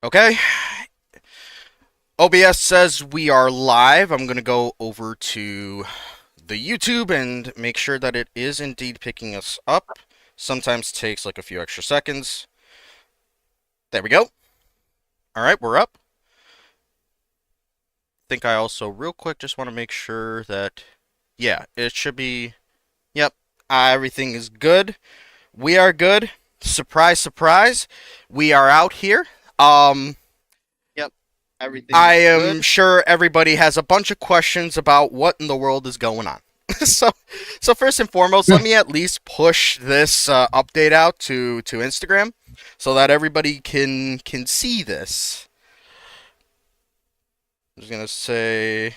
Okay. OBS says we are live. I'm going to go over to the YouTube and make sure that it is indeed picking us up. Sometimes takes like a few extra seconds. There we go. All right, we're up. Think I also real quick just want to make sure that yeah, it should be yep, everything is good. We are good. Surprise, surprise. We are out here. Um Yep, everything I is am good. sure everybody has a bunch of questions about what in the world is going on. so, so first and foremost, let me at least push this update out to Instagram so that everybody can see this. I'm just gonna say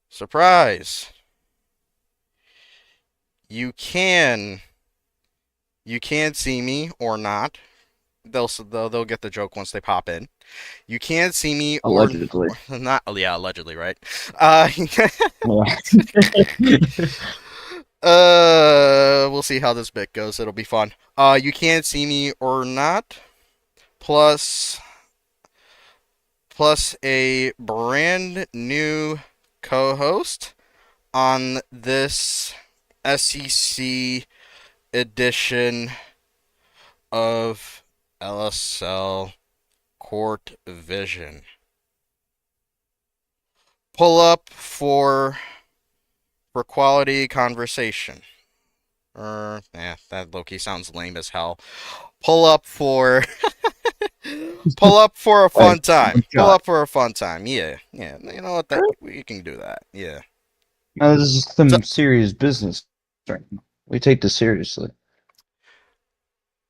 surprise. You can you can see me or not. They'll get the joke once they pop in. You can see me Allegedly. or not. Yeah, allegedly, right? Uh, Yeah. we'll see how this bit goes. It'll be fun. You can see me or not. Plus, plus a brand new co-host on this SEC edition of LSL Court Vision. Pull up for quality conversation. That Loki sounds lame as hell. Pull up for pull up for a Hey, fun time. one Pull shot. up for a fun time. Yeah, yeah. You know what? That we can do that. Yeah. Now, this is So some serious business. Right now. We take this seriously.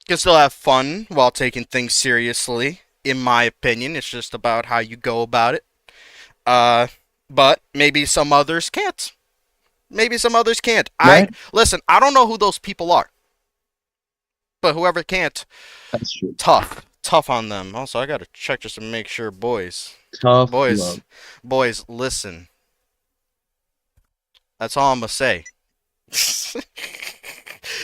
you can still have fun while taking things seriously. In my opinion, it's just about how you go about it. Uh, but maybe some others can't. Maybe some others can't. I Right? listen. I don't know who those people are, but whoever can't, That's true. tough on them. Also, I gotta check just to make sure, Tough boys, love. boys, listen. That's all I'm gonna say.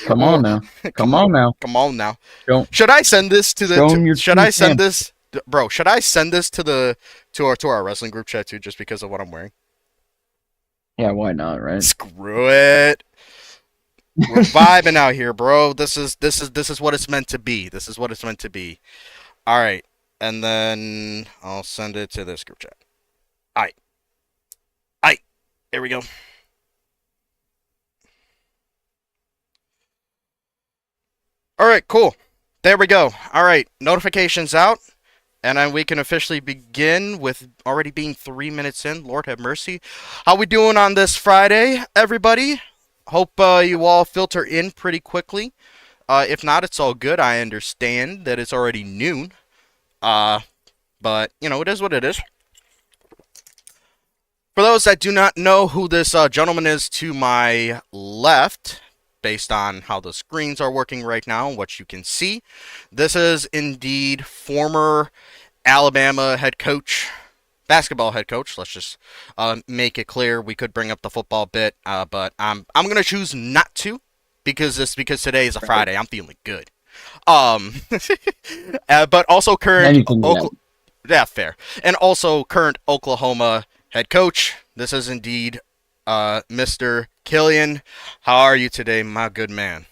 Come Or on now. come Come on, on now. come on now. Show, Should I send this to the? show them your Should true I send stance. this, bro? Should I send this to the to our wrestling group chat too, just because of what I'm wearing? Yeah, why not, right? Screw it. We're vibing out here, bro. This is what it's meant to be. This is what it's meant to be. All right, and then I'll send it to this group chat. All right, all right. There we go. All right, cool. There we go. All right, notifications out. And then we can officially begin with already being 3 minutes in. Lord have mercy. How we doing on this Friday, everybody? Hope you all filter in pretty quickly. If not, it's all good. I understand that it's already noon. Uh, but you know, it is what it is. For those that do not know who this gentleman is to my left, based on how the screens are working right now and what you can see, this is indeed former Alabama head coach, basketball head coach. Let's just make it clear. We could bring up the football bit, but I'm gonna choose not to because today is a Right. Friday. I'm feeling good. Um, but also current Anything to Oklahoma. Yeah, fair. And also current Oklahoma head coach. This is indeed Mr. Killian. How are you today, my good man?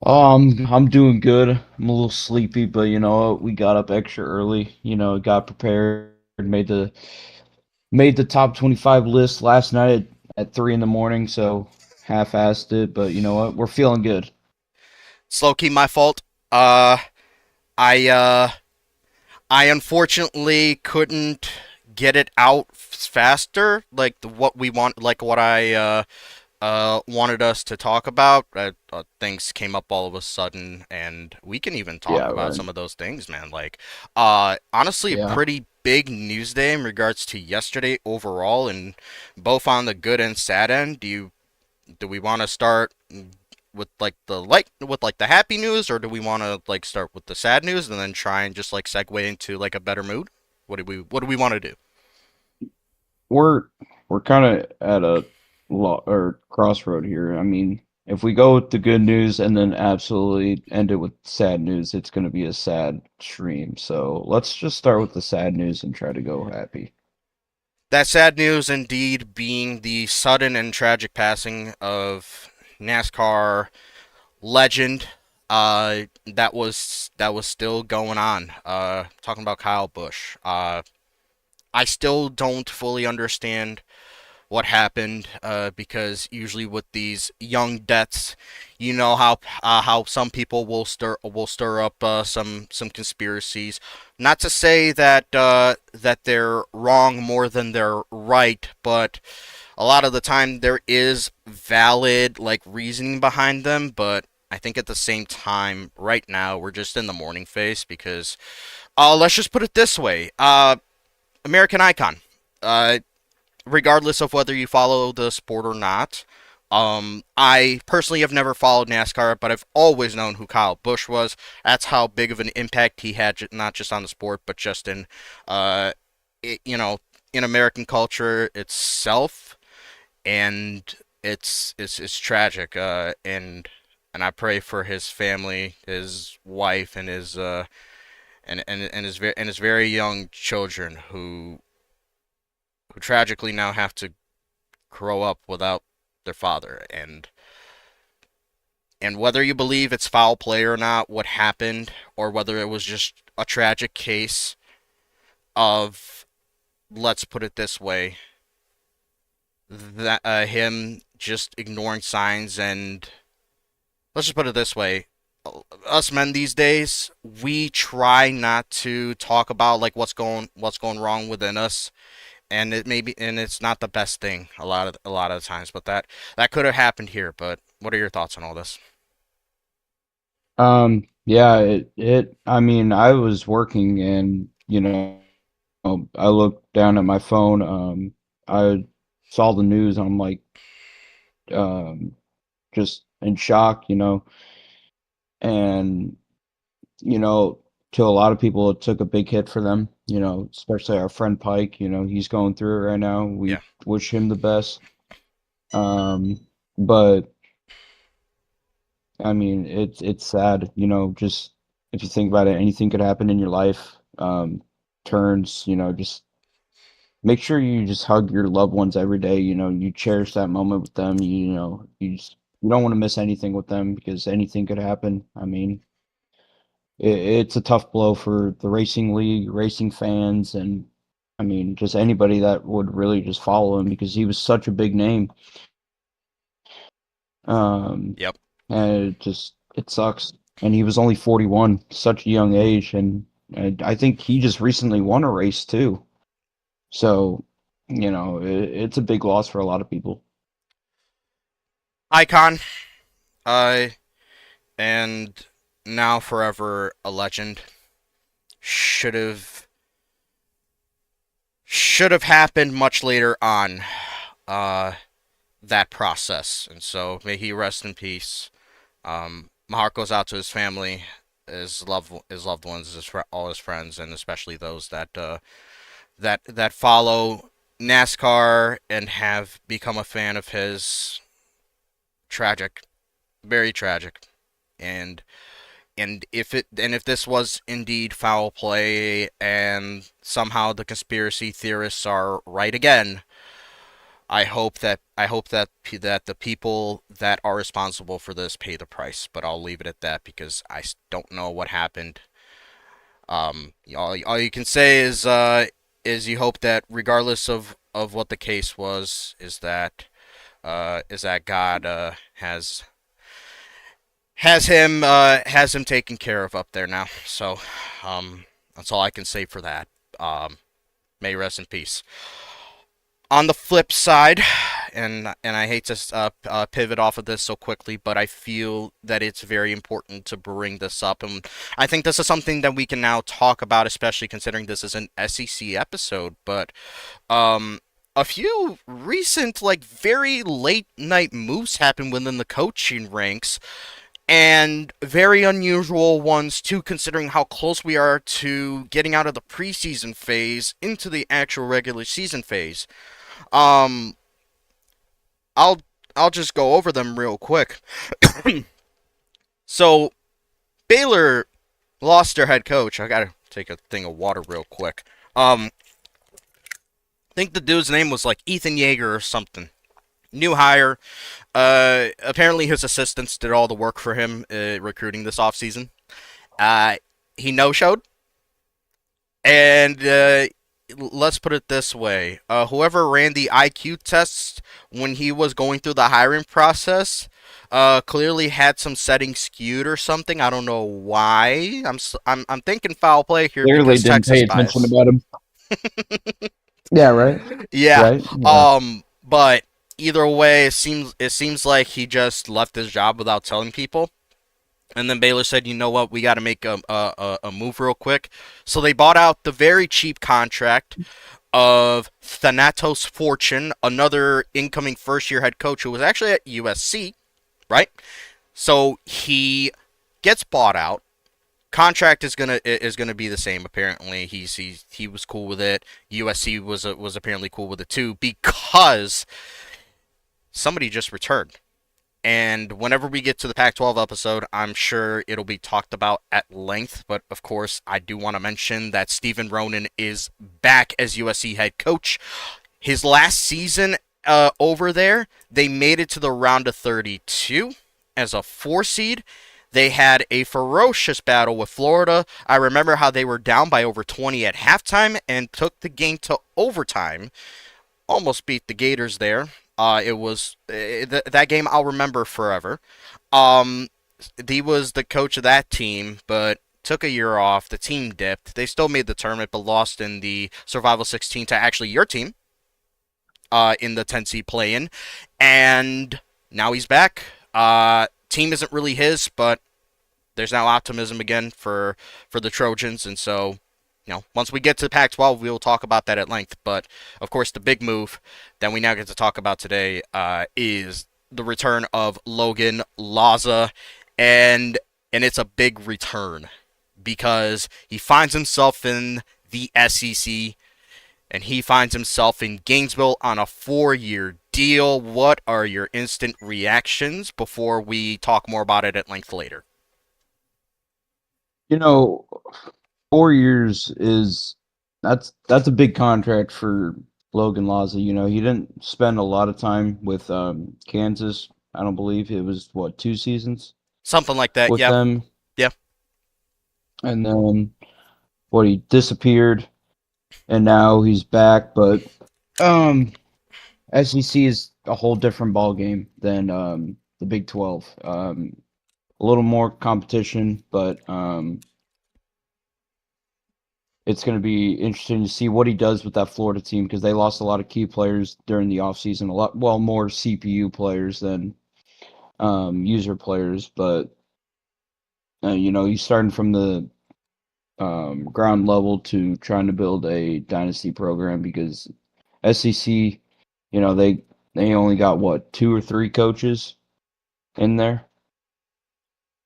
I'm doing good. I'm a little sleepy, but you know what? We got up extra early. You know, got prepared, made the top 25 list last night at 3 in the morning, so half-assed it, but you know what? We're feeling good. Slow key, my fault. Uh, I I unfortunately couldn't get it out faster, like what we want, like what I wanted us to talk about. Things came up all of a sudden, and we can even talk Yeah, about right. some of those things, man. Like, honestly, a Yeah. pretty big news day in regards to yesterday overall, and both on the good and sad end. Do we want to start with like the happy news, or do we want to like start with the sad news and then try and just like segue into like a better mood? What do we want to do? We're we're kind of at a lo or crossroad here. I mean, if we go with the good news and then absolutely end it with sad news, it's going to be a sad stream. So let's just start with the sad news and try to go happy. That sad news indeed being the sudden and tragic passing of NASCAR legend. That was still going on. Talking about Kyle Busch. I still don't fully understand what happened, because usually with these young deaths, you know how some people will stir up some conspiracies. Not to say that they're wrong more than they're right, but a lot of the time there is valid like reasoning behind them. But I think at the same time, right now we're just in the mourning phase because let's just put it this way: American icon. Uh, Regardless of whether you follow the sport or not. I personally have never followed NASCAR, but I've always known who Kyle Busch was. That's how big of an impact he had, not just on the sport, but just in, uh, you know, in American culture itself. And it's tragic. And I pray for his family, his wife, and his very young children who tragically now have to grow up without their father. And whether you believe it's foul play or not, what happened, or whether it was just a tragic case of, let's put it this way, that him just ignoring signs. And let's just put it this way: us men these days, we try not to talk about like what's going wrong within us, and it's not the best thing a lot of the times. But that could have happened here. But what are your thoughts on all this? Yeah, I mean, I was working and, I looked down at my phone. I saw the news. I'm like, um, just in shock, and, you know, to a lot of people, it took a big hit for them, especially our friend Pike, he's going through it right now. We Yeah. wish him the best. Um, but I mean, it's sad, just if you think about it, anything could happen in your life. Turns, just make sure you just hug your loved ones every day. You cherish that moment with them. You don't want to miss anything with them because anything could happen. I mean, it's a tough blow for the racing league, racing fans, and I mean, just anybody that would really just follow him because he was such a big name. Um, Yep. and it sucks. And he was only 41, such a young age, and I think he just recently won a race too. So, it's a big loss for a lot of people. Icon. Uh, and now forever a legend. Should have should have happened much later on. Uh, that process. And so may he rest in peace. My heart goes out to his family, his loved ones, all his friends, and especially those that follow NASCAR and have become a fan of his. Tragic, very tragic. And if this was indeed foul play and somehow the conspiracy theorists are right again, I hope that the people that are responsible for this pay the price. But I'll leave it at that because I don't know what happened. All you can say is you hope that regardless of what the case was, is that God has him taken care of up there now. So that's all I can say for that. May he rest in peace. On the flip side, and I hate to pivot off of this so quickly, but I feel that it's very important to bring this up, and I think this is something that we can now talk about, especially considering this is an SEC episode. But um, a few recent, like very late night moves happened within the coaching ranks, and very unusual ones too, considering how close we are to getting out of the preseason phase into the actual regular season phase. Um, I'll I'll just go over them real quick. So Baylor lost their head coach. I gotta take a thing of water real quick. I think the dude's name was like Ethan Yeager or something. New hire. Apparently his assistants did all the work for him recruiting this offseason. Uh, he no-showed, and let's put it this way: whoever ran the IQ tests when he was going through the hiring process, clearly had some settings skewed or something. I don't know why. I'm thinking foul play here Clearly because didn't pay Texas attention bias. about him. Yeah, right. Yeah. Right. Yeah. But either way, it seems like he just left his job without telling people. And then Baylor said, "You know what? We got to make a move real quick." So they bought out the very cheap contract of Thanatos Fortune, another incoming first-year head coach who was actually at USC, right? So he gets bought out. Contract is gonna be the same. Apparently, he was cool with it. USC was apparently cool with it too because somebody just returned. And whenever we get to the Pac 12 episode, I'm sure it'll be talked about at length. But of course, I do want to mention that Stephen Ronan is back as USC head coach. His last season over there, they made it to the round of 32 as a 4 seed. They had a ferocious battle with Florida. I remember how they were down by over 20 at halftime and took the game to overtime, almost beat the Gators there. It was that game I'll remember forever. Um, he was the coach of that team, but took a year off. The team dipped. They still made the tournament, but lost in the Survival 16 to actually your team. In the 10 seed play-in, and now he's back. Team isn't really his, but there's now optimism again for the Trojans, and so once we get to the Pac-12, we will talk about that at length. But of course, the big move that we now get to talk about today is the return of Logan Laza, and it's a big return because he finds himself in the SEC and he finds himself in Gainesville on a 4-year deal. What are your instant reactions before we talk more about it at length later? You know, 4 years is that's a big contract for Logan Laza. You know, he didn't spend a lot of time with Kansas. I don't believe it was what 2 seasons Something like that, with yeah. them, Yeah. and then what he disappeared, and now he's back. But um, SEC is a whole different ball game than the Big 12. A little more competition, but it's going to be interesting to see what he does with that Florida team because they lost a lot of key players during the offseason. A lot, well, more CPU players than user players, but you know, he's starting from the ground level to trying to build a dynasty program because SEC, you know, they only got what 2 or 3 coaches in there.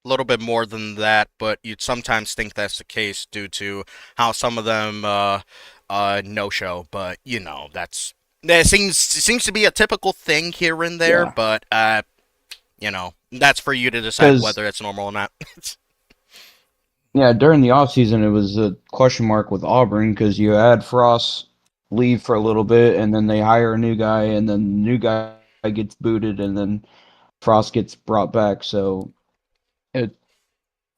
A little bit more than that, but you'd sometimes think that's the case due to how some of them no show. But that seems to be a typical thing here and there. Yeah, But that's for you to decide because whether it's normal or not. yeah, during the offseason, it was a question mark with Auburn because you had Frost leave for a little bit, and then they hire a new guy, and then the new guy gets booted, and then Frost gets brought back. So it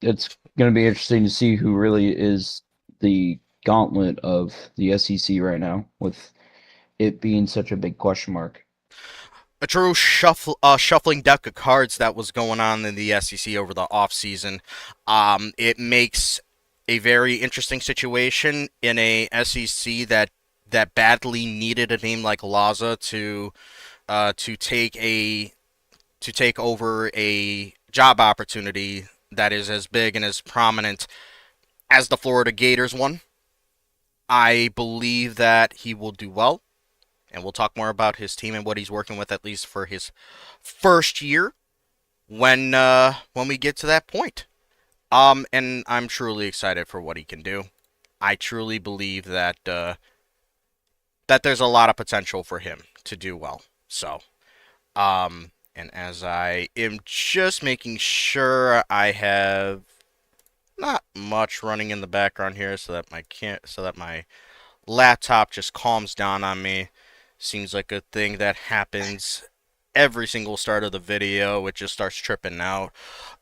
it's going to be interesting to see who really is the gauntlet of the SEC right now, with it being such a big question mark. A true shuffling deck of cards that was going on in the SEC over the offseason. It makes a very interesting situation in a SEC that badly needed a name like Laza to take over a job opportunity that is as big and as prominent as the Florida Gators one. I believe that he will do well, and we'll talk more about his team and what he's working with at least for his first year when we get to that point. And I'm truly excited for what he can do. I truly believe that there's a lot of potential for him to do well. So, And as I am just making sure I have not much running in the background here so that my laptop just calms down on me. Seems like a thing that happens every single start of the video. It just starts tripping out.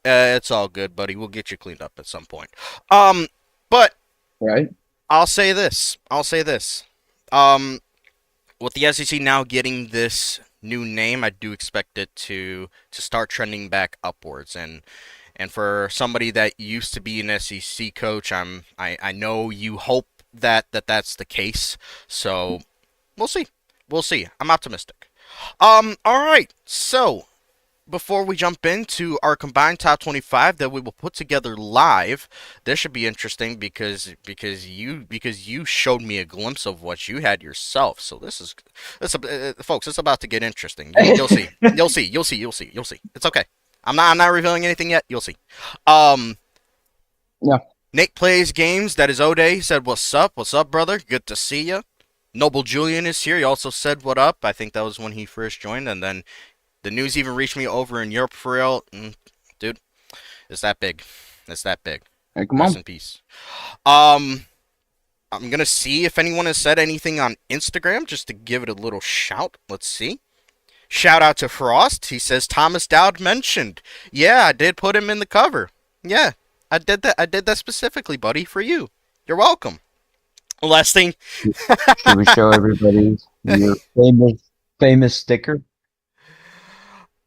It's all good, buddy. We'll get you cleaned up at some point. But Right? I'll say this. I'll say this. Um, with the SEC now getting this new name, I do expect it to start trending back upwards. And for somebody that used to be an SEC coach, I know you hope that's the case. So we'll see. We'll see. I'm optimistic. All right. So before we jump into our combined top 25 that we will put together live, this should be interesting because you showed me a glimpse of what you had yourself. So folks, it's about to get interesting. You'll see. You'll see. You'll see. You'll see. You'll see. It's okay. I'm not revealing anything yet. You'll see. Um Yeah. Nate plays games. That is O'Day. He said, "What's up? What's up, brother? Good to see you." Noble Julian is here. He also said, "What up?" I think that was when he first joined, and then the news even reached me over in Europe for real. Dude, it's that big. It's that big. Hey, come Rest on. in peace. Um, I'm gonna see if anyone has said anything on Instagram just to give it a little shout. Let's see. Shout out to Frost. He says Thomas Dowd mentioned. Yeah, I did put him in the cover. Yeah, I did that. I did that specifically, buddy, for you. You're welcome. Last thing. Should we show everybody your famous sticker?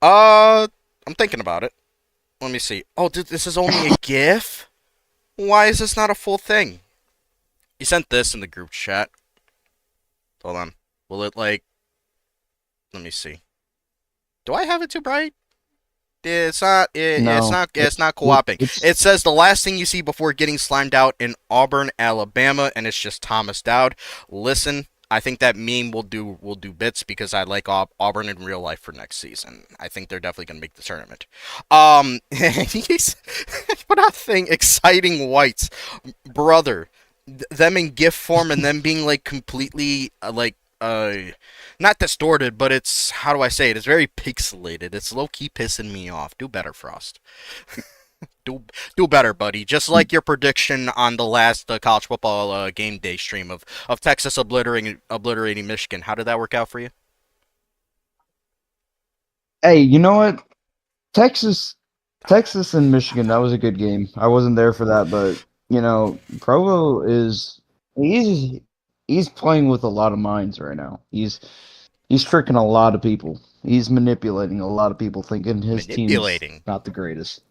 I'm thinking about it. Let me see. Oh, dude, this is only a GIF? Why is this not a full thing? You sent this in the group chat. Hold on. Will it, like... Let me see. Do I have it too bright? It's not. No. It's not co-oping. It's It says the last thing you see before getting slimed out in Auburn, Alabama, and it's just Thomas Dowd. Listen, I think that meme will do bits because I like Auburn in real life for next season. I think they're definitely gonna make the tournament. He's put out thing exciting whites, brother. Them in GIF form and them being like completely not distorted, but it's, how do I say it? It's very pixelated. It's low key pissing me off. Do better, Frost. Do better, buddy. Just like your prediction on the last college football game day stream of Texas obliterating Michigan. How did that work out for you? Hey, you know what? Texas and Michigan, that was a good game. I wasn't there for that, but Provo he's playing with a lot of minds right now. He's tricking a lot of people. He's manipulating a lot of people, thinking his team's Manipulating. not the greatest.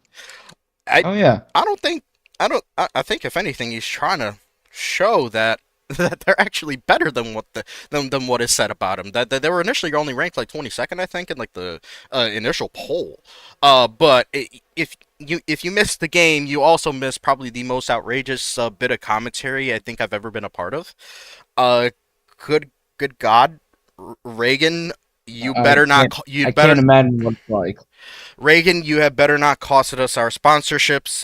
I Oh yeah, I don't think I think if anything he's trying to show that that they're actually better than what is said about them. That they were initially only ranked like 22nd, I think, in like the initial poll. But if you missed the game, you also missed probably the most outrageous bit of commentary I think I've ever been a part of. Uh, good God, Reagan, you I better not. can't. You I better can't imagine what it's like. Reagan, you have better not costed us our sponsorships.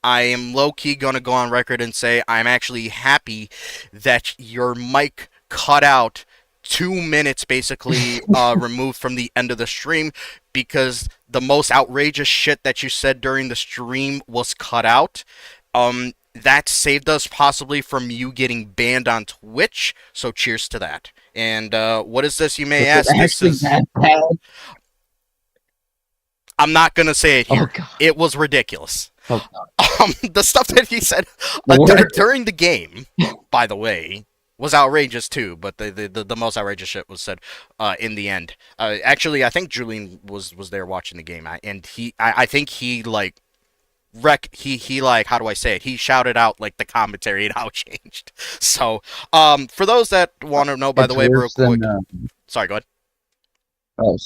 I am low key gonna go on record and say I'm actually happy that your mic cut out 2 minutes basically removed from the end of the stream because the most outrageous shit that you said during the stream was cut out. That saved us possibly from you getting banned on Twitch. So cheers to that. And what is this, you may Was ask? it This actually is. that bad? I'm not gonna say it Oh here. god. It was ridiculous. Oh god. The stuff that he said Where- during the game, by the way, was outrageous too. But the most outrageous shit was said in the end. Actually, I think Julian was there watching the game, and I think he like he like, how do I say it? He shouted out like the commentary and how it changed. So for those that want to know, by the It's way, real worse than. quick. Sorry, go ahead. Oh,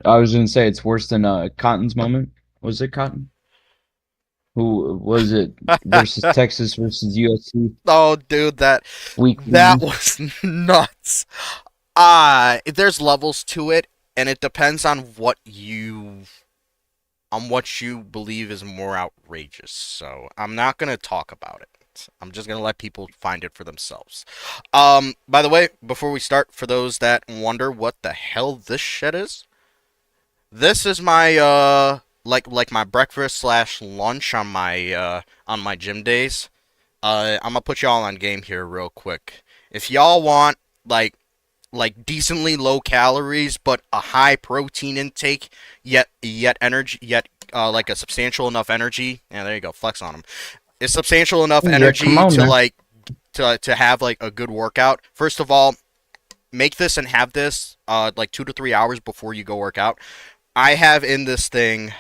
I was gonna say it's worse than Cotton's moment. Was it Cotton? Who was it versus Texas versus USC Oh, dude, week that one? was nuts. There's levels to it, and it depends on what you believe is more outrageous. So I'm not gonna talk about it. I'm just gonna let people find it for themselves. By the way, before we start, for those that wonder what the hell this shit is, This is my like my breakfast slash lunch on my gym days. I'm gonna put y'all on game here real quick. If y'all want like decently low calories but a high protein intake, yet energy, yet like a substantial enough energy. Yeah, there you go. Flex on them. It's substantial enough Yeah, come energy on to now. to have like a good workout. First of all, make this and have this like 2 to 3 hours before you go work out. I have in this thing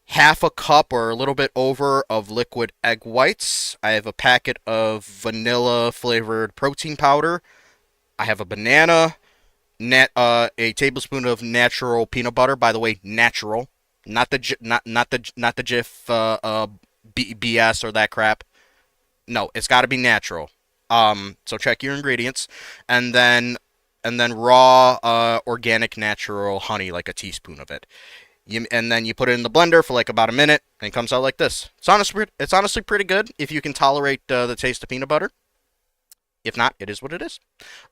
half a cup or a little bit over of liquid egg whites. I have a packet of vanilla flavored protein powder. I have a banana, a tablespoon of natural peanut butter. By the way, natural, not the Jif BS or that crap. No, it's got to be natural. So check your ingredients, and then raw organic natural honey, like a teaspoon of it. And then you put it in the blender for like about a minute, and it comes out like this. It's honestly pretty good if you can tolerate the taste of peanut butter. If not, it is what it is.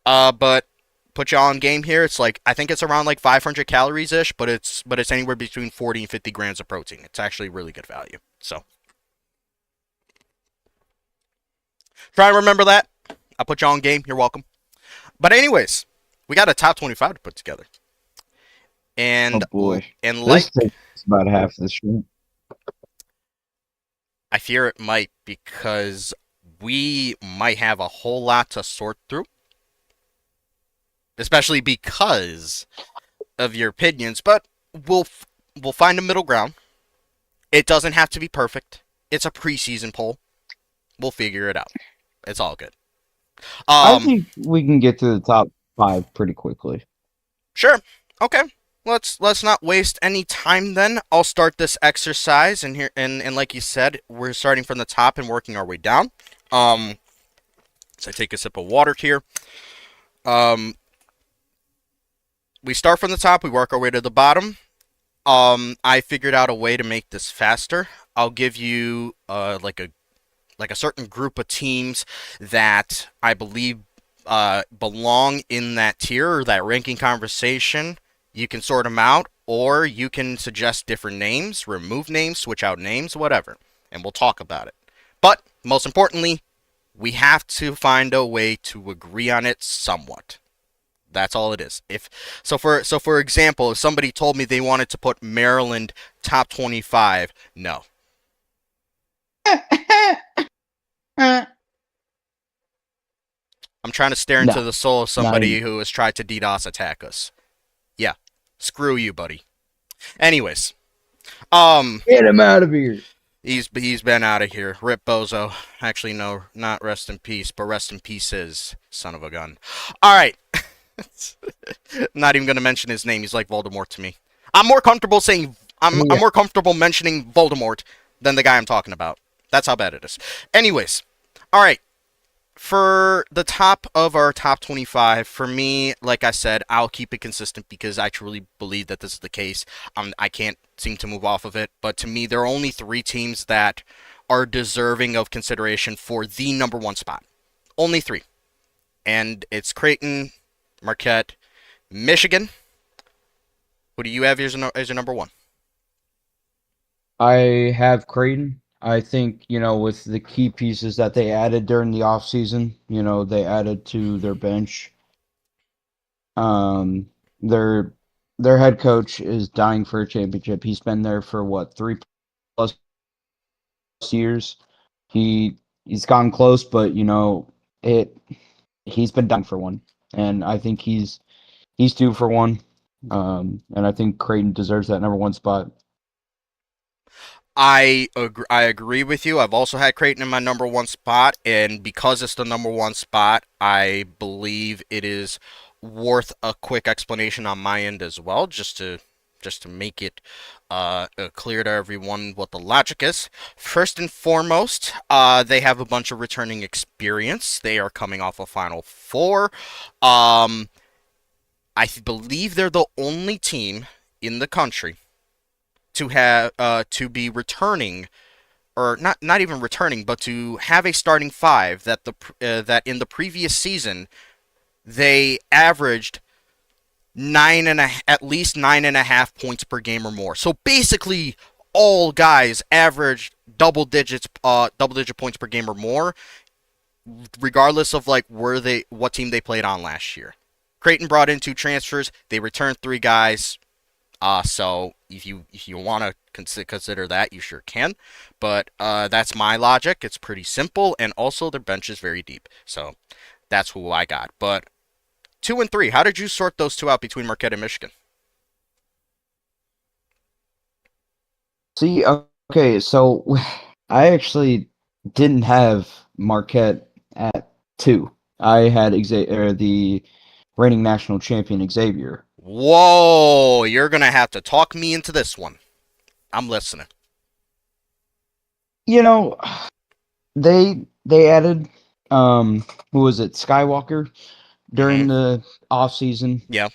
But put y'all on game here. It's like I think it's around like 500 calories ish, but it's anywhere between 40 and 50 grams of protein. It's actually really good value. So try and remember that. I put y'all on game. You're welcome. But anyways, we got a top 25 to put together, Oh and boy, and this like takes about half the show. I fear it might because we might have a whole lot to sort through, especially because of your opinions. But we'll we'll find a middle ground. It doesn't have to be perfect. It's a preseason poll. We'll figure it out. It's all good. I Um, think we can get to the top five pretty quickly. sure. Okay. Let's not waste any time then. I'll start this exercise and here and like you said, we're starting from the top and working our way down. Um, so I take a sip of water here. Um, we start from the top, we work our way to the bottom. I figured out a way to make this faster. I'll give you like a certain group of teams that I believe belong in that tier or that ranking conversation. You can sort them out, or you can suggest different names, remove names, switch out names, whatever, and we'll talk about it. But most importantly, we have to find a way to agree on it somewhat. That's all it is. If for example, if somebody told me they wanted to put Maryland top 25, no. I'm trying to stare into No, the soul of not somebody even. who has tried to DDoS attack us. Yeah, screw you, buddy. Anyways, um, Get him out of here. he's been out of here. Rip Bozo. Actually, no, not rest in peace, but rest in pieces, son of a gun. All right, not even gonna mention his name. He's like Voldemort to me. I'm more comfortable saying I'm Yeah. more comfortable mentioning Voldemort than the guy I'm talking about. That's how bad it is. Anyways, all right. For the top of our top 25, for me, like I said, I'll keep it consistent because I truly believe that this is the case. I can't seem to move off of it. But to me, there are only three teams that are deserving of consideration for the number one spot. Only three. And it's Creighton, Marquette, Michigan. Who do you have as your number one? I have Creighton. I think, with the key pieces that they added during the offseason, they added to their bench. Um, their their head coach is dying for a championship. He's been there for what, 3+ years. He's gone close, but it he's been dying for one. And I think he's due for one. And I think Creighton deserves that number one spot. I agree with you. I've also had Creighton in my number one spot, and because it's the number one spot, I believe it is worth a quick explanation on my end as well, just to make it clear to everyone what the logic is. First and foremost, they have a bunch of returning experience. They are coming off a Final Four. Um, believe they're the only team in the country to have to be returning or not even returning, but to have a starting five that in the previous season they averaged at least 9.5 points per game or more. So basically, all guys averaged double digit points per game or more, regardless of like what team they played on last year. Creighton brought in 2 transfers. They returned 3 guys. So if you want to consider that, you sure can. But that's my logic. It's pretty simple, and also their bench is very deep. So that's who I got. But 2 and 3, how did you sort those two out between Marquette and Michigan? See, okay, so I actually didn't have Marquette at 2. I had the reigning national champion Xavier. Whoa, you're gonna have to talk me into this one. I'm listening. You know, they added who was it, Skywalker Mm-hmm. during the off season. Yeah,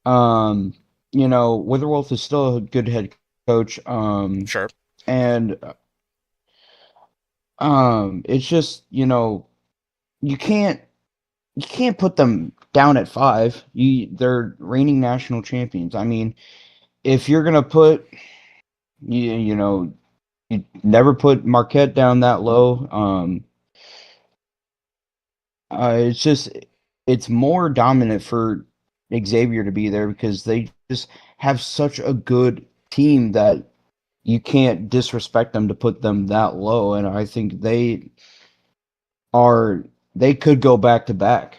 Um, Witherwolf is still a good head coach. sure. And it's just, you can't you can't put them down at 5. They're reigning national champions. I mean, if you're gonna put you never put Marquette down that low. It's just it's more dominant for Xavier to be there because they just have such a good team that you can't disrespect them to put them that low. And I think are they could go back to back.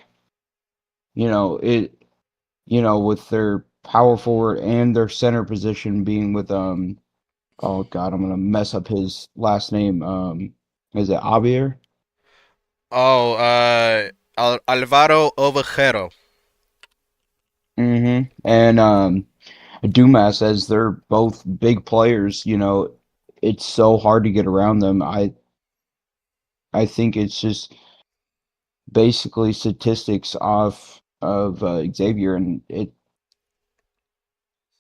You know, with their power forward and their center position being with oh god, I'm gonna mess up his last name. Is it Javier? Oh, Alvaro Ovejero. And Dumas, as they're both big players, it's so hard to get around them. I think it's just basically statistics off of Xavier, and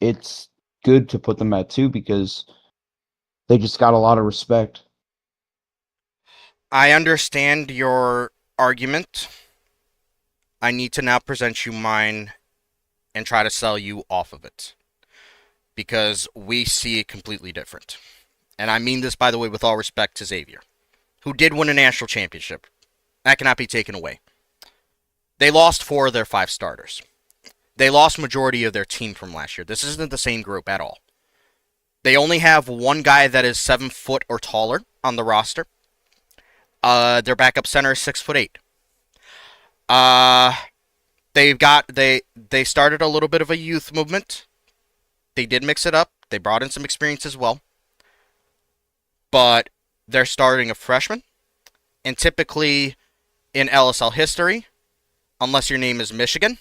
it's good to put them at 2 because they just got a lot of respect. I understand your argument. I need to now present you mine and try to sell you off of it because we see it completely different. And I mean this, by the way, with all respect to Xavier, who did win a national championship. That cannot be taken away. They lost 4 of their 5 starters. They lost majority of their team from last year. This isn't the same group at all. They only have one guy that is 7 foot or taller on the roster. Their backup center is 6'8". Uh, they started a little bit of a youth movement. They did mix it up. They brought in some experience as well, but they're starting a freshman. And typically in LSL history, unless your name is Michigan,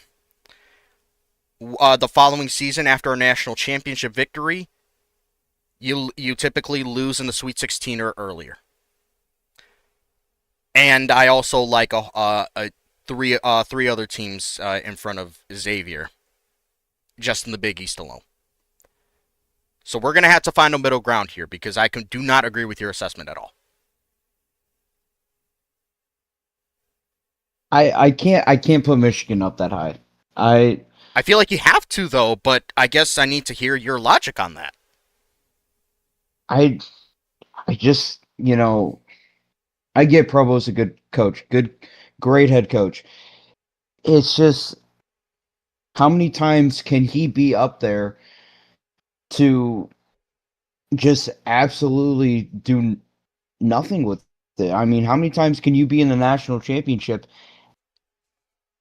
the following season after a national championship victory, you typically lose in the Sweet 16 or earlier. And I also like three other teams in front of Xavier, just in the Big East alone. So we're gonna have to find a middle ground here because do not agree with your assessment at all. I can't put Michigan up that high. I I feel like you have to though, but I guess I need to hear your logic on that. I I just I get Provo's a good coach, great head coach. It's just how many times can he be up there to just absolutely do nothing with it? I mean, how many times can you be in the national championship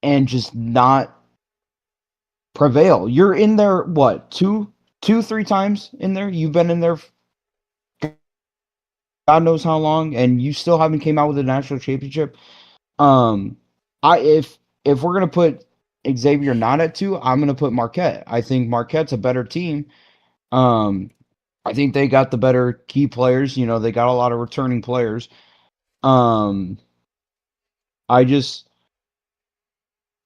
and just not prevail? You're in there, what, 3 times in there? You've been in there God knows how long, and you still haven't came out with a national championship. Um, I if we're gonna put Xavier not at 2, I'm gonna put Marquette. I think Marquette's a better team. Um, I think they got the better key players. They got a lot of returning players. Um, I just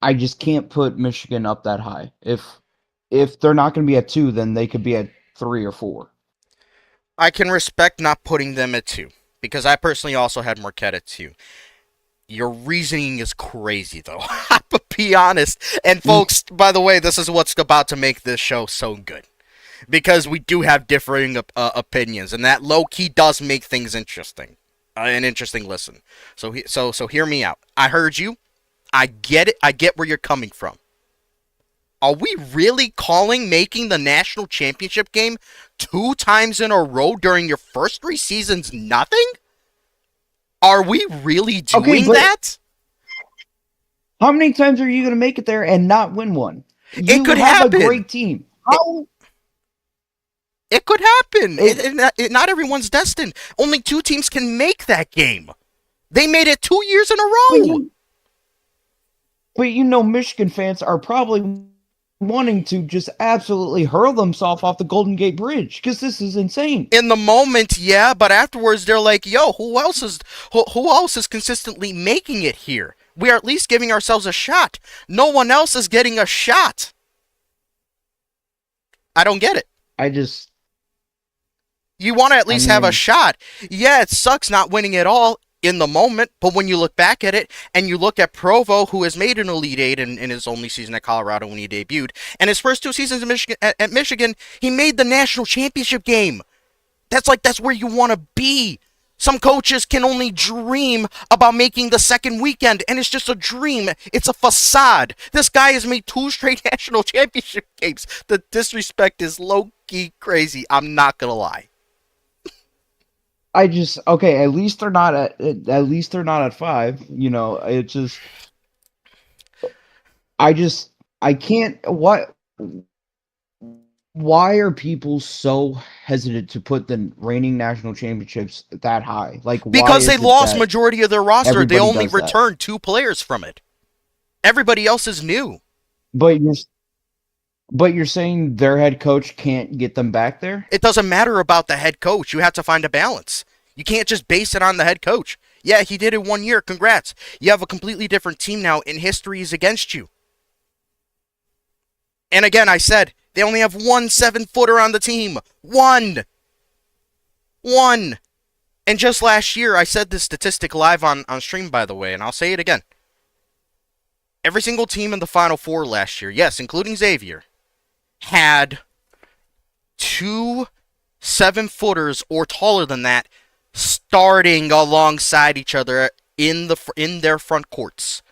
I just can't put Michigan up that high. If they're not going to be at 2, then they could be at 3 or 4. I can respect not putting them at 2 because I personally also had Marquette at 2. Your reasoning is crazy, though. But be honest. And Mm, folks, by the way, this is what's about to make this show so good because we do have differing opinions, and that low key does make things interesting, an interesting listen. So hear me out. I heard you. I get it. I get where you're coming from. Are we really calling making the national championship game 2 times in a row during your first 3 seasons nothing? Are we really okay, doing but that? how many times are you going to make it there and not win one? It You could have a happen. great team. It, How it could happen. it Not everyone's destined. Only 2 teams can make that game. They made it 2 years in a but row. you but you know Michigan fans are probably wanting to just absolutely hurl themselves off the Golden Gate Bridge because this is insane. In the moment, yeah, but afterwards they're like, "Yo, who else is consistently making it here? We are at least giving ourselves a shot. No one else is getting a shot." I don't get it. I just You want to at I least have a mean shot. Yeah, it sucks not winning at all in the moment, but when you look back at it and you look at Provo, who has made an Elite Eight in his only season at Colorado when he debuted, and his first 2 seasons in Michigan, at Michigan, he made the national championship game. That's where you want to be. Some coaches can only dream about making the second weekend, and it's just a dream. It's a facade. This guy has made 2 straight national championship games. The disrespect is low-key crazy. I'm not gonna lie. I just okay, at least they're not at 5, you know. It just I just I can't what why are people so hesitant to put the reigning national championships that high? Like, why Because they is it lost that majority of their roster. They everybody only does that? returned 2 players from it. Everybody else is new. But you're saying their head coach can't get them back there? It doesn't matter about the head coach. You have to find a balance. You can't just base it on the head coach. Yeah, he did it 1 year. Congrats. You have a completely different team now, and history is against you. And again, I said they only have one 7-footer on the team. One. One. And just last year, I said this statistic live on stream, by the way, and I'll say it again. Every single team in the Final Four last year, yes, including Xavier, had 2 7-footers or taller than that starting alongside each other in their front courts.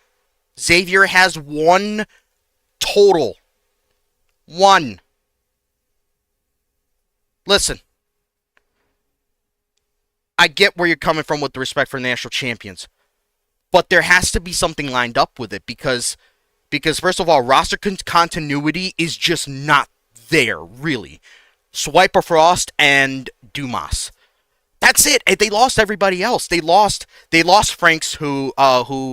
Xavier has one total. One. Listen, I get where you're coming from with the respect for national champions, but there has to be something lined up with it because first of all, roster continuity is just not there really. Swiper Frost and Dumas. That's it. They lost everybody else. They lost Franks, who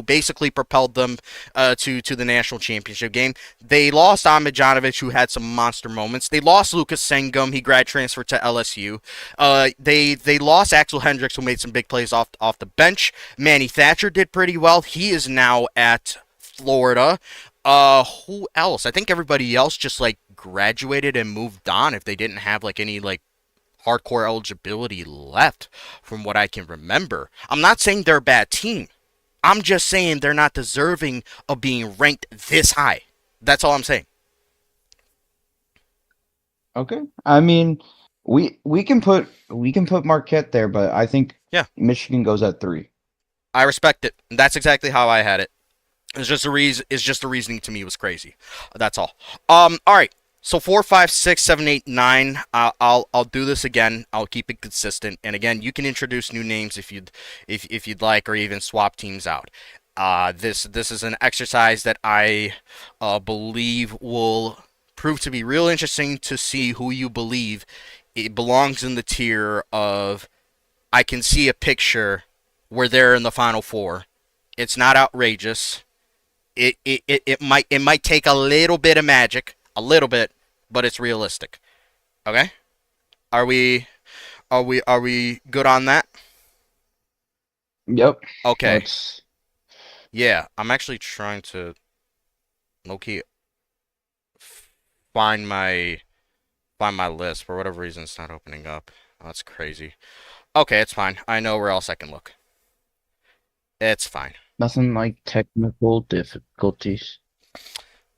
basically propelled them to the national championship game. They lost Ahmed Janovic, who had some monster moments. They lost Lucas Sengum. He grad transferred to LSU. They lost Axel Hendricks, who made some big plays off the bench. Manny Thatcher did pretty well. He is now at Florida. Who else? I think everybody else just like graduated and moved on if they didn't have like any like hardcore eligibility left from what I can remember. I'm not saying they're a bad team. I'm just saying they're not deserving of being ranked this high. That's all I'm saying. Okay. I mean, we can put Marquette there, but I think Yeah, Michigan goes at 3. I respect it. That's exactly how I had it. It's just the reason. It's just the reasoning to me was crazy. That's all. All right. So 4, 5, 6, 7, 8, 9. I'll do this again. I'll keep it consistent. And again, you can introduce new names if you'd like, or even swap teams out. This is an exercise that I believe will prove to be real interesting to see who you believe it belongs in the tier of I can see a picture where they're in the final four. It's not outrageous. It might take a little bit of magic, a little bit, but it's realistic. Okay? Are we good on that? Yep. Okay. Let's Yeah, I'm actually trying to low key find my find my list for whatever reason it's not opening up. Oh, that's crazy. Okay, it's fine. I know where else I can look. It's fine. Nothing like technical difficulties.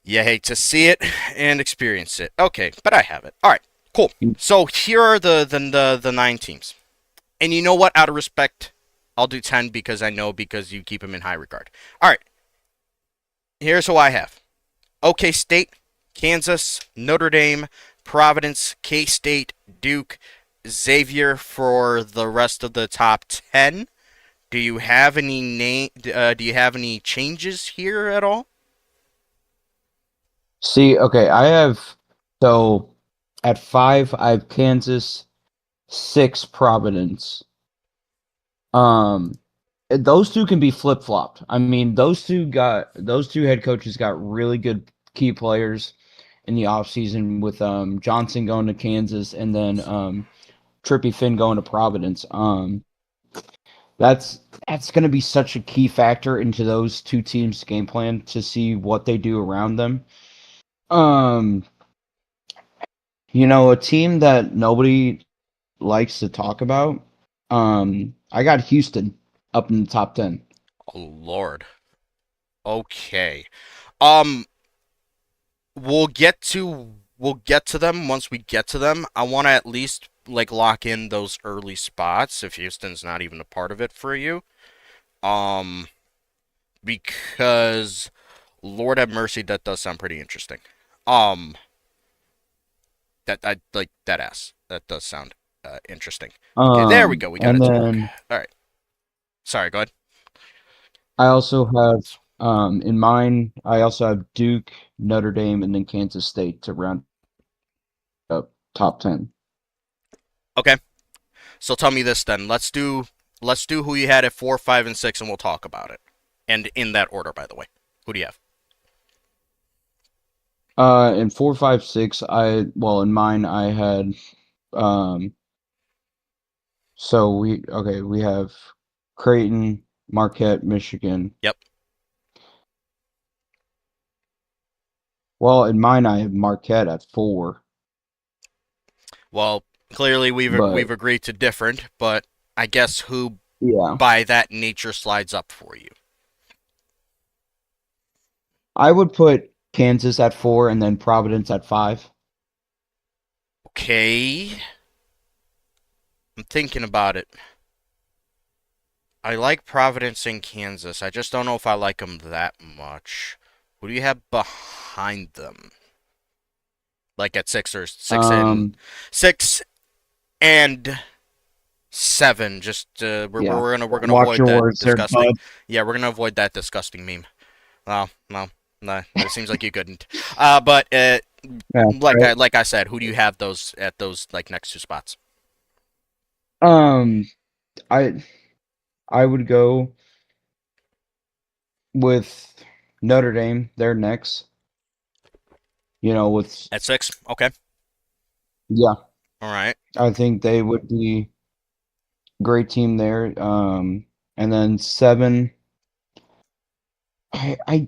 You hate to see it and experience it. Okay, but I have it. All right, cool. So here are the 9 teams. And you know what? Out of respect, I'll do 10 because I know because you keep them in high regard. All right, here's who I have. OK State, Kansas, Notre Dame, Providence, K-State, Duke, Xavier for the rest of the top 10. Do you have any do you have any changes here at all? See, okay, I have so at 5, I have Kansas, 6, Providence. Um, those two can be flip flopped. I mean, those two head coaches got really good key players in the offseason with Johnson going to Kansas and then Trippy Finn going to Providence. That's that's going to be such a key factor into those two teams' game plan to see what they do around them. Um, a team that nobody likes to talk about. I got Houston up in the top 10. Oh Lord. Okay. Um, we'll get to them once we get to them. I want to at least like lock in those early spots if Houston's not even a part of it for you. Um, because Lord have mercy, that does sound pretty interesting. Um, that I like that ass. That does sound interesting. Okay, there we go. We got And it to work. then All right. Sorry, go ahead. I also have in mine. I also have Duke, Notre Dame, and then Kansas State to round up top 10. Okay. So tell me this then. Let's do who you had at 4, 5, and 6, and we'll talk about it. And in that order, by the way. Who do you have? In 4, 5, 6, in mine I had um. So we have Creighton, Marquette, Michigan. Yep. Well, in mine I have Marquette at 4, Well, clearly we've but agreed to different, but I guess who yeah, by that nature slides up for you. I would put Kansas at 4 and then Providence at 5. Okay. I'm thinking about it. I like Providence and Kansas. I just don't know if I like them that much. Who do you have behind them? Like at 6 and Um, 6 and 7. Just yeah. we're gonna Watch avoid your that words there, disgusting. bud. Yeah, we're gonna avoid that disgusting meme. Well, no, no. It seems like you couldn't. But Yeah, like I right. like I said, who do you have those at those like next two spots? Um, I I would go with Notre Dame. They're next. With At 6. Okay. yeah, All right. I think they would be great team there. And then 7. I I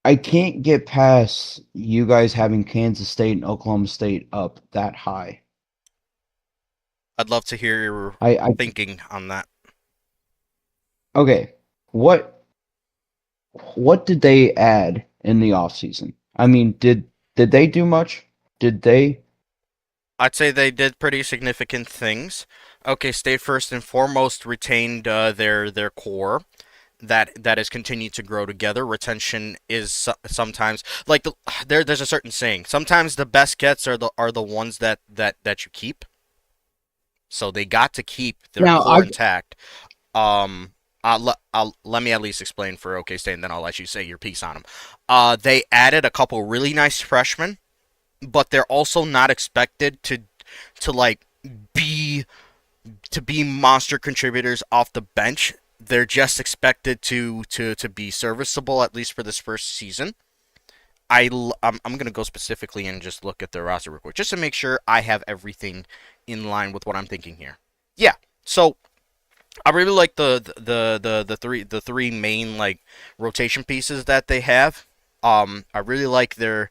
I can't get past you guys having Kansas State and Oklahoma State up that high. I'd love to hear your I thinking on that. okay. What what did they add in the offseason? I mean, did they do much? Did they? I'd say they did pretty significant things. Okay, State first and foremost retained their core that has continued to grow together. Retention is sometimes like there's a certain saying. Sometimes the best gets are the ones that you keep. So they got to keep their Now core I intact. Let me at least explain for OK State, and then I'll let you say your piece on them. They added a couple really nice freshmen, but they're also not expected to like be to be monster contributors off the bench. They're just expected to be serviceable at least for this first season. I'm gonna go specifically and just look at their roster real quick just to make sure I have everything in line with what I'm thinking here. Yeah, so I really like the three main like rotation pieces that they have. I really like their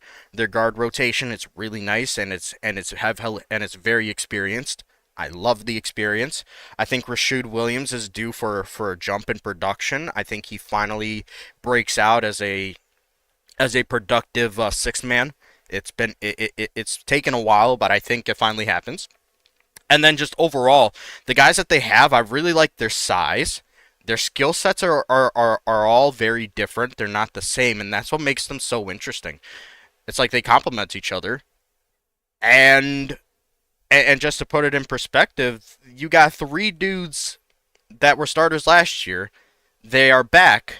guard rotation. It's really nice and it's very experienced. I love the experience. I think Rashud Williams is due for a jump in production. I think he finally breaks out as a productive sixth man. It's taken a while, but I think it finally happens. And then just overall, the guys that they have, I really like their size. Their skill sets are all very different. They're not the same, and that's what makes them so interesting. It's like they complement each other. And and just to put it in perspective, you got three dudes that were starters last year. They are back,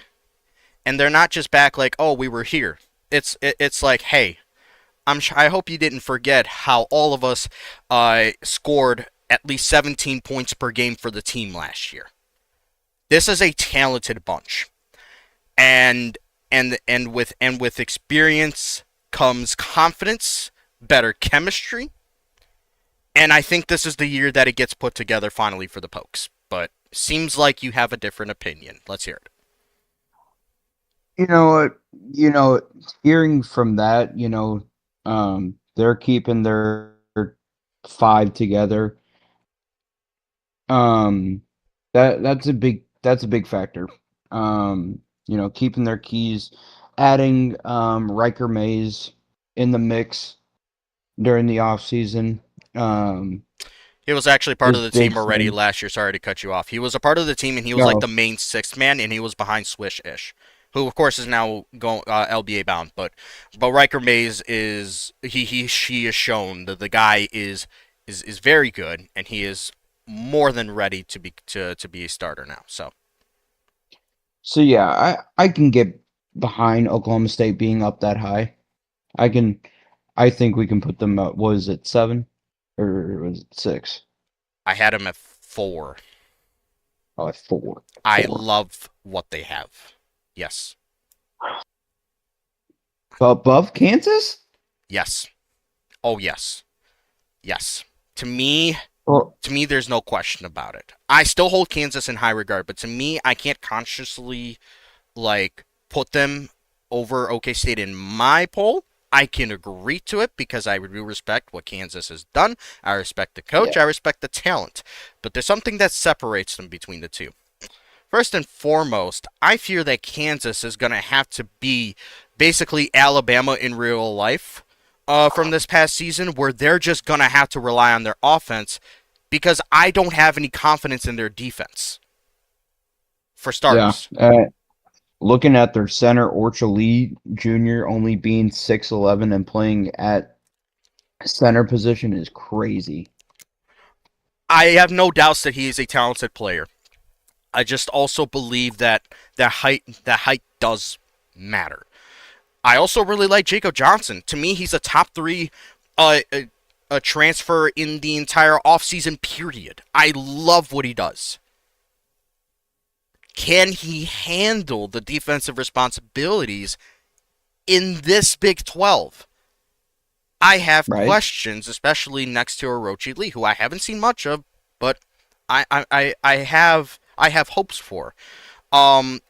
and they're not just back like, oh, we were here. It's like, hey, I hope you didn't forget how all of us scored at least 17 points per game for the team last year. This is a talented bunch, and and with experience comes confidence, better chemistry, and I think this is the year that it gets put together finally for the Pokes. But seems like you have a different opinion. Let's hear it. You know what? Hearing from that, they're keeping their five together. Um, that's a big factor. Keeping their keys, adding Riker Mays in the mix during the off season He was actually part is of the big team for already them. last year. Sorry to cut you off. He was a part of the team, and he was like the No, main sixth man, and he was behind Swish Ish, who of course is now going LBA bound. But Riker Mays is he she has shown that the guy is very good, and he is more than ready to be a starter now. So so yeah, I can get behind Oklahoma State being up that high. I can. I think we can put them at, was it 7 or was it 6? I had him at 4. Oh, at 4. I 4. love what they have. Yes, Above Kansas? yes, oh yes, yes. To me, Well, to me, there's no question about it. I still hold Kansas in high regard, but to me, I can't consciously like put them over OK State in my poll. I can agree to it because I do respect what Kansas has done. I respect the coach. yeah. I respect the talent. But there's something that separates them between the two. First and foremost, I fear that Kansas is going to have to be basically Alabama in real life from this past season, where they're just going to have to rely on their offense because I don't have any confidence in their defense, for Yeah. starters. Looking at their center, Orcha Lee Jr. only being 6'11" and playing at center position is crazy. I have no doubts that he is a talented player. I just also believe that that height does matter. I also really like Jacob Johnson. To me, he's a top three a transfer in the entire offseason period. I love what he does. Can he handle the defensive responsibilities in this Big 12? I have Right? questions, especially next to Orochi Lee, who I haven't seen much of, but I have hopes for.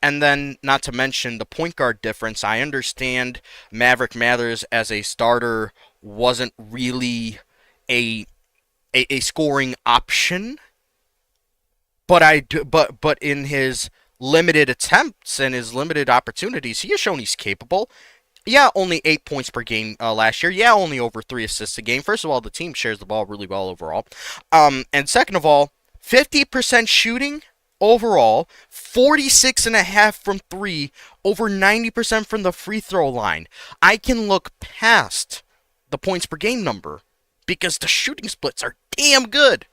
And then not to mention the point guard difference. I understand Maverick Mathers as a starter wasn't really a a scoring option, but I do, but in his limited attempts and his limited opportunities, he has shown he's capable. Yeah, only 8 points per game last year. Yeah, only over 3 assists a game. First of all, the team shares the ball really well overall. And second of all, 50% shooting overall, 46.5 from three, over 90% from the free throw line. I can look past the points per game number because the shooting splits are damn good.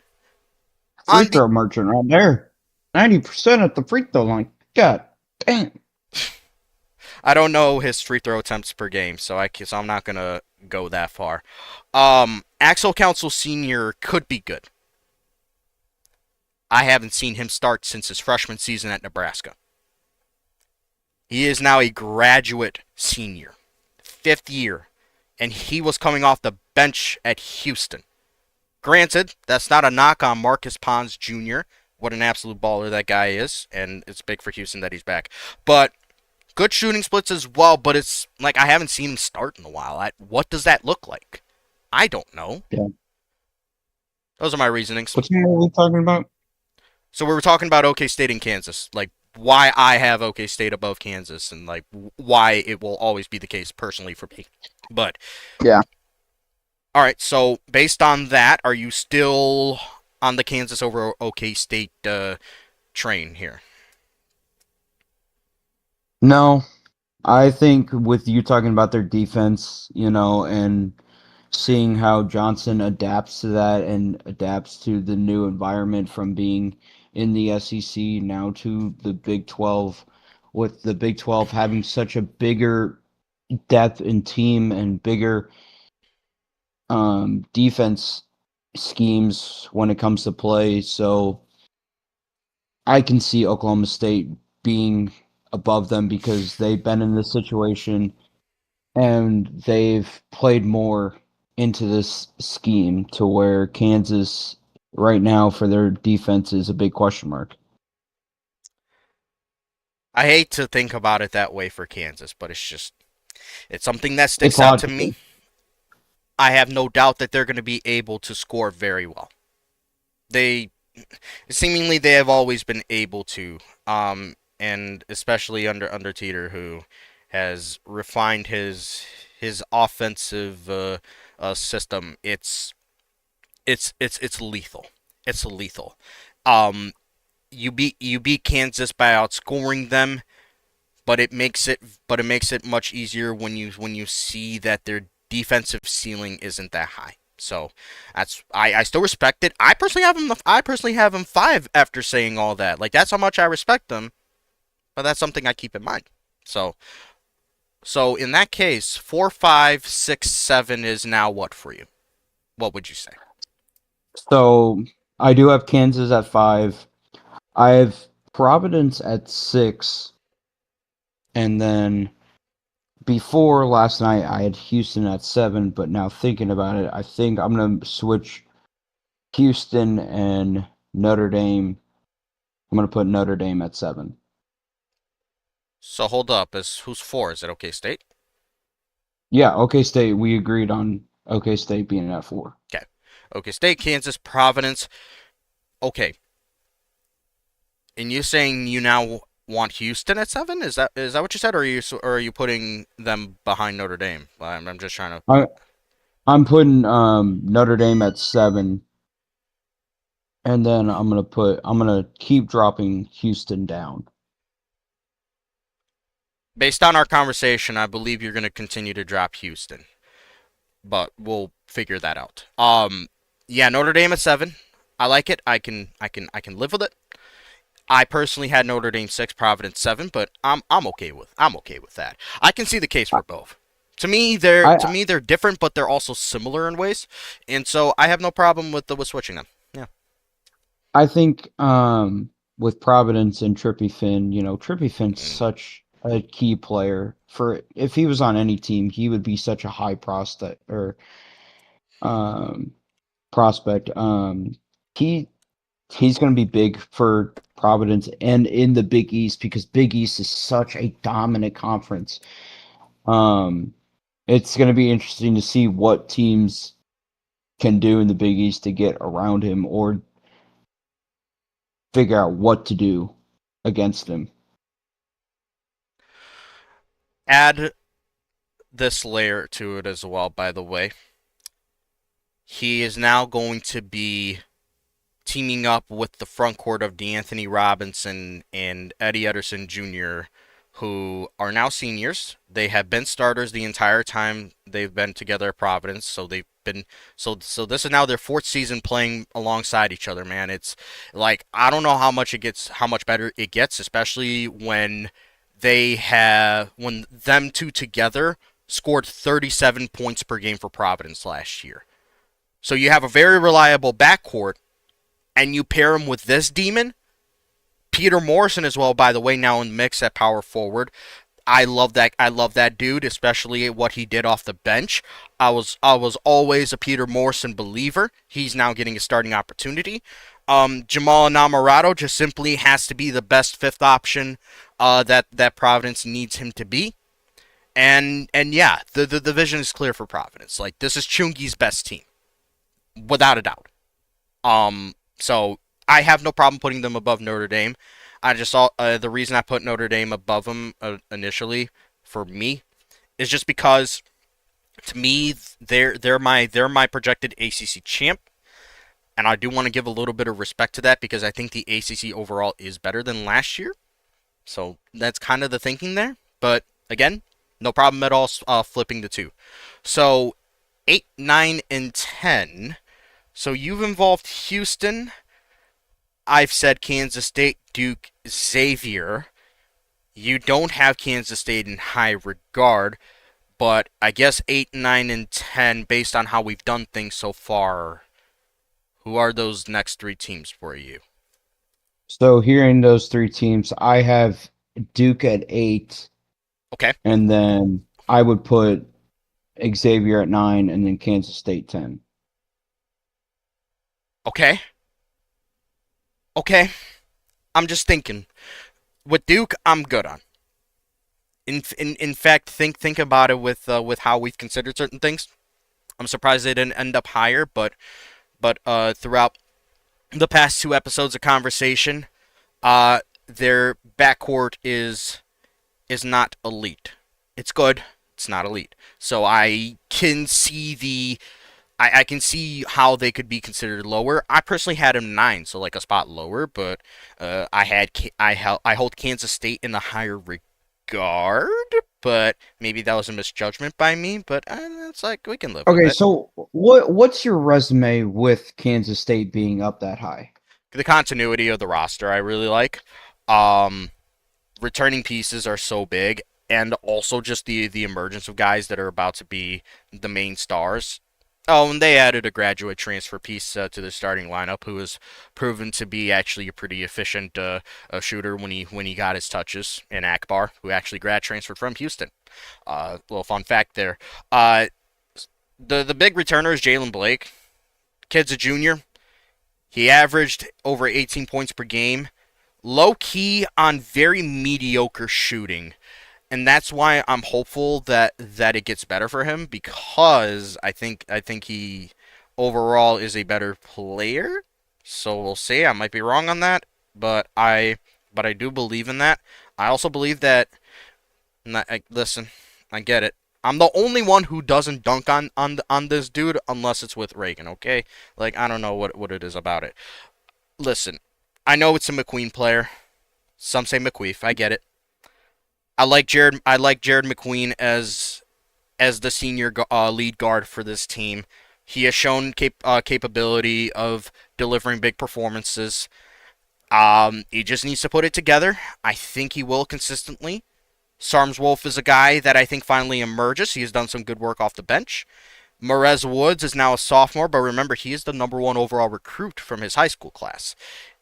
Free On the throw merchant right there. 90% at the free throw line. God damn. I don't know his free throw attempts per game, so I'm not gonna go that far. Axel Council Senior could be good. I haven't seen him start since his freshman season at Nebraska. He is now a graduate senior, fifth year, and he was coming off the bench at Houston. Granted, that's not a knock on Marcus Pons Jr. What an absolute baller that guy is, and it's big for Houston that he's back. But good shooting splits as well, but it's like I haven't seen him start in a while. What does that look like? I don't know. Yeah. Those are my reasonings. What team are we talking about? So we were talking about OK State and Kansas, like why I have OK State above Kansas, and like why it will always be the case personally for me. But Yeah. all right, so based on that, are you still on the Kansas over OK State train here? No, I think with you talking about their defense, and seeing how Johnson adapts to that and adapts to the new environment from being in the SEC now to the Big 12, with the Big 12 having such a bigger depth in team and bigger defense schemes when it comes to play. So I can see Oklahoma State being above them because they've been in this situation and they've played more into this scheme to where Kansas right now for their defense is a big question mark. I hate to think about it that way for Kansas, but it's something that It's sticks out to me. logical. I have no doubt that they're going to be able to score very well. They seemingly they have always been able to, and especially under Teeter, who has refined his offensive system. It's lethal. It's lethal. Um, you beat Kansas by outscoring them, but it makes it much easier when you see that their defensive ceiling isn't that high. So I still respect it. I personally have him 5 after saying all that. Like that's how much I respect them, but that's something I keep in mind. So so in that case, 4, 5, 6, 7 is now what for you? What would you say? So I do have Kansas at 5. I have Providence at 6, and then before last night I had Houston at 7, but now thinking about it, I think I'm gonna switch Houston and Notre Dame. I'm gonna put Notre Dame at 7. So hold up, is who's 4? Is it OK State? Yeah, OK State. We agreed on OK State being at 4. Okay. OK State, Kansas, Providence. Okay. And you saying you now want Houston at 7? Is that what you said, or are you putting them behind Notre Dame? I'm just trying to. I, I'm putting Notre Dame at 7, and then I'm gonna keep dropping Houston down. Based on our conversation, I believe you're going to continue to drop Houston, but we'll figure that out. Yeah, Notre Dame at 7. I like it. I can live with it. I personally had Notre Dame 6, Providence 7, but I'm okay with that. I can see the case I for both. To me, they're I, to me they're different, but they're also similar in ways, and so I have no problem with switching them. Yeah. I think with Providence and Trippy Finn, Trippy Finn's Mm. such a key player. For if he was on any team, he would be such a high um, prospect. He he's going to be big for Providence and in the Big East because Big East is such a dominant conference. Um, it's going to be interesting to see what teams can do in the Big East to get around him or figure out what to do against him. Add this layer to it as well. By the way, he is now going to be teaming up with the front court of DeAnthony Robinson and Eddie Ederson Jr., who are now seniors. They have been starters the entire time they've been together at Providence, so they've been so this is now their 4th season playing alongside each other, man. It's like I don't know how much better it gets, especially when them two together scored 37 points per game for Providence last year. So you have a very reliable backcourt and you pair him with this demon, Peter Morrison as well, by the way, now in the mix at power forward. I love that. I love that dude, especially what he did off the bench. I was always a Peter Morrison believer. He's now getting a starting opportunity. Jamal Namorato just simply has to be the best 5th option that Providence needs him to be. And yeah, the vision is clear for Providence. Like this is Chungi's best team, without a doubt. So I have no problem putting them above Notre Dame. I just saw the reason I put Notre Dame above them initially for me is just because to me they're my projected ACC champ, and I do want to give a little bit of respect to that because I think the ACC overall is better than last year. So that's kind of the thinking there. But again, no problem at all flipping the two. So 8, 9, and 10. So you've involved Houston. I've said Kansas State, Duke, Xavier. You don't have Kansas State in high regard, but I guess 8, 9, and 10, based on how we've done things so far, who are those next three teams for you? So hearing those three teams, I have Duke at 8, Okay, and then I would put Xavier at 9, and then Kansas State 10. okay, okay. I'm just thinking. With Duke, I'm good on. In fact, think about it with how we've considered certain things. I'm surprised they didn't end up higher, but throughout the past two episodes of conversation, their backcourt is not elite. It's good. It's not elite. So I can see how they could be considered lower. I personally had him 9, so like a spot lower, but I hold Kansas State in the higher regard. But maybe that was a misjudgment by me. But it's like we can live with Okay, it. so what's your resume with Kansas State being up that high? The continuity of the roster I really like. Um, Returning pieces are so big, and also just the emergence of guys that are about to be the main stars. Oh, and they added a graduate transfer piece to the starting lineup, who has proven to be actually a pretty efficient shooter when he got his touches. In Akbar, who actually grad transferred from Houston. Little fun fact there. Uh, the big returner is Jalen Blake. Kid's a junior. He averaged over 18 points per game, low key on very mediocre shooting, and that's why I'm hopeful that it gets better for him because I think he overall is a better player. So we'll see. I might be wrong on that, but I do believe in that. I also believe that. Listen, I get it. I'm the only one who doesn't dunk on this dude unless it's with Reagan. Okay, like I don't know what it is about it. Listen, I know it's a McQueen player. Some say McQueef. I get it. I like Jared McQueen as the senior lead guard for this team. He has shown capability of delivering big performances. He just needs to put it together. I think he will consistently. Sarms Wolf is a guy that I think finally emerges. He has done some good work off the bench. Merez Woods is now a sophomore, but remember he is the number one overall recruit from his high school class,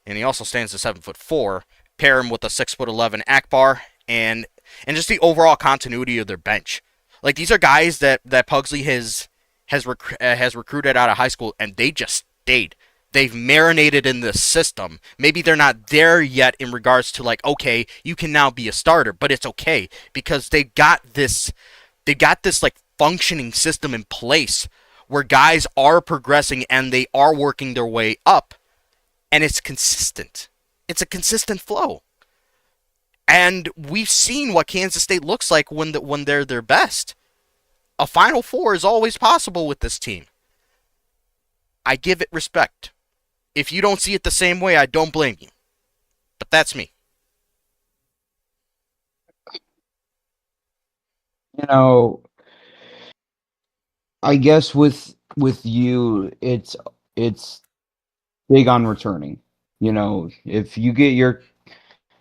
and he also stands at 7'4". Pair him with a 6'11" Akbar, and just the overall continuity of their bench. Like these are guys that Pugsley has recruited out of high school, and they just stayed. They've marinated in the system. Maybe they're not there yet in regards to like, okay, you can now be a starter, but it's okay because they got this like functioning system in place where guys are progressing and they are working their way up, and it's consistent. It's a consistent flow. And we've seen what Kansas State looks like when they're their best. A Final Four is always possible with this team. I give it respect. If you don't see it the same way, I don't blame you. But that's me. You know, I guess with you, it's big on returning. If you get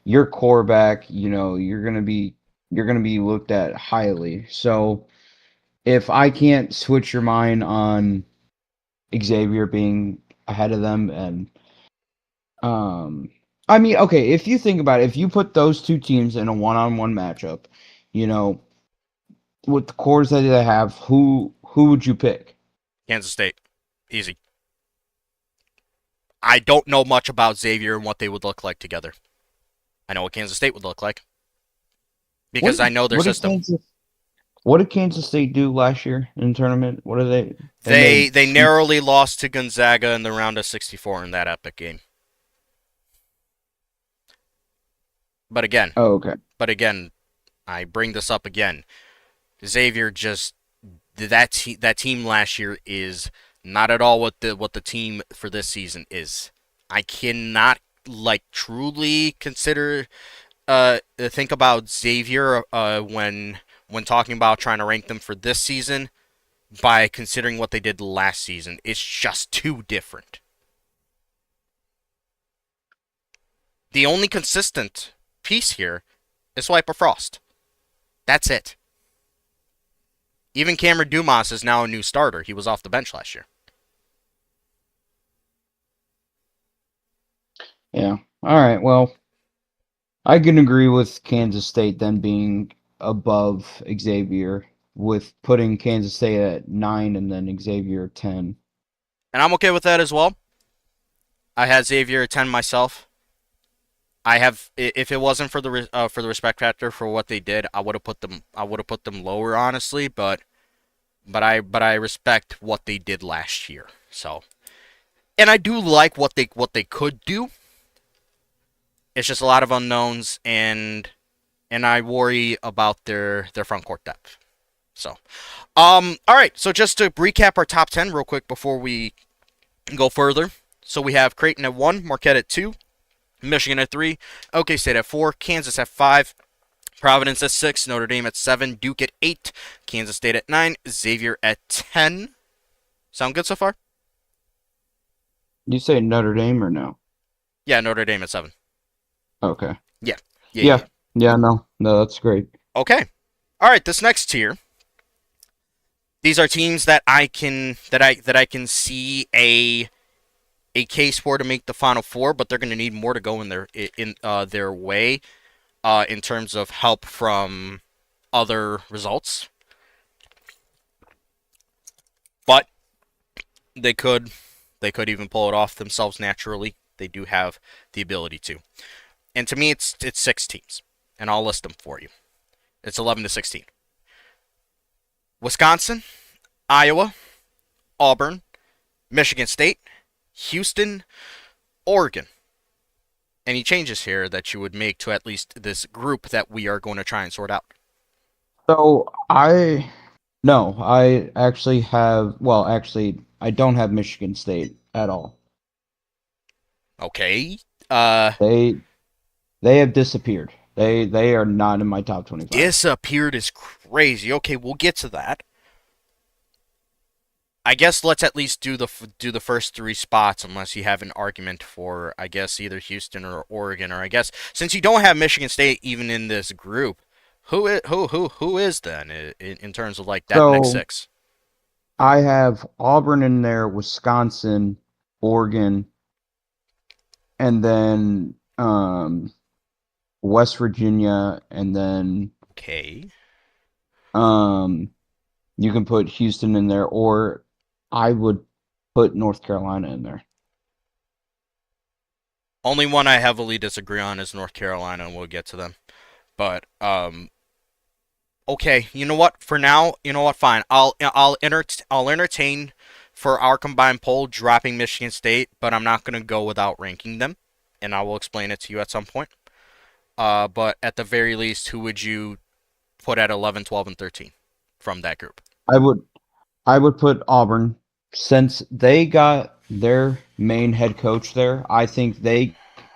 your core back, you're gonna be looked at highly. So if I can't switch your mind on Xavier being ahead of them, and I mean, okay, if you think about it, if you put those two teams in a one-on-one matchup, you know, with the cores that they have, who would you pick? Kansas State. Easy. I don't know much about Xavier and what they would look like together. I know what Kansas State would look like What because I know their what did system. Kansas What did Kansas State do last year in the tournament? What did they? They They made they Sweet. narrowly lost to Gonzaga in the round of 64 in that epic game. But again, Oh, okay. but again, I bring this up again. Xavier just that team last year is not at all what the team for this season is. I cannot like truly consider think about Xavier when talking about trying to rank them for this season by considering what they did last season. It's just too different. The only consistent piece here is Swiper Frost. That's it. Even Cameron Dumas is now a new starter. He was off the bench last year. Yeah. All right. Well, I can agree with Kansas State then being above Xavier, with putting Kansas State at 9 and then Xavier at 10. And I'm okay with that as well. I had Xavier at 10 myself. I have if it wasn't for the respect factor for what they did, I would have put them lower honestly, but I respect what they did last year. So, and I do like what they could do. It's just a lot of unknowns, and I worry about their front court depth. So, all right. So just to recap our top 10 real quick before we go further. So we have Creighton at 1, Marquette at 2, Michigan at 3, OK State at 4, Kansas at 5, Providence at 6, Notre Dame at 7, Duke at 8, Kansas State at 9, Xavier at 10. Sound good so far? Did you say Notre Dame or no? Yeah, Notre Dame at 7. Okay. Yeah, yeah, yeah, Yeah. yeah. Yeah, no. No, that's great. Okay. All right, this next tier. These are teams that I can see a case for to make the Final Four, but they're going to need more to go in their way in terms of help from other results. But they could they could even pull it off themselves naturally. They do have the ability to. And to me, it's 6 teams, and I'll list them for you. It's 11 to 16. Wisconsin, Iowa, Auburn, Michigan State, Houston, Oregon. Any changes here that you would make to at least this group that we are going to try and sort out? So no, I actually have, well, actually, I don't have Michigan State at all. Okay. Uh, They they have disappeared. They are not in my top 25. disappeared is crazy. Okay, we'll get to that. I guess let's at least do the first 3 spots, unless you have an argument for I guess either Houston or Oregon, or I guess since you don't have Michigan State even in this group, who is then in terms of like that next So 6? I have Auburn in there, Wisconsin, Oregon, and then West Virginia, and then Okay. um you can put Houston in there, or I would put North Carolina in there. Only one I heavily disagree on is North Carolina, and we'll get to them. But okay, you know what? For now, you know what? Fine. I'll entertain for our combined poll dropping Michigan State, but I'm not gonna go without ranking them, and I will explain it to you at some point. But at the very least, who would you put at 11, 12, and 13 from that group? I would I would put Auburn, since they got their main head coach there. I think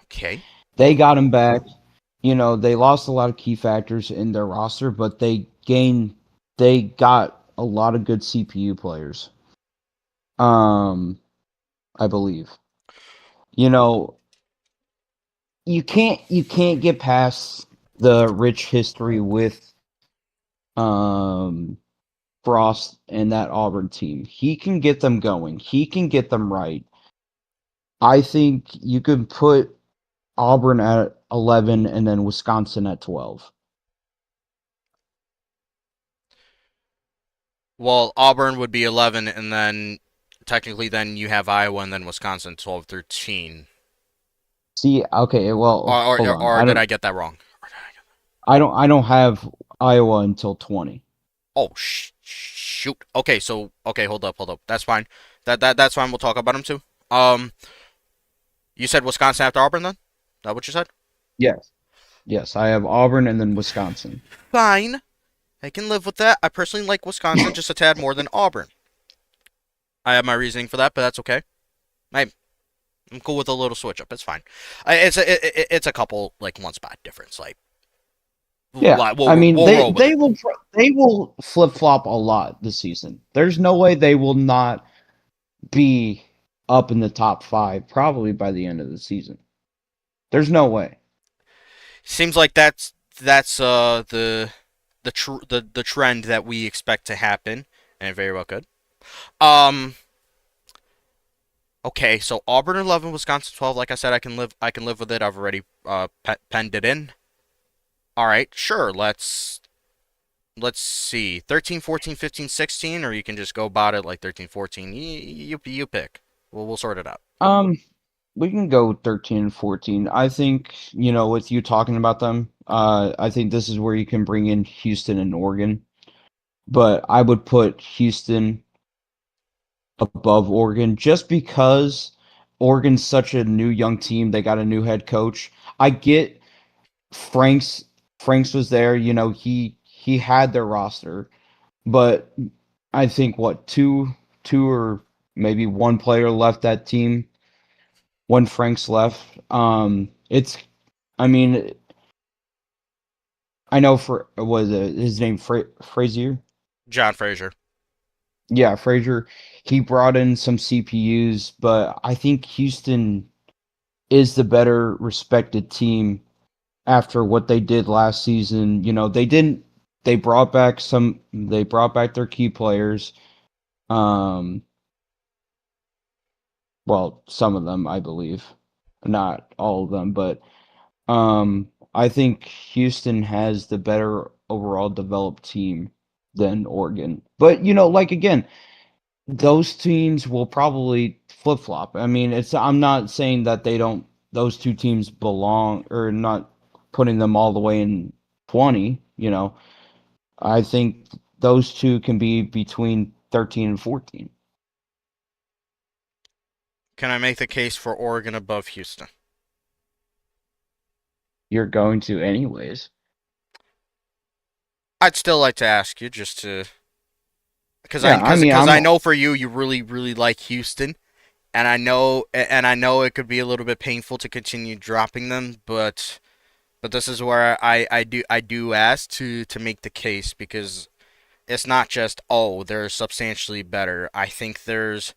Okay. they got him back. You know, they lost a lot of key factors in their roster, but they got a lot of good CPU players. Um, I believe. You know, you can't get past the rich history with um Frost and that Auburn team. He can get them going. He can get them right. I think you could put Auburn at 11 and then Wisconsin at 12. Well, Auburn would be 11, and then technically then you have Iowa and then Wisconsin 12, 13. See, okay, well, Or hold or, on. or did I get that wrong? I don't have Iowa until 20. Oh shoot. Okay, so okay, hold up. That's fine. That's fine. We'll talk about them too. Um, you said Wisconsin after Auburn, then? Is that what you said? Yes. Yes, I have Auburn and then Wisconsin. Fine. I can live with that. I personally like Wisconsin just a tad more than Auburn. I have my reasoning for that, but that's okay. I, I'm cool with a little switch up. It's fine. It's a couple like one spot difference. Like Yeah, I mean we'll roll with it. they will flip flop a lot this season. There's no way they will not be up in the top five probably by the end of the season. There's no way. Seems like that's the trend that we expect to happen, and it very well could. Um. Okay, so Auburn 11, Wisconsin 12. Like I said, I can live with it. I've already penned it in. All right, sure. Let's see. 13, 14, 15, 16, or you can just go about it like 13, 14. You pick. We'll sort it out. Um, we can go 13 and 14. I think, with you talking about them, I think this is where you can bring in Houston and Oregon. But I would put Houston above Oregon just because Oregon's such a new young team. They got a new head coach. I get Frank's Frank's was there, he had their roster, but I think what two or maybe one player left that team when Frank's left. It's I mean, I know for was his name Frazier? John Frazier. Yeah, Frazier. He brought in some CPUs, but I think Houston is the better respected team after what they did last season. They brought back their key players. Um, well, some of them, I believe, not all of them, but I think Houston has the better overall developed team than Oregon. But like again, those teams will probably flip flop. I mean, I'm not saying that they don't those two teams belong or not putting them all the way in 20. I think those two can be between 13 and 14. Can I make the case for Oregon above Houston? You're going to anyways. I'd still like to ask you just to Yeah, I mean, because I know for you you really like Houston, and I know it could be a little bit painful to continue dropping them, but this is where I do ask to make the case because it's not just oh they're substantially better. I think there's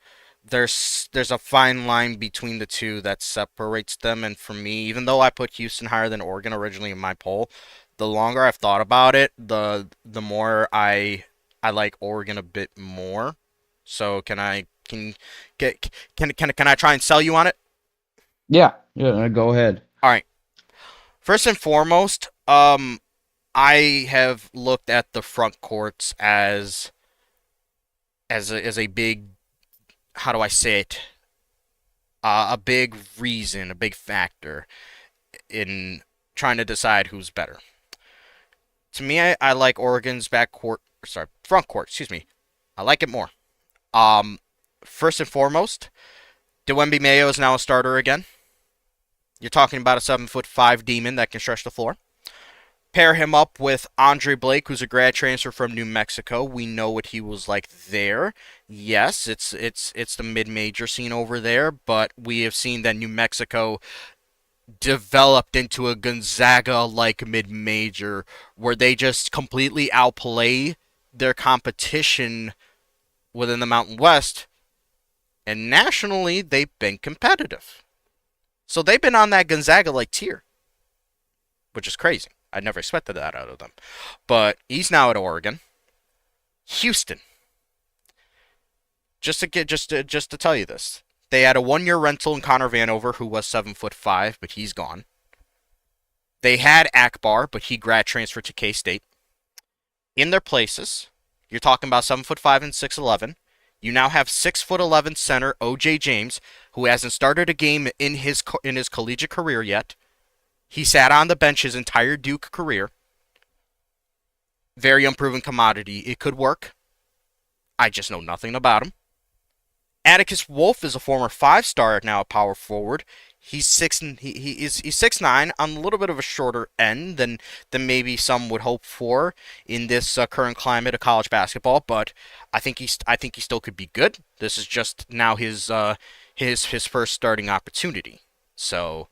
a fine line between the two that separates them, and for me, even though I put Houston higher than Oregon originally in my poll, the longer I've thought about it, the more I like Oregon a bit more. So can I try and sell you on it? yeah, yeah, go ahead. All right. First and foremost, I have looked at the front courts as a big, how do I say it? A big reason, a big factor in trying to decide who's better. To me, I like Oregon's front court. Excuse me, I like it more. Um, First and foremost, Dewembe Mayo is now a starter again. You're talking about a 7'5" demon that can stretch the floor. Pair him up with Andre Blake, who's a grad transfer from New Mexico. We know what he was like there. Yes, it's the mid-major scene over there, but we have seen that New Mexico developed into a Gonzaga-like mid-major where they just completely outplay their competition within the Mountain West, and nationally they've been competitive. So they've been on that Gonzaga-like tier, which is crazy. I never expected that out of them. But he's now at Oregon. Houston. Just to tell you this. They had a 1 year rental in Connor Vanover, who was 7'5", but he's gone. They had Akbar, but he grad transferred to K-State. In their places, you're talking about 7'5" and 6'11". You now have 6'11" center O.J. James, who hasn't started a game in his collegiate career yet. He sat on the bench his entire Duke career. Very unproven commodity. It could work. I just know nothing about him. Atticus Wolf is a former five-star now at power forward. He's 6'9", on a little bit of a shorter end than maybe some would hope for in this current climate of college basketball, but I think he still could be good. This is just now his first starting opportunity. So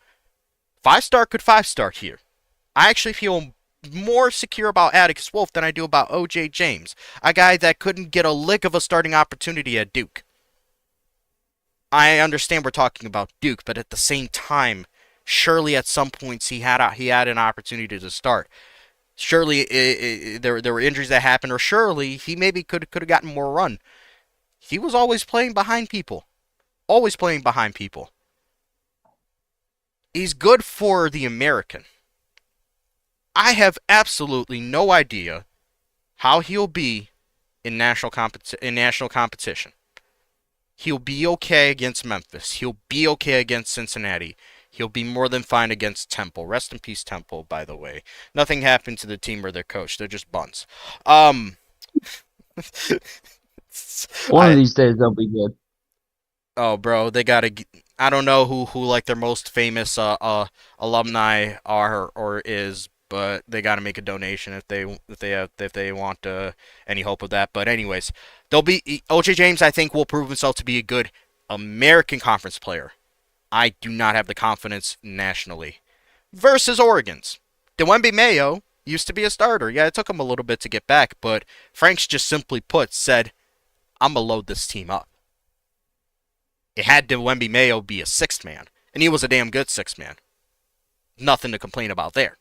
5-star could 5-star here. I actually feel more secure about Atticus Wolf than I do about OJ James, a guy that couldn't get a lick of a starting opportunity at Duke. I understand we're talking about Duke, but at the same time, surely at some points he had an opportunity to start. Surely there were injuries that happened, or surely he maybe could have gotten more run. He was always playing behind people, always playing behind people. He's good for the American. I have absolutely no idea how he'll be in national competition. He'll be okay against Memphis. He'll be okay against Cincinnati. He'll be more than fine against Temple. Rest in peace, Temple, by the way. Nothing happened to the team or their coach. They're just bunts. Um, One of I these days they'll be good. oh, bro, they gotta. I don't know who like their most famous alumni are or is, but they gotta make a donation if they want any hope of that. But anyways, they'll be OJ James. I think will prove himself to be a good American Conference player. I do not have the confidence nationally. Versus Oregon's Dwembe Mayo used to be a starter. Yeah, it took him a little bit to get back, but Franks just simply put said, "I'm gonna load this team up." It had Dwembe Mayo be a sixth man, and he was a damn good sixth man. Nothing to complain about there.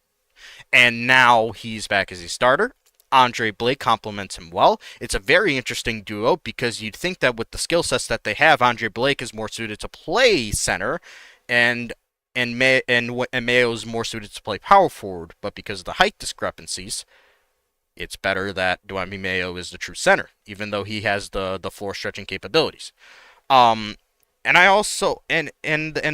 And now he's back as a starter. Andre Blake complements him well. It's a very interesting duo because you'd think that with the skill sets that they have, Andre Blake is more suited to play center, and and Mayo is more suited to play power forward. But because of the height discrepancies, it's better that Dwembe Mayo is the true center, even though he has the floor stretching capabilities. Um, and I also and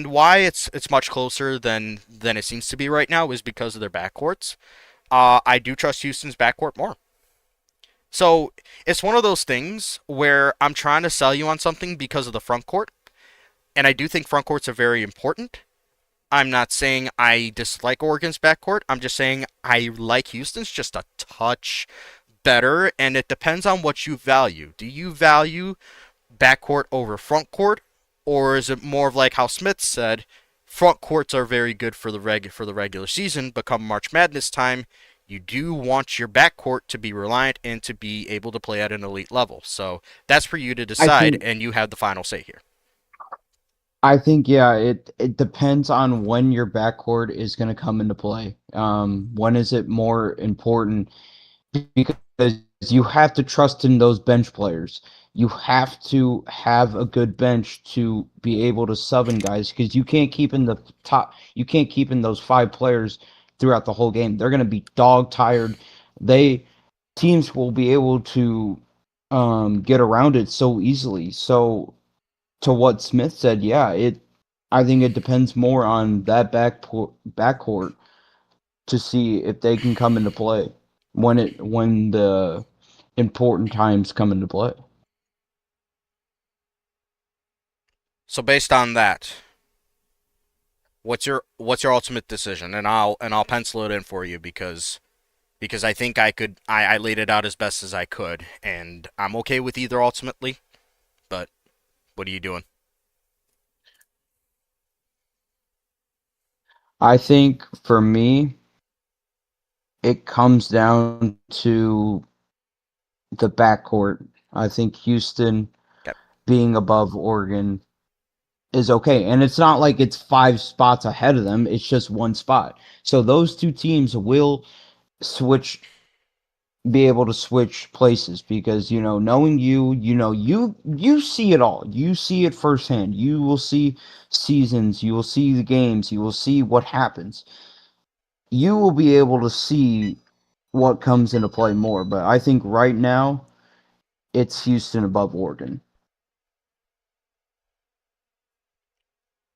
why it's much closer than it seems to be right now is because of their backcourts. I do trust Houston's backcourt more. So it's one of those things where I'm trying to sell you on something because of the front court, and I do think front courts are very important. I'm not saying I dislike Oregon's backcourt. I'm just saying I like Houston's just a touch better, and it depends on what you value. Do you value backcourt over front court, or is it more of like how Smith said, front courts are very good for the regular season, but come March Madness time, you do want your backcourt to be reliant and to be able to play at an elite level. So that's for you to I decide, think and you have the final say here. I think yeah, it depends on when your backcourt is going to come into play. When is it more important? Because you have to trust in those bench players. You have to have a good bench to be able to sub in guys because you can't keep in those five players throughout the whole game. They're going to be dog tired. They teams will be able to get around it so easily. So to what Smith said, yeah, it I think it depends more on that backcourt to see if they can come into play when the important times come into play. So based on that, what's your ultimate decision? And I'll pencil it in for you because I think I laid it out as best as I could, and I'm okay with either ultimately. But what are you doing? I think for me, it comes down to the backcourt. I think Houston Okay. being above Oregon is okay. And it's not like it's five spots ahead of them, it's just one spot. So those two teams will switch be able to switch places because knowing you see it all. You see it firsthand. You will see seasons, you will see the games, you will see what happens. You will be able to see what comes into play more, but I think right now it's Houston above Oregon.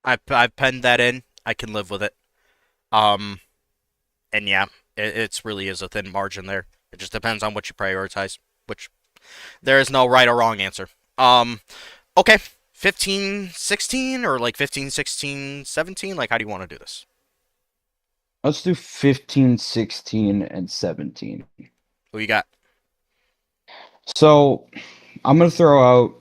I penned that in. I can live with it. Um, and yeah, it's really is a thin margin there. It just depends on what you prioritize. Which there is no right or wrong answer. Um, okay, 15, 16, or like 15, 16, 17. Like, how do you want to do this? Let's do 15, 16, and 17. Who you got? So I'm gonna throw out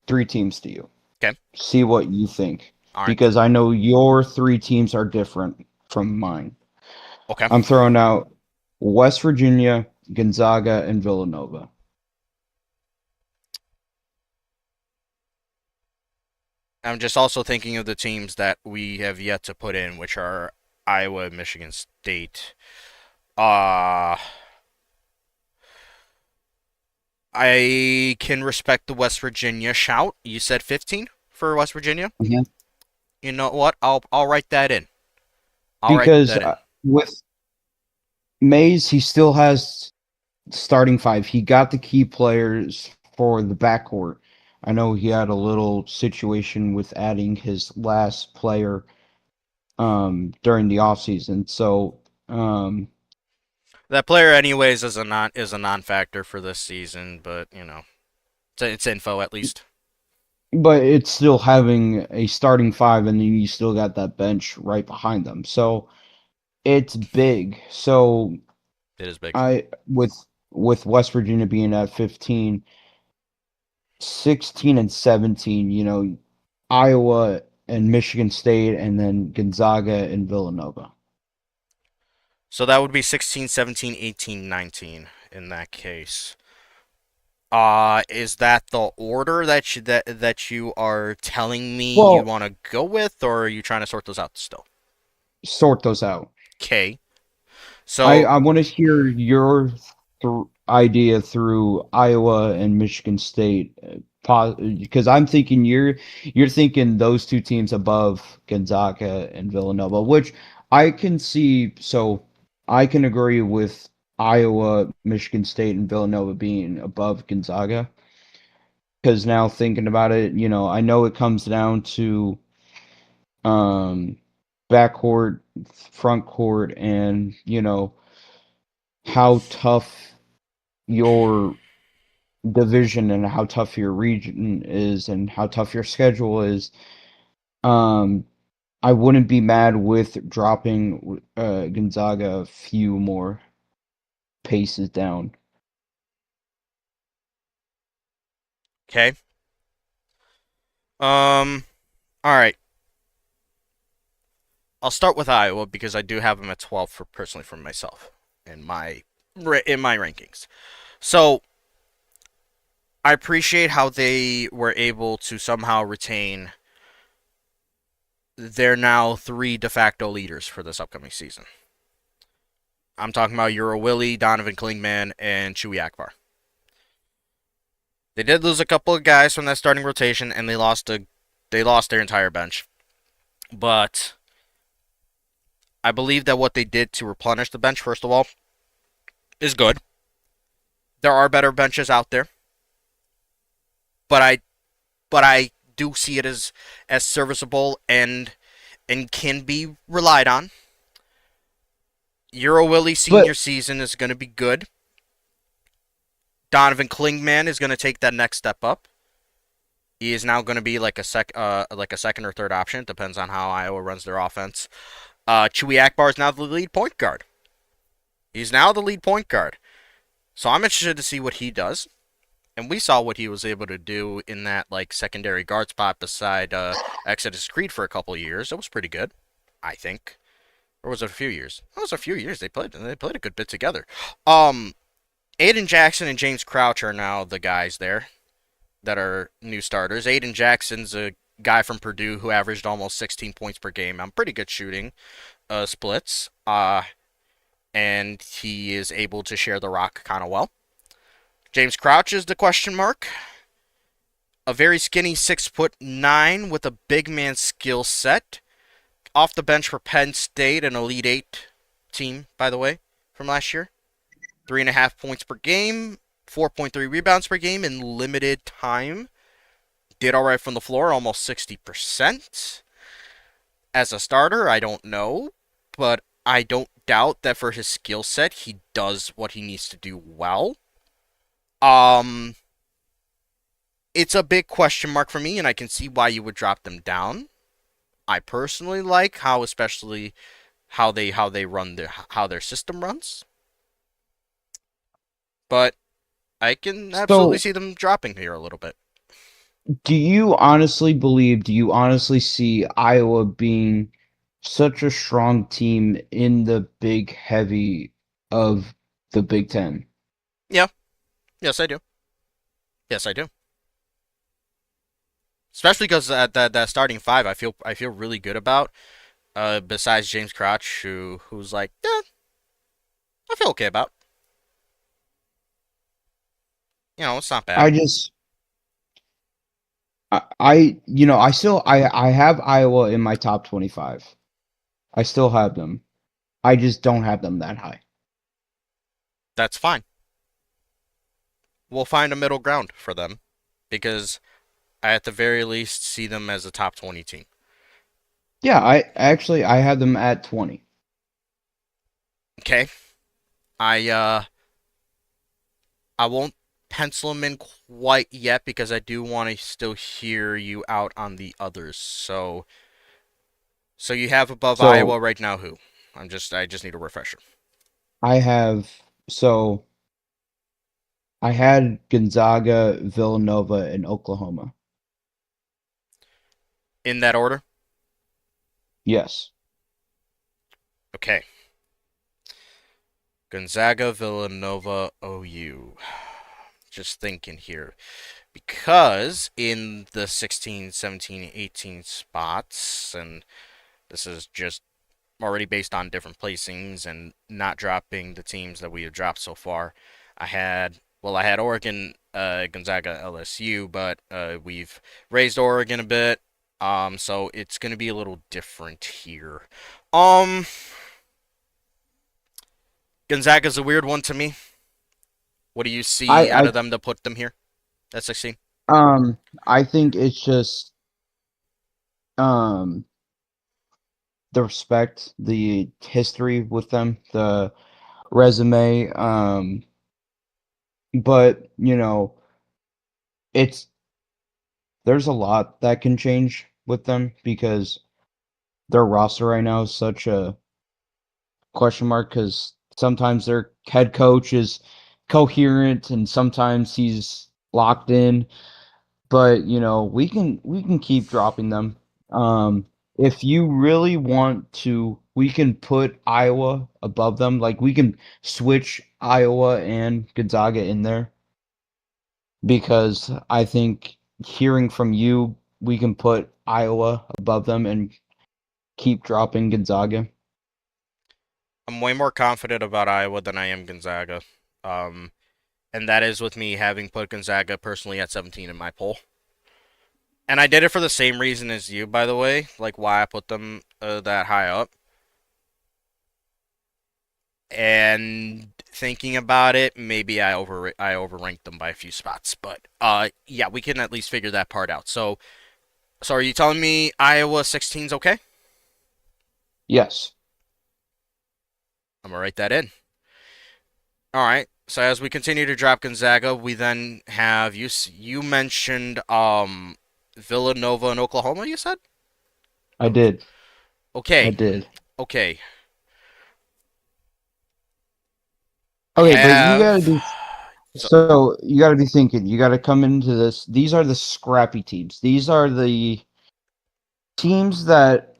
three teams to you. Okay. See what you think. All right. Because I know your three teams are different from mine. Okay. I'm throwing out West Virginia, Gonzaga, and Villanova. I'm just also thinking of the teams that we have yet to put in, which are Iowa, Michigan State. Uh I can respect the West Virginia shout. You said 15 for West Virginia. Mhm. You know what? I'll write that in. I'll write Because that in. with Mays, he still has starting five. He got the key players for the backcourt. I know he had a little situation with adding his last player during the offseason. So That player, anyways, is a non-factor for this season, but it's info at least. but it's still having a starting five and then you still got that bench right behind them. So it's big. So It is big. I with West Virginia being at 15, 16 and 17, Iowa and Michigan State and then Gonzaga and Villanova. So that would be 16, 17, 18, 19 in that case. Is that the order that you are telling me you Well, want to go with, or are you trying to sort those out still? sort those out. Okay. I So I want to hear your idea through Iowa and Michigan State, because I'm thinking you're thinking those two teams above Gonzaga and Villanova, which I can see. So I can agree with Iowa, Michigan State, and Villanova being above Gonzaga. Because now thinking about it, I know it comes down to um, backcourt, front court, and how tough your division and how tough your region is and how tough your schedule is. Um, I wouldn't be mad with dropping Gonzaga a few more paces down. okay. All right. I'll start with Iowa because I do have them at 12 for personally for myself in my rankings. So I appreciate how they were able to somehow retain their now three de facto leaders for this upcoming season. I'm talking about Euro Willie, Donovan Klingman, and Chewy Akbar. They did lose a couple of guys from that starting rotation, and they lost their entire bench. But I believe that what they did to replenish the bench, first of all, is good. There are better benches out there, but I do see it as serviceable and can be relied on. Euro Willie But senior season is going to be good. Donovan Klingman is going to take that next step up. He is now going to be like a second or third option. It depends on how Iowa runs their offense. Chewy Akbar is now the lead point guard. He's now the lead point guard. So I'm interested to see what he does. And we saw what he was able to do in that like secondary guard spot beside Exodus Creed for a couple of years. It was pretty good, I think. Or was it a few years? It was a few years. They played a good bit together. Um, Aiden Jackson and James Crouch are now the guys there that are new starters. Aiden Jackson's a guy from Purdue who averaged almost 16 points per game on pretty good shooting splits. And he is able to share the rock kind of well. James Crouch is the question mark. A very skinny 6'9" with a big man skill set. Off the bench for Penn State, an Elite Eight team, by the way, from last year. 3.5 points per game, 4.3 rebounds per game in limited time. Did all right from the floor, almost 60%. As a starter, I don't know, but I don't doubt that for his skill set, he does what he needs to do well. Um, it's a big question mark for me, and I can see why you would drop them down. I personally like how, especially how they run how their system runs, but I can absolutely So, see them dropping here a little bit. do you honestly see Iowa being such a strong team in the big heavy of the Big Ten? Yeah, yes, I do. Yes, I do. Especially because that starting five, I feel really good about. Besides James Crotch, who's like, yeah, I feel okay about. It's not bad. I just I have Iowa in my top 25. I still have them. I just don't have them that high. That's fine. We'll find a middle ground for them because I at the very least see them as a top 20 team. Yeah, I have them at 20. Okay, I won't pencil them in quite yet because I do want to still hear you out on the others. So you have above So Iowa right now who? I just need a refresher. I have so I had Gonzaga, Villanova, and Oklahoma. In that order? Yes, Okay. Gonzaga, Villanova, OU. Just thinking here. Because in the 16, 17, 18 spots, and this is just already based on different placings and not dropping the teams that we have dropped so far. I had Oregon, Gonzaga, LSU, but we've raised Oregon a bit, so it's gonna be a little different here. Um, Gonzaga's a weird one to me. What do you see out I of them to put them here at 16? I think it's just um the respect, the history with them, the resume. But it's there's a lot that can change with them because their roster right now is such a question mark because sometimes their head coach is coherent and sometimes he's locked in. But we can keep dropping them. If you really want to, we can put Iowa above them. Like we can switch Iowa and Gonzaga in there because I think hearing from you, we can put Iowa above them and keep dropping Gonzaga. I'm way more confident about Iowa than I am Gonzaga. Um, and that is with me having put Gonzaga personally at 17 in my poll. And I did it for the same reason as you, by the way, like why I put them that high up. And thinking about it, maybe I overranked them by a few spots, but yeah, we can at least figure that part out. So are you telling me Iowa 16's okay? Yes, I'm gonna write that in. All right. So as we continue to drop Gonzaga, we then have you mentioned Villanova and Oklahoma. You said I did. I okay, did. okay. I Okay, but you gotta have be so so you gotta be thinking. You gotta come into this. These are the scrappy teams. These are the teams that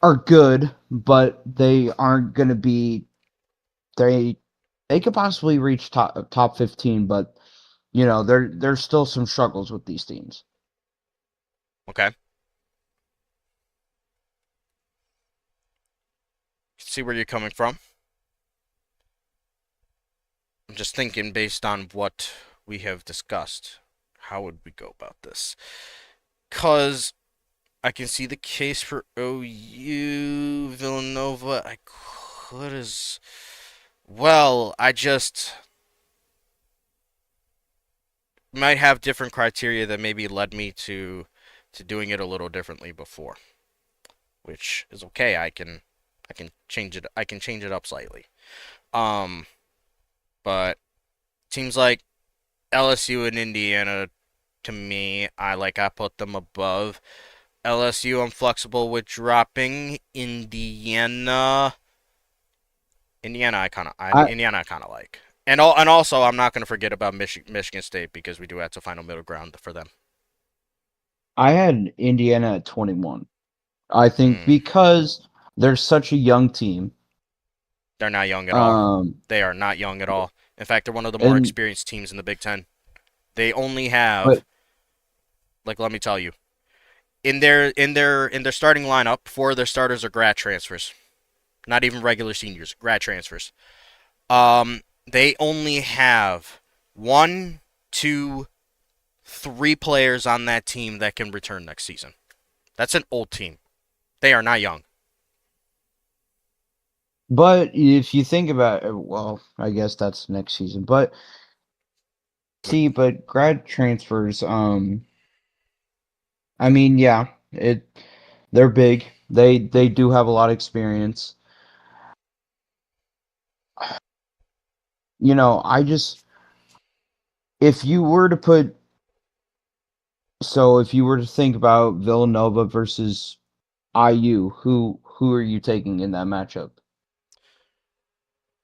are good, but they aren't going to be they they could possibly reach top 15, but there's still some struggles with these teams. okay. See where you're coming from. I'm just thinking based on what we have discussed. How would we go about this? Cause I can see the case for OU, Villanova. I could as well. I just might have different criteria that maybe led me to doing it a little differently before, which is okay. I can change it up slightly. Um, but teams like LSU and Indiana, to me, I put them above. LSU, I'm flexible with dropping. Indiana, I Indiana, I kind of like. And also, I'm not going to forget about Michigan State because we do have to find a middle ground for them. I had Indiana at 21. I think Mm, because they're such a young team. they're not young at all. Um, They are not young at all. In fact, they're one of the more and experienced teams in the Big Ten. They only but have, like, let me tell you, in their starting lineup, four of their starters are grad transfers. Not even regular seniors, grad transfers. They only have one, two, three players on that team that can return next season. That's an old team. They are not young. but if you think about it, well, I guess that's next season. But see, but grad transfers, I mean, yeah, they're big. They do have a lot of experience. I just if you were to put so if you were to think about Villanova versus IU, who are you taking in that matchup?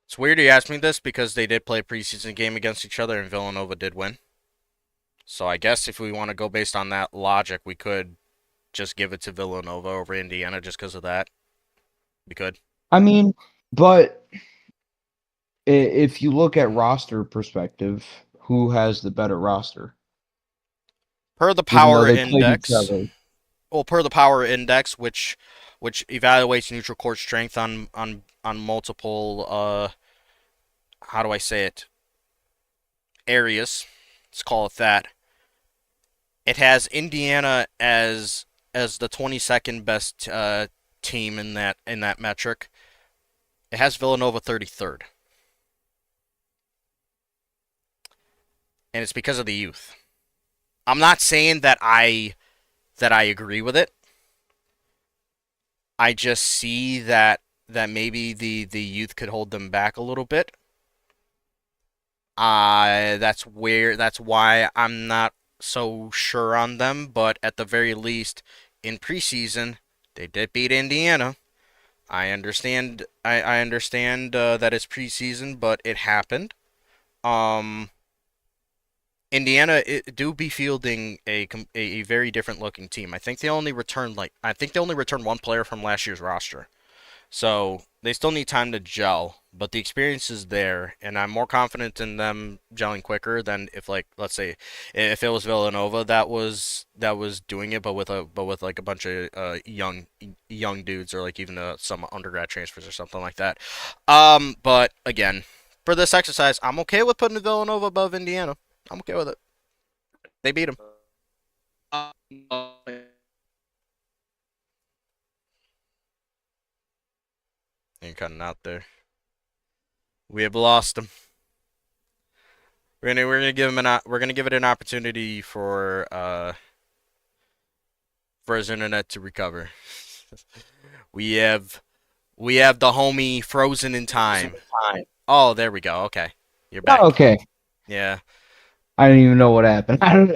It's weird you asked me this because they did play a preseason game against each other and Villanova did win. So I guess if we want to go based on that logic, we could just give it to Villanova over Indiana just because of that. We could. I mean, but if you look at roster perspective, who has the better roster? Per the Even though power they played each index, other. well, per the power index, which evaluates neutral court strength on multiple how do I say it, areas. Let's call it that. It has Indiana as the 22nd best team in that metric. It has Villanova 33rd, and it's because of the youth. I'm not saying that I agree with it. I just see that maybe the youth could hold them back a little bit. That's why I'm not so sure on them. But at the very least, in preseason, they did beat Indiana. I understand that it's preseason, but it happened. Um, Indiana do be fielding a very different looking team. I think they only returned one player from last year's roster. So they still need time to gel, but the experience is there, and I'm more confident in them gelling quicker than if, like, let's say, if it was Villanova that was doing it, but with like a bunch of young dudes or like even some undergrad transfers or something like that. But again, for this exercise, I'm okay with putting Villanova above Indiana. I'm okay with it. They beat them. You're cutting out there. We have lost them. We're gonna give it an opportunity for his internet to recover. We have we have the homie frozen in time. Oh, there we go. Okay, you're Oh, back. okay. Yeah, I don't even know what happened. I don't.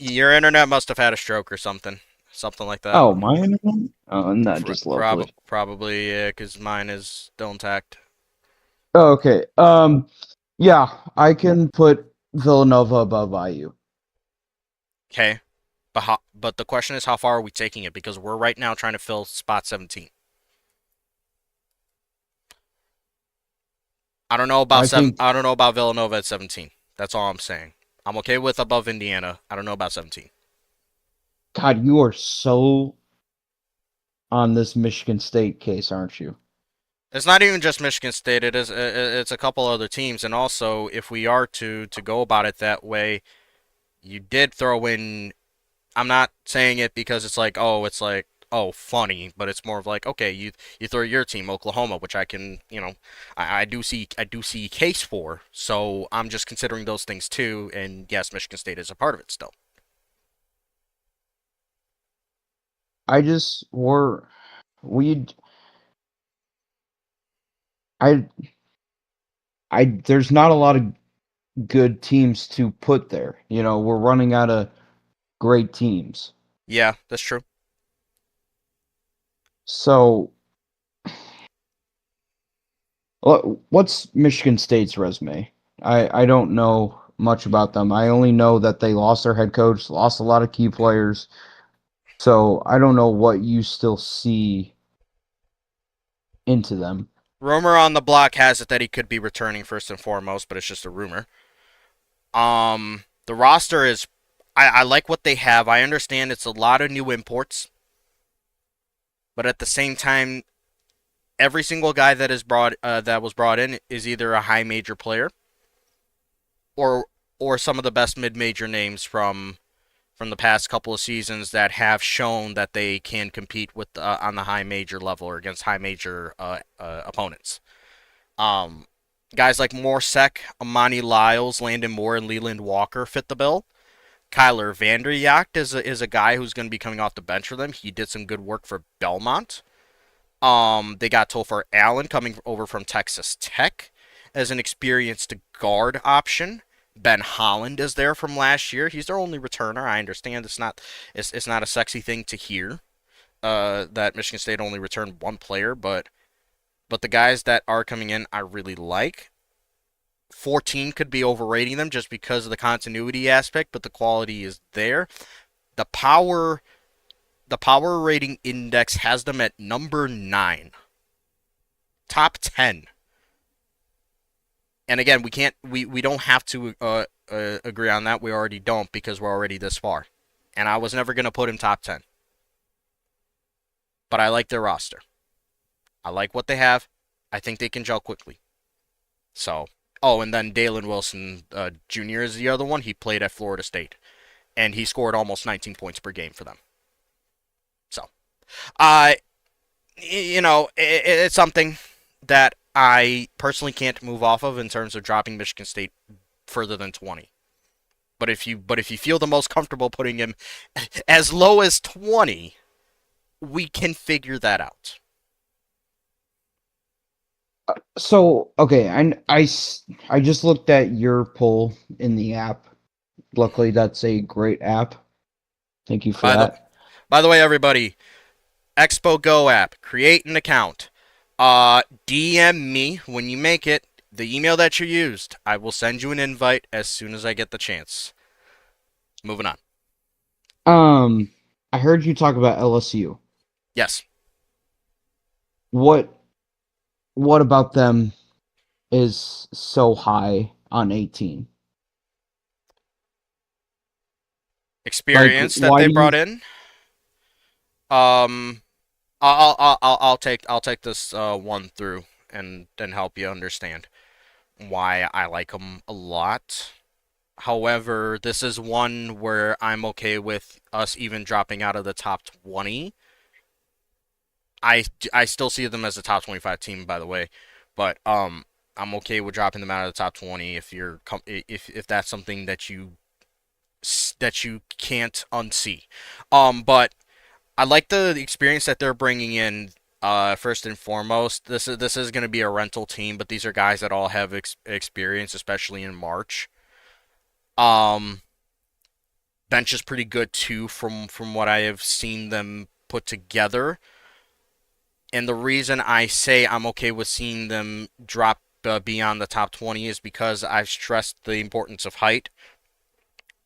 your internet must have had a stroke or something like that. Oh, my internet. Oh, not just lovely. Probably yeah, because mine is still intact. Oh, okay. Yeah, I can put Villanova above IU. Okay, but the question is how far are we taking it? Because we're right now trying to fill spot 17. I don't know about I think, I don't know about Villanova at 17. That's all I'm saying. I'm okay with above Indiana. I don't know about 17. God, you are so on this Michigan State case, aren't you? It's not even just Michigan State. It's a couple other teams, and also if we are to go about it that way, you did throw in. I'm not saying it because it's like funny, but it's more of like okay, you throw your team Oklahoma, which I can I do see case for. So I'm just considering those things too, and yes, Michigan State is a part of it still. I just were we I there's not a lot of good teams to put there. You know, we're running out of great teams. Yeah, that's true. So, what's Michigan State's resume? I don't know much about them. I only know that they lost their head coach, lost a lot of key players. So, I don't know what you still see into them. Rumor on the block has it that he could be returning first and foremost, but it's just a rumor. The roster is, I like what they have. I understand it's a lot of new imports, but at the same time, every single guy that was brought in is either a high major player or some of the best mid major names from the past couple of seasons that have shown that they can compete with on the high major level or against high major opponents. Um, Guys like Morsek, Amani Lyles, Landon Moore, and Leland Walker fit the bill. Kyler Vanderjagt is a guy who's going to be coming off the bench for them. He did some good work for Belmont. They got Topher Allen coming over from Texas Tech as an experienced guard option. Ben Holland is there from last year. He's their only returner. I understand it's not a sexy thing to hear that Michigan State only returned one player, but the guys that are coming in I really like. 14 could be overrating them just because of the continuity aspect, but the quality is there. The power the power rating index has them at number 9. Top 10. And again, we don't have to agree on that. We already don't because we're already this far. And I was never going to put him top 10. But I like their roster. I like what they have. I think they can gel quickly. So, oh, and then Dalen Wilson Jr. is the other one. He played at Florida State, and he scored almost 19 points per game for them. So, uh, it's something that I personally can't move off of in terms of dropping Michigan State further than 20. But if you feel the most comfortable putting him as low as 20, we can figure that out. So, okay, I just looked at your poll in the app. Luckily, that's a great app. Thank you for By the that. by the way, everybody, Expo Go app, create an account. DM me when you make it the email that you used. I will send you an invite as soon as I get the chance. Moving on. Um, I heard you talk about LSU. Yes. What what about them is so high on 18? Like, Experience that why they do you brought in. Um, I'll take this one through and help you understand why I like them a lot. However, this is one where I'm okay with us even dropping out of the top 20. I still see them as a top 25 team, by the way, but I'm okay with dropping them out of the top 20 if that's something that you can't unsee. But I like the experience that they're bringing in. First and foremost, this is going to be a rental team, but these are guys that all have experience, especially in March. Um, Bench is pretty good too, from what I have seen them put together. And the reason I say I'm okay with seeing them drop beyond the top 20 is because I've stressed the importance of height.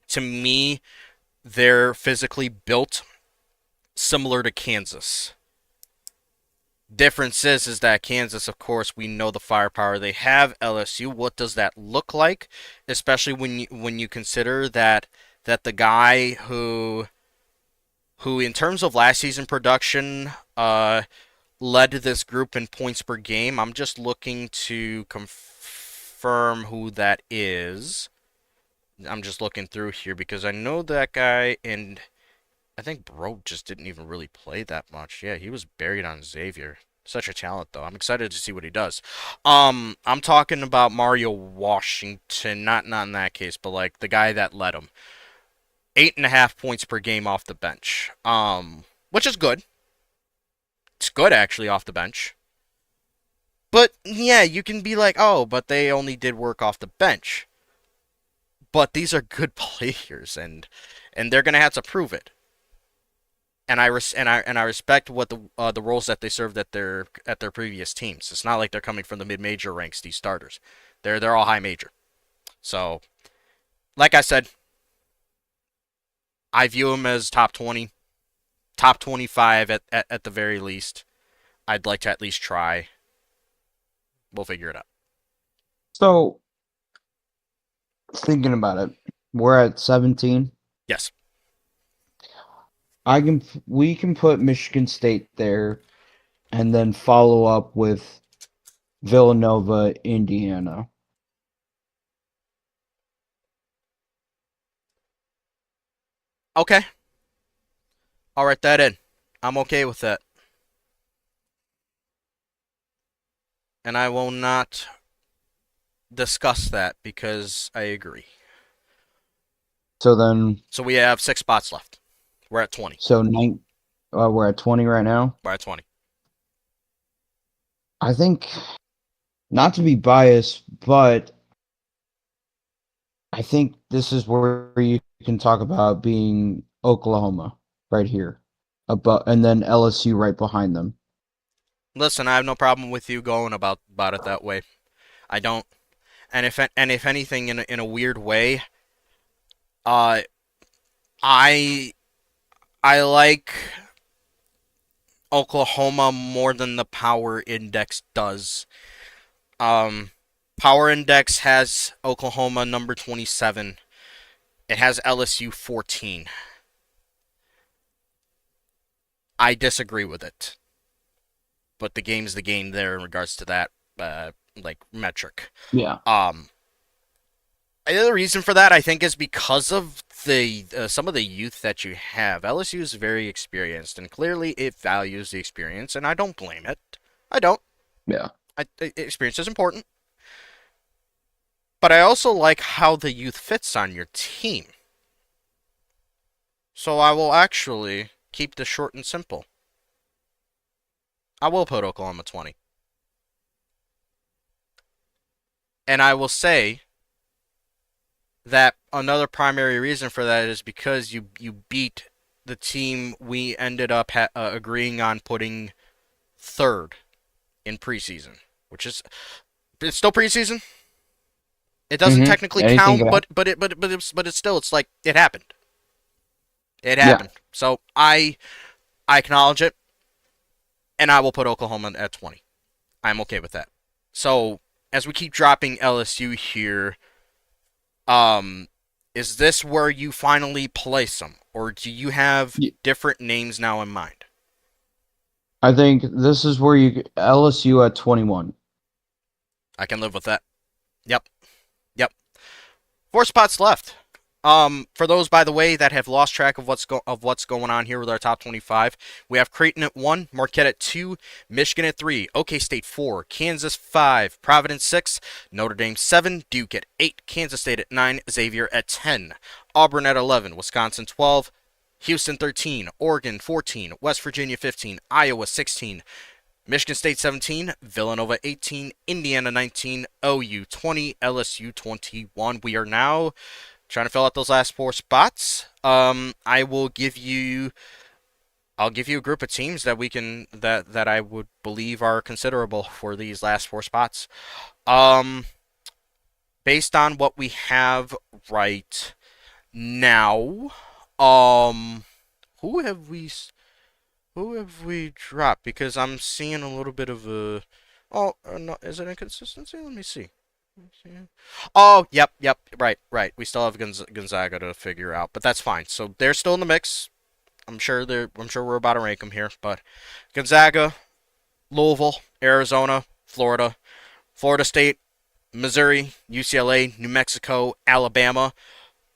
To me, they're physically built similar to Kansas. Difference is that Kansas, of course, we know the firepower they have. LSU, what does that look like? Especially when you consider that the guy who in terms of last season production led this group in points per game. I'm just looking to confirm who that is. I'm just looking through here because I know that guy, and I think Bro just didn't even really play that much. Yeah, he was buried on Xavier. Such a talent, though. I'm excited to see what he does. I'm talking about Mario Washington, not in that case, but like the guy that led him. 8.5 points per game off the bench. Which is good. It's good actually off the bench. But yeah, you can be like, oh, but they only did work off the bench. But these are good players, and they're gonna have to prove it. And I respect what the roles that they served at their previous teams. It's not like they're coming from the mid major ranks. These starters, they're all high major. So, like I said, I view them as top 20, top 25 at the very least. I'd like to at least try. We'll figure it out. So thinking about it, we're at 17. Yes. We can put Michigan State there and then follow up with Villanova, Indiana. Okay. I'll write that in. I'm okay with that. And I will not discuss that because I agree. So then, So we have 6 spots left. We're at 20. so we're at 20 right now. We're at 20. I think, not to be biased, but I think this is where you can talk about being Oklahoma right here, and then LSU right behind them. Listen, I have no problem with you going about it that way. I don't. And if anything, in a weird way, uh, I I like Oklahoma more than the Power Index does. Um, Power Index has Oklahoma number 27. It has LSU 14. I disagree with it, but the game's the game there in regards to that like metric. Yeah. Um, the other reason for that, I think, is because of the some of the youth that you have. LSU is very experienced, and clearly it values the experience, and I don't blame it. I don't. Yeah. Experience is important, but I also like how the youth fits on your team. So I will actually keep this short and simple. I will put Oklahoma 20, and I will say that another primary reason for that is because you beat the team we ended up agreeing on putting third in preseason, which is it's still preseason. It doesn't technically Anything count, could happen. but it's still it's like it happened. It Yeah. happened. So I acknowledge it, and I will put Oklahoma at 20. I'm okay with that. So as we keep dropping LSU here, um, is this where you finally place them, or do you have Y- different names now in mind? I think this is where LSU at 21. I can live with that. Yep, yep. 4 spots left. For those, by the way, that have lost track of what's going on here with our top 25, we have Creighton at 1, Marquette at 2, Michigan at 3, OK State 4, Kansas 5, Providence 6, Notre Dame 7, Duke at 8, Kansas State at 9, Xavier at 10, Auburn at 11, Wisconsin 12, Houston 13, Oregon 14, West Virginia 15, Iowa 16, Michigan State 17, Villanova 18, Indiana 19, OU 20, LSU 21. We are now trying to fill out those last 4 spots. I'll give you a group of teams that we can that I would believe are considerable for these last 4 spots. Um, Based on what we have right now, um, who have we who have we dropped? Because I'm seeing a little bit of a. Oh, no, is it inconsistency? Let me see. Oh, yep, right. We still have Gonzaga to figure out, but that's fine. So they're still in the mix. I'm sure we're about to rank them here, but Gonzaga, Louisville, Arizona, Florida, Florida State, Missouri, UCLA, New Mexico, Alabama.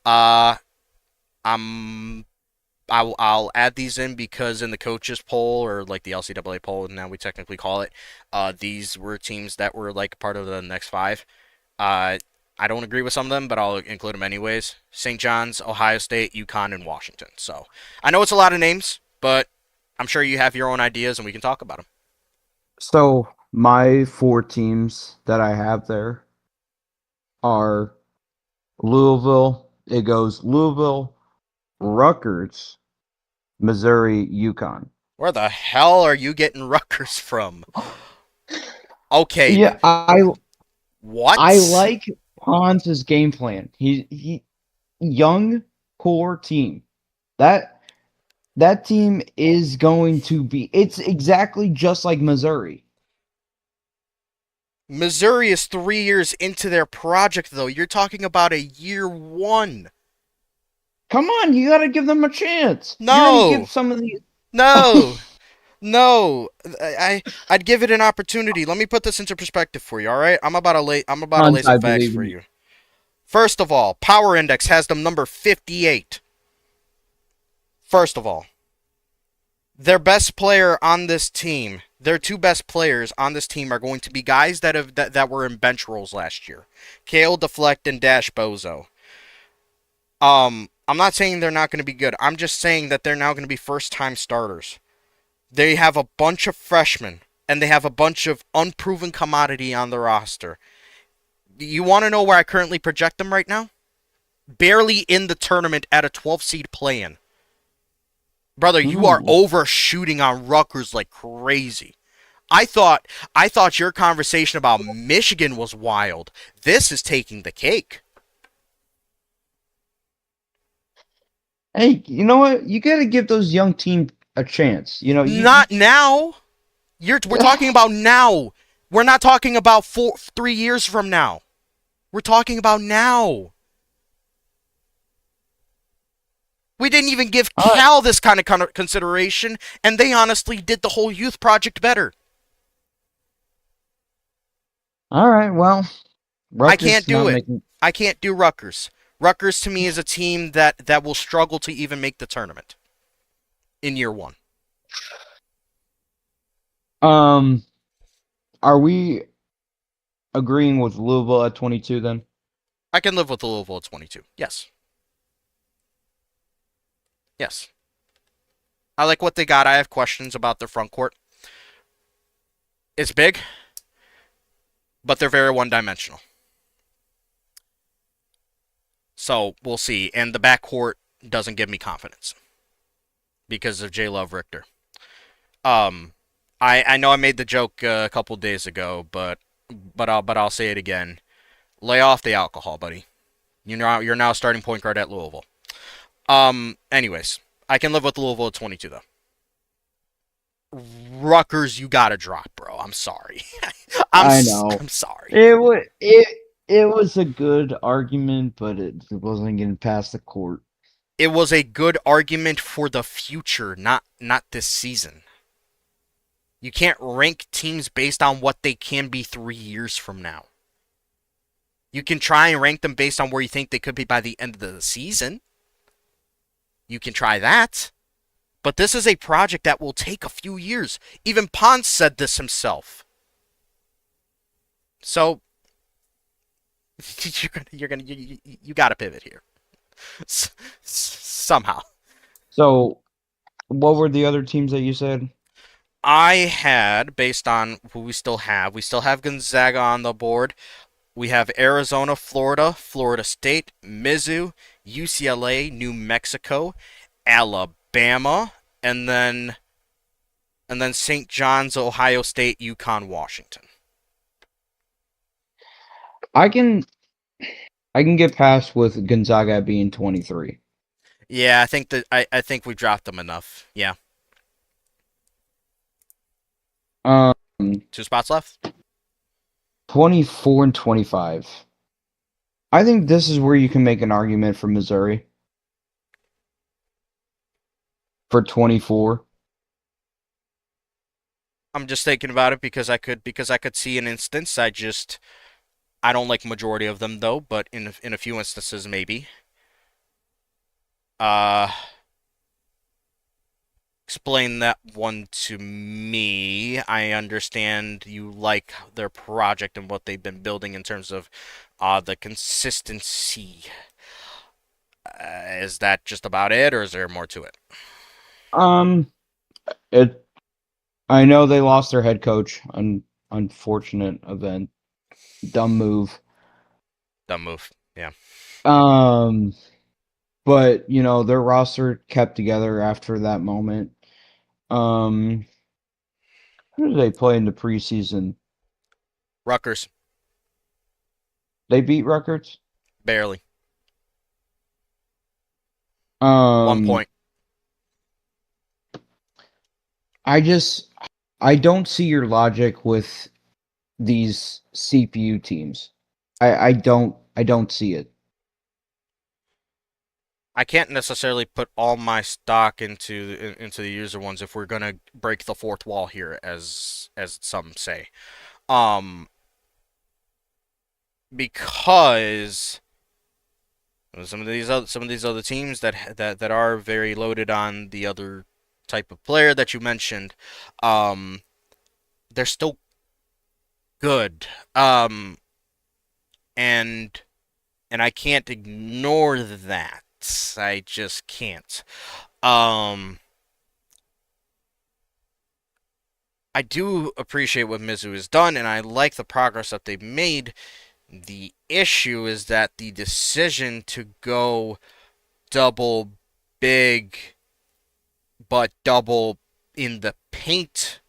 Uh, I'm I'll add these in because in the coaches poll or like the LCAA poll, now we technically call it, these were teams that were like part of the next five. Uh, I don't agree with some of them, but I'll include them anyways. St. John's, Ohio State, UConn, and Washington. So I know it's a lot of names, but I'm sure you have your own ideas and we can talk about them. So My four teams that I have there are Louisville. It goes Louisville, Rutgers, Missouri, Yukon. Where the hell are you getting Rutgers from? Okay, Yeah, I what? like Pons' game plan. He young core team. That that team is going to be. It's exactly just like Missouri. Missouri is 3 years into their project, though. You're talking about a year one. Come on, you got to give them a chance. You're going to give No, some of the. no, no. I'd give it an opportunity. Let me put this into perspective for you. All right, I'm about to lay Pons, some I facts believe for in you. you. First of all, Power Index has them number 58. First of all, their best player on this team, their two best players on this team are going to be guys that were in bench roles last year. Kale Deflect and Dash Bozo. I'm not saying they're not going to be good. I'm just saying that they're now going to be first-time starters. They have a bunch of freshmen and they have a bunch of unproven commodity on the roster. You want to know where I currently project them right now? Barely in the tournament at a 12 seed play-in. Brother, you are Ooh. overshooting on Rutgers like crazy. I thought your conversation about Michigan was wild. This is taking the cake. Hey, you know what? You got to give those young team a chance. You know, you Not now. We're talking about now. We're not talking about 3 years from now. We're talking about now. We didn't even give all right, Cal this kind of consideration, and they honestly did the whole youth project better. all right. Well, I Rutgers can't is do not it. making. I can't do Rutgers. Rutgers to me is a team that will struggle to even make the tournament in year one. Um, are we agreeing with Louisville at 22 then? I can live with Louisville at 22. Yes. Yes. I like what they got. I have questions about their front court. It's big, but they're very one dimensional. So we'll see. And the backcourt doesn't give me confidence because of J Love Richter. Um, I know I made the joke a couple days ago, but I'll say it again. Lay off the alcohol, buddy. You're now starting point guard at Louisville. Anyways, I can live with Louisville at 22 though. Rutgers, you gotta drop, bro. I'm sorry. I know. I'm sorry. It was a good argument, but it wasn't getting past the court. It was a good argument for the future, not this season. You can't rank teams based on what they can be 3 years from now. You can try and rank them based on where you think they could be by the end of the season. You can try that. But this is a project that will take a few years. Even Ponce said this himself. So you got to pivot here somehow. So, what were the other teams that you said? I had, based on who we still have Gonzaga on the board. We have Arizona, Florida, Florida State, Mizzou, UCLA, New Mexico, Alabama, and then St. John's, Ohio State, Yukon, Washington. I can I can get past with Gonzaga being 23. Yeah, I think we dropped them enough. Yeah, Um, 2 spots left. 24 and 25. I think this is where you can make an argument for Missouri for 24. I'm just thinking about it because I could see an instance. I don't like majority of them though, but in a few instances maybe. Uh, Explain that one to me. I understand you like their project and what they've been building in terms of the consistency. Is that just about it, or is there more to it? Um, it. I know they lost their head coach, unfortunate event. Dumb move. Dumb move. Yeah. Um, but their roster kept together after that moment. Um, who did they play in the preseason? Rutgers. They beat Rutgers. Barely. 1 point. Um, I just I don't see your logic with these CPU teams. I don't see it. I can't necessarily put all my stock into the user ones if we're gonna break the fourth wall here, as some say. Um, because some of these other teams that are very loaded on the other type of player that you mentioned, um, they're still good. And I can't ignore that. I just can't. Um, I do appreciate what Mizu has done, and I like the progress that they've made. The issue is that the decision to go double big, but double in the paint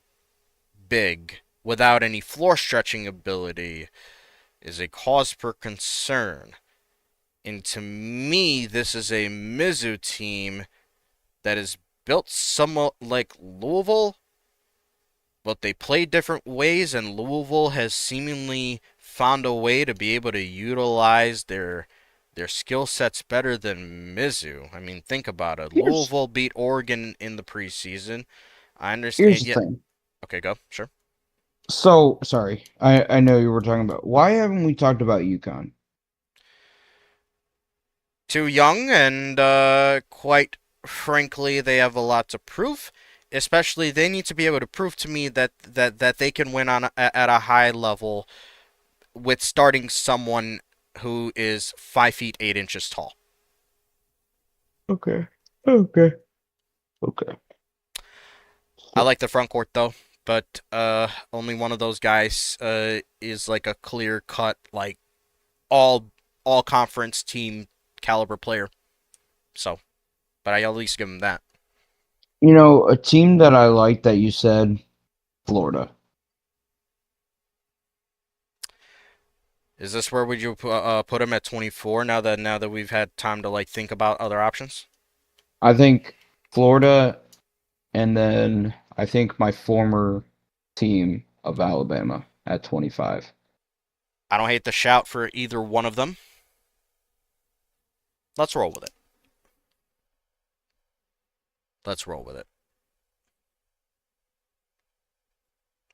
big without any floor stretching ability is a cause for concern. And to me, this is a Mizu team that is built somewhat like Louisville, but they play different ways, and Louisville has seemingly found a way to be able to utilize their skill sets better than Mizzou. I mean, think about it. Here's Louisville beat Oregon in the preseason. I here's understand. the Yeah. thing. Okay, go. Sure. So sorry, I know you were talking about. Why haven't we talked about UConn? Too young, and quite frankly, they have a lot to prove. Especially, they need to be able to prove to me that they can win at a high level with starting someone who is 5 feet 8 inches tall. Okay. Okay. Okay. I So, like the front court though, but only one of those guys is like a clear cut like all conference team caliber player. So, but I at least give him that. a team that I like that you said, Florida. Is this where would you put him at 24 now that we've had time to like think about other options? I think Florida, and then I think my former team of Alabama at 25. I don't hate the shout for either one of them. Let's roll with it. Let's roll with it.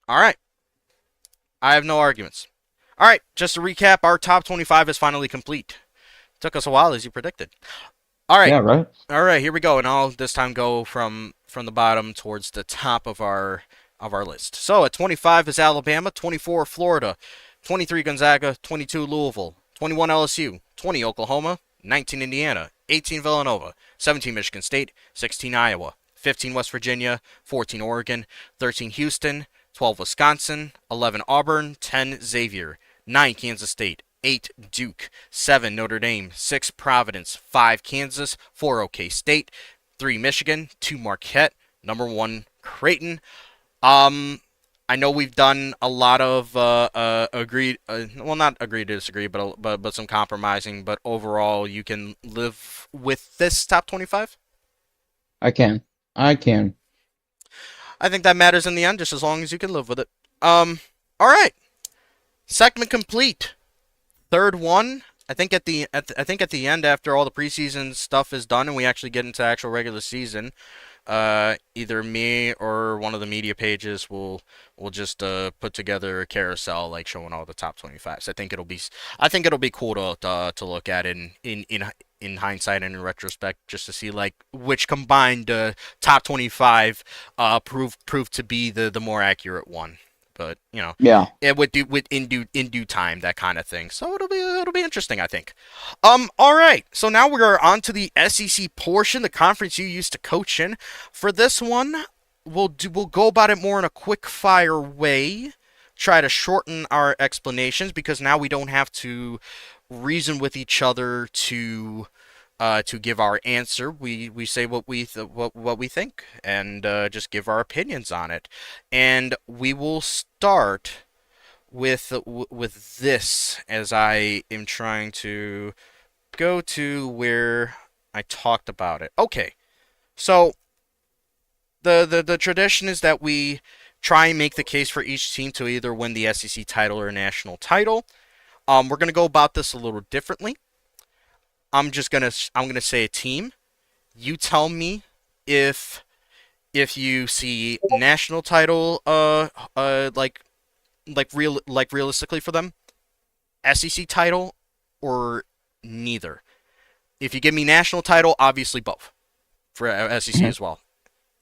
All right. I have no arguments. All right, just to recap, our top 25 is finally complete. Took us a while, as you predicted. All right, Yeah, right? all right, here we go, and I'll this time go from the bottom towards the top of our list. So at 25 is Alabama, 24 Florida, 23 Gonzaga, 22 Louisville, 21 LSU, 20 Oklahoma, 19 Indiana, 18 Villanova, 17 Michigan State, 16 Iowa, 15 West Virginia, 14 Oregon, 13 Houston, 12 Wisconsin, 11 Auburn, 10 Xavier, 9 Kansas State, 8 Duke, 7 Notre Dame, 6 Providence, 5 Kansas, 4 OK State, 3 Michigan, 2 Marquette, number 1 Creighton. Um, I know we've done a lot of agreed, well, not agree to disagree, but some compromising. But overall, you can live with this top 25. I can. I can. I think that matters in the end, just as long as you can live with it. All right, segment complete. Third one. I think at the end, after all the preseason stuff is done and we actually get into actual regular season, either me or one of the media pages will just put together a carousel like showing all the top 25s. I think it'll be cool to look at in hindsight and in retrospect, just to see like which combined top 25 proved to be the more accurate one. But Yeah. it would do with in due time, that kind of thing. So it'll be interesting, I think. All right. So now we're on to the SEC portion, the conference you used to coach in. For this one, we'll go about it more in a quick fire way. try to shorten our explanations because now we don't have to reason with each other to give our answer. We say what we think and just give our opinions on it. And we will start with this as I am trying to go to where I talked about it. Okay, so the tradition is that we try and make the case for each team to either win the SEC title or national title. We're gonna go about this a little differently. I'm gonna say a team. You tell me if you see national title realistically for them, SEC title, or neither. If you give me national title, obviously both for SEC as well.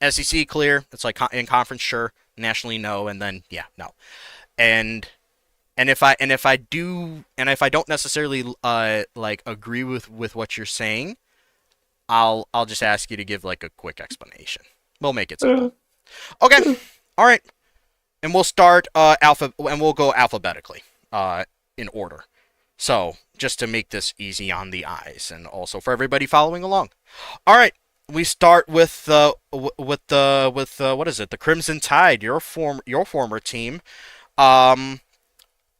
SEC clear, it's like in conference sure, nationally no, and then yeah no. And if I don't necessarily agree with what you're saying, I'll just ask you to give like a quick explanation. We'll make it simple. Okay, all right, and we'll start and we'll go alphabetically in order. So just to make this easy on the eyes and also for everybody following along. All right, we start with what is it? The Crimson Tide, your former team. Um,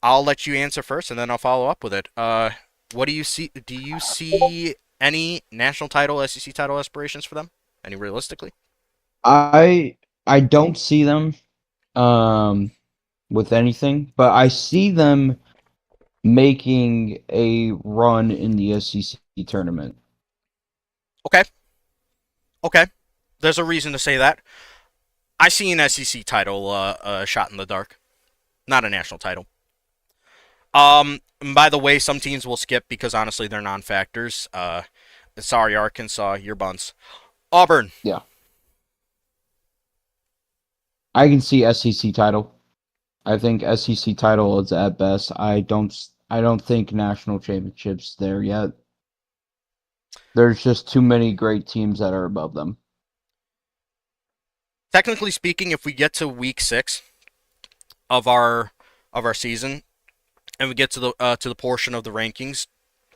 I'll let you answer first, and then I'll follow up with it. What do you see? Do you see any national title, SEC title aspirations for them? Any realistically? I don't see them um with anything, but I see them making a run in the SEC tournament. Okay, okay. There's a reason to say that. I see an SEC title shot in the dark, not a national title. By the way, some teams will skip because honestly they're non-factors. Sorry, Arkansas, your buns. Auburn. Yeah. I can see SEC title. I think SEC title is at best. I don't think national championships there yet. There's just too many great teams that are above them. Technically speaking, if we get to week 6 of our season and we get to the portion of the rankings,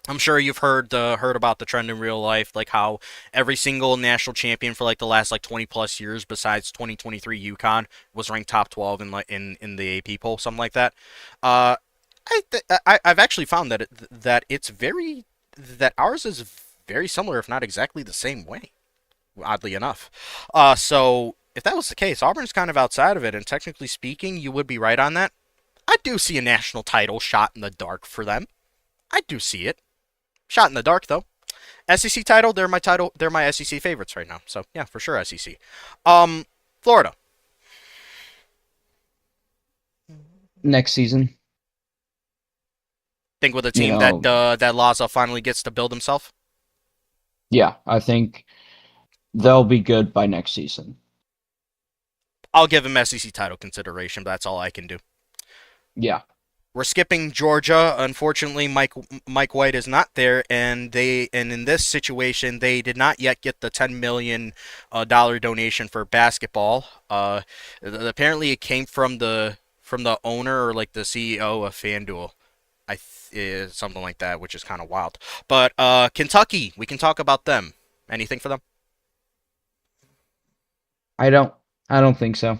I'm sure you've heard about the trend in real life, like how every single national champion for like the last like 20 plus years, besides 2023 UConn, was ranked top 12 in in the AP poll, something like that. Uh, I've actually found that it's very that ours is very similar, if not exactly the same way. Oddly enough, so if that was the case, Auburn's kind of outside of it, and technically speaking, you would be right on that. I do see a national title shot in the dark for them. I do see it. Shot in the dark though. SEC title, they're my SEC favorites right now. So yeah, for sure SEC. Florida. Next season, Think with a you team know, that Laza finally gets to build himself. yeah, I think they'll be good by next season. I'll give him SEC title consideration, but that's all I can do. Yeah. We're skipping Georgia. Unfortunately, Mike White is not there, and in this situation they did not yet get the $10 million donation for basketball. Apparently it came from the owner or like the CEO of FanDuel. Something like that, which is kind of wild. But Kentucky, we can talk about them. Anything for them? I don't I don't think so.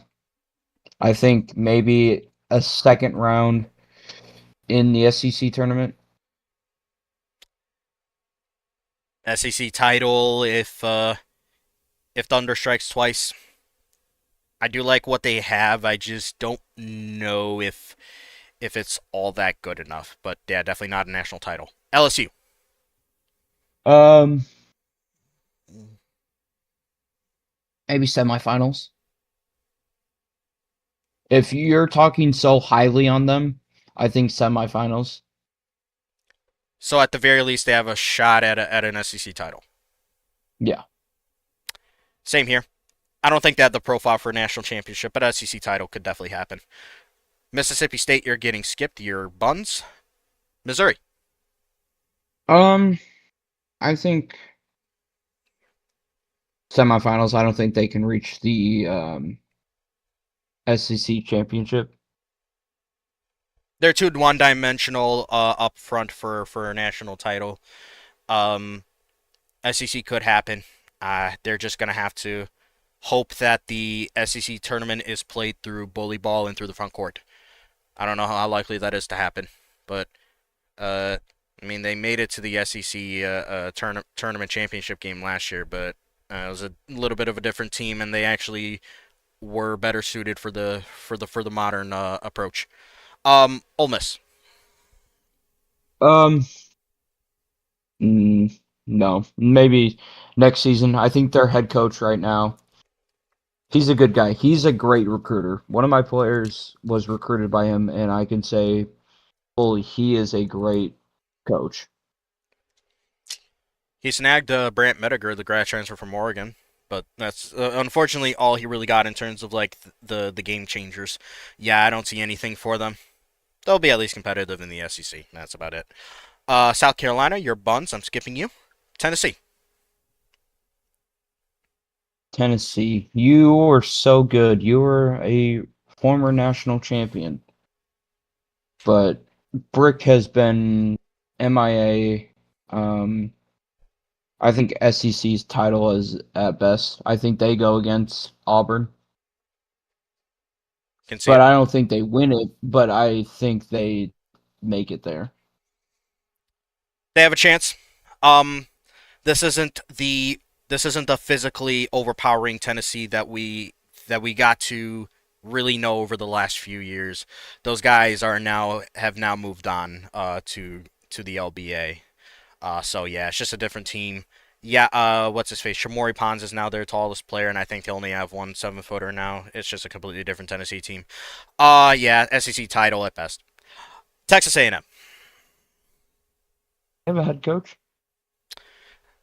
I think maybe a second round in the SEC tournament. SEC title if Thunder strikes twice. I do like what they have. I just don't know if it's all that good enough. But yeah, definitely not a national title. LSU. Um, maybe semifinals. If you're talking so highly on them, I think semifinals. So at the very least, they have a shot at an SEC title. Yeah. Same here. I don't think they have the profile for a national championship, but SEC title could definitely happen. Mississippi State, you're getting skipped. Your buns. Missouri. Um, I think semifinals. I don't think they can reach the SEC championship. They're too one-dimensional up front for a national title. Um, SEC could happen. They're just gonna have to hope that the SEC tournament is played through bully ball and through the front court. I don't know how likely that is to happen, but uh, I mean they made it to the SEC tournament championship game last year, but it was a little bit of a different team, and they actually were better suited for the modern approach. Ole Miss. Um, mm, no, maybe next season. I think their head coach right now, he's a good guy. He's a great recruiter. One of my players was recruited by him, and I can say, fully, he is a great coach. He snagged Brant Mediger, the grad transfer from Oregon, but that's unfortunately all he really got in terms of like the game changers. Yeah, I don't see anything for them. They'll be at least competitive in the SEC. That's about it. South Carolina, your buns. I'm skipping you. Tennessee. Tennessee, you were so good. You were a former national champion, but Brick has been MIA. I think SEC's title is at best. I think they go against Auburn, Can see but it. I don't think they win it. But I think they make it there. They have a chance. Um, this isn't the physically overpowering Tennessee that we got to really know over the last few years. Those guys have now moved on to the LBA. So yeah, it's just a different team. Yeah, what's his face? Shamori Pons is now their tallest player, and I think they only have one 7-footer now. It's just a completely different Tennessee team. Yeah, SEC title at best. Texas A&M. They have a head coach.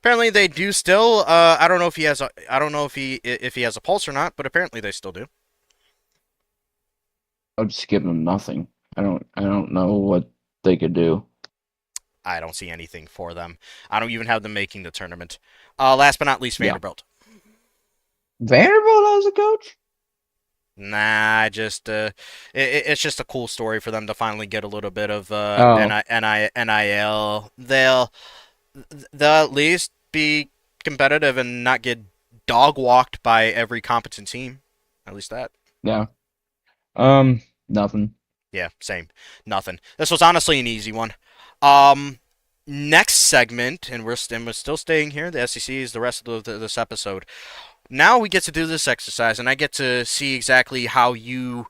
Apparently they do still. I don't know if he has. I don't know if he has a pulse or not, but apparently they still do. I would just give them nothing. I don't know what they could do. I don't see anything for them. I don't even have them making the tournament. Last but not least, Yeah, Vanderbilt. Vanderbilt as a coach. Nah, it's just a cool story for them to finally get a little bit of Oh, NIL. They'll at least be competitive and not get dog walked by every competent team. At least that. yeah. Nothing. Yeah, same. Nothing. This was honestly an easy one. Um, Next segment, and we're still staying here. The SEC is the rest of this episode. Now we get to do this exercise, and I get to see exactly how you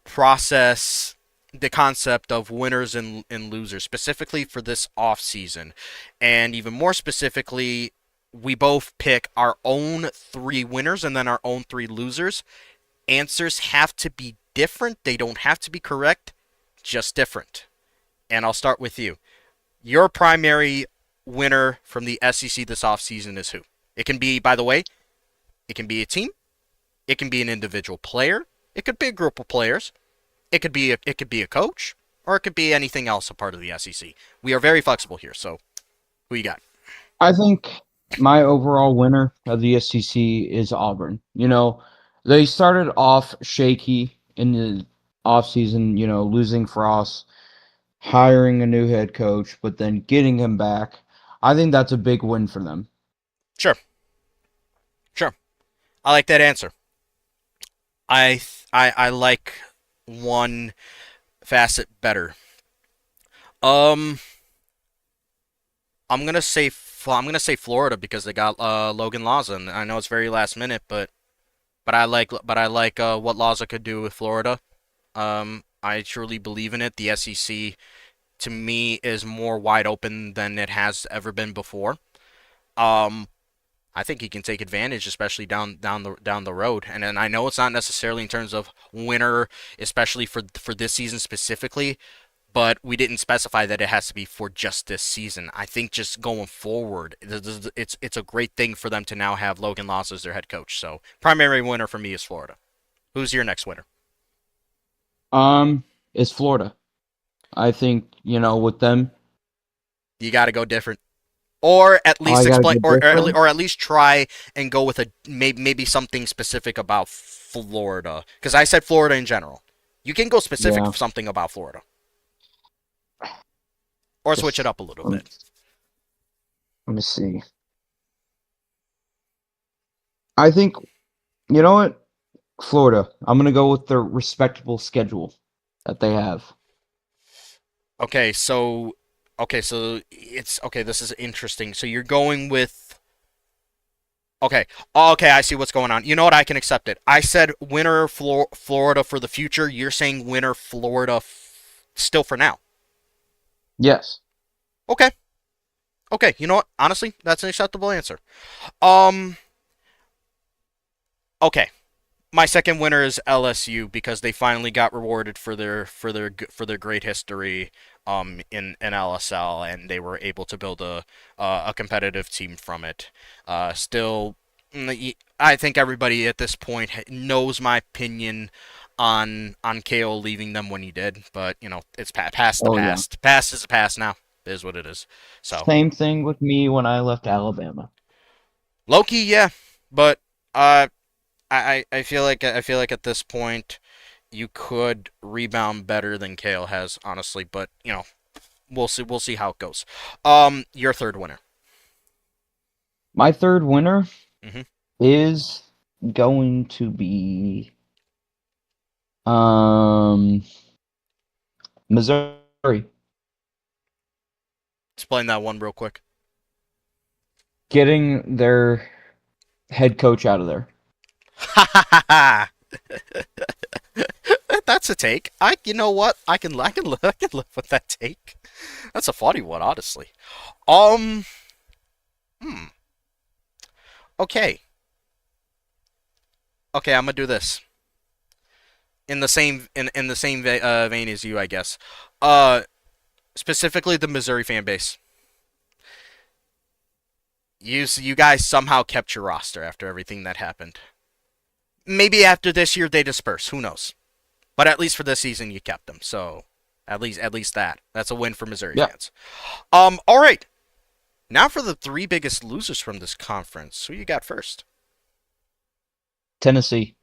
process the concept of winners and losers, specifically for this off season, and even more specifically, we both pick our own three winners and then our own three losers. Answers have to be different. They don't have to be correct, just different. And I'll start with you. Your primary winner from the SEC this offseason is who? It can be, by the way, it can be a team, it can be an individual player, it could be a group of players, it could be a coach, or it could be anything else a part of the SEC. We are very flexible here, so who you got? I think my overall winner of the SEC is Auburn. They started off shaky in the offseason, losing Frost, hiring a new head coach, but then getting him back. I think that's a big win for them. Sure, sure. I like that answer. I like one facet better. Um, I'm gonna say Florida because they got Logan Laza, and I know it's very last minute, but I like what Laza could do with Florida. I truly believe in it. The SEC to me is more wide open than it has ever been before. Um, I think he can take advantage, especially down the road. And then I know it's not necessarily in terms of winner, especially for this season specifically, but we didn't specify that it has to be for just this season. I think just going forward, it's a great thing for them to now have Logan Loss as their head coach. So primary winner for me is Florida. Who's your next winner? Um, it's Florida. I think, with them, You got to go different, or at least I gotta explain, get different. or at least try and go with maybe something specific about Florida. Because I said Florida in general. You can go specific Yeah. for something about Florida, or switch it Just up a little let me, bit. let me see. I think you know what? Florida. I'm gonna go with the respectable schedule that they have. Okay, so it's okay. This is interesting. So you're going with okay. Okay, I see what's going on. You know what? I can accept it. I said winner Florida for the future. You're saying winner Florida still for now. Yes. Okay. Okay. You know what? Honestly, that's an acceptable answer. Um. Okay. My second winner is LSU because they finally got rewarded for their great history in LSL, and they were able to build a competitive team from it. Still, I think everybody at this point knows my opinion on KO leaving them when he did, but it's past the Oh yeah. past. Past is the past now. It is what it is. So Same thing with me when I left Alabama. Loki, yeah, but uh, I feel like at this point you could rebound better than Kale has, honestly. But we'll see. We'll see how it goes. Your third winner. My third winner hmm is going to be um Missouri Explain that one real quick. getting their head coach out of there. That's a take. You know what? I can live with that take. That's a funny one, honestly. Um, hmm. Okay, okay. I'm gonna do this in the same vein as you, I guess. Uh, Specifically the Missouri fan base. You guys somehow kept your roster after everything that happened. Maybe after this year they disperse. Who knows? But at least for this season you kept them. So at least that's a win for Missouri Yeah, fans. All right. Now for the three biggest losers from this conference. Who you got first? Tennessee.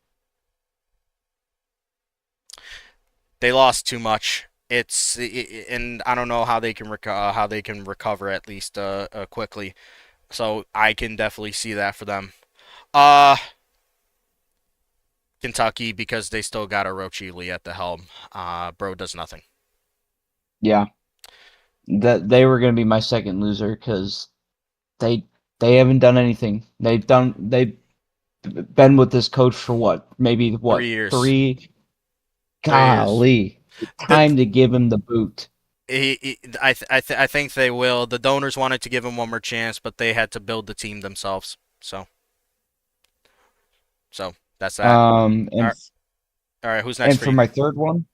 They lost too much. And I don't know how they can how they can recover at least quickly. So I can definitely see that for them. Uh Kentucky because they still got Orochi at the helm. Bro does nothing. Yeah, that they were going to be my second loser because they they haven't done anything. They've been with this coach for what? Maybe Three what? years. 3. 3 years. Golly, The time to give him the boot. I think they will. The donors wanted to give him one more chance, but they had to build the team themselves. So that's that. Um, All and right, all right. Who's next and for for you? my third one,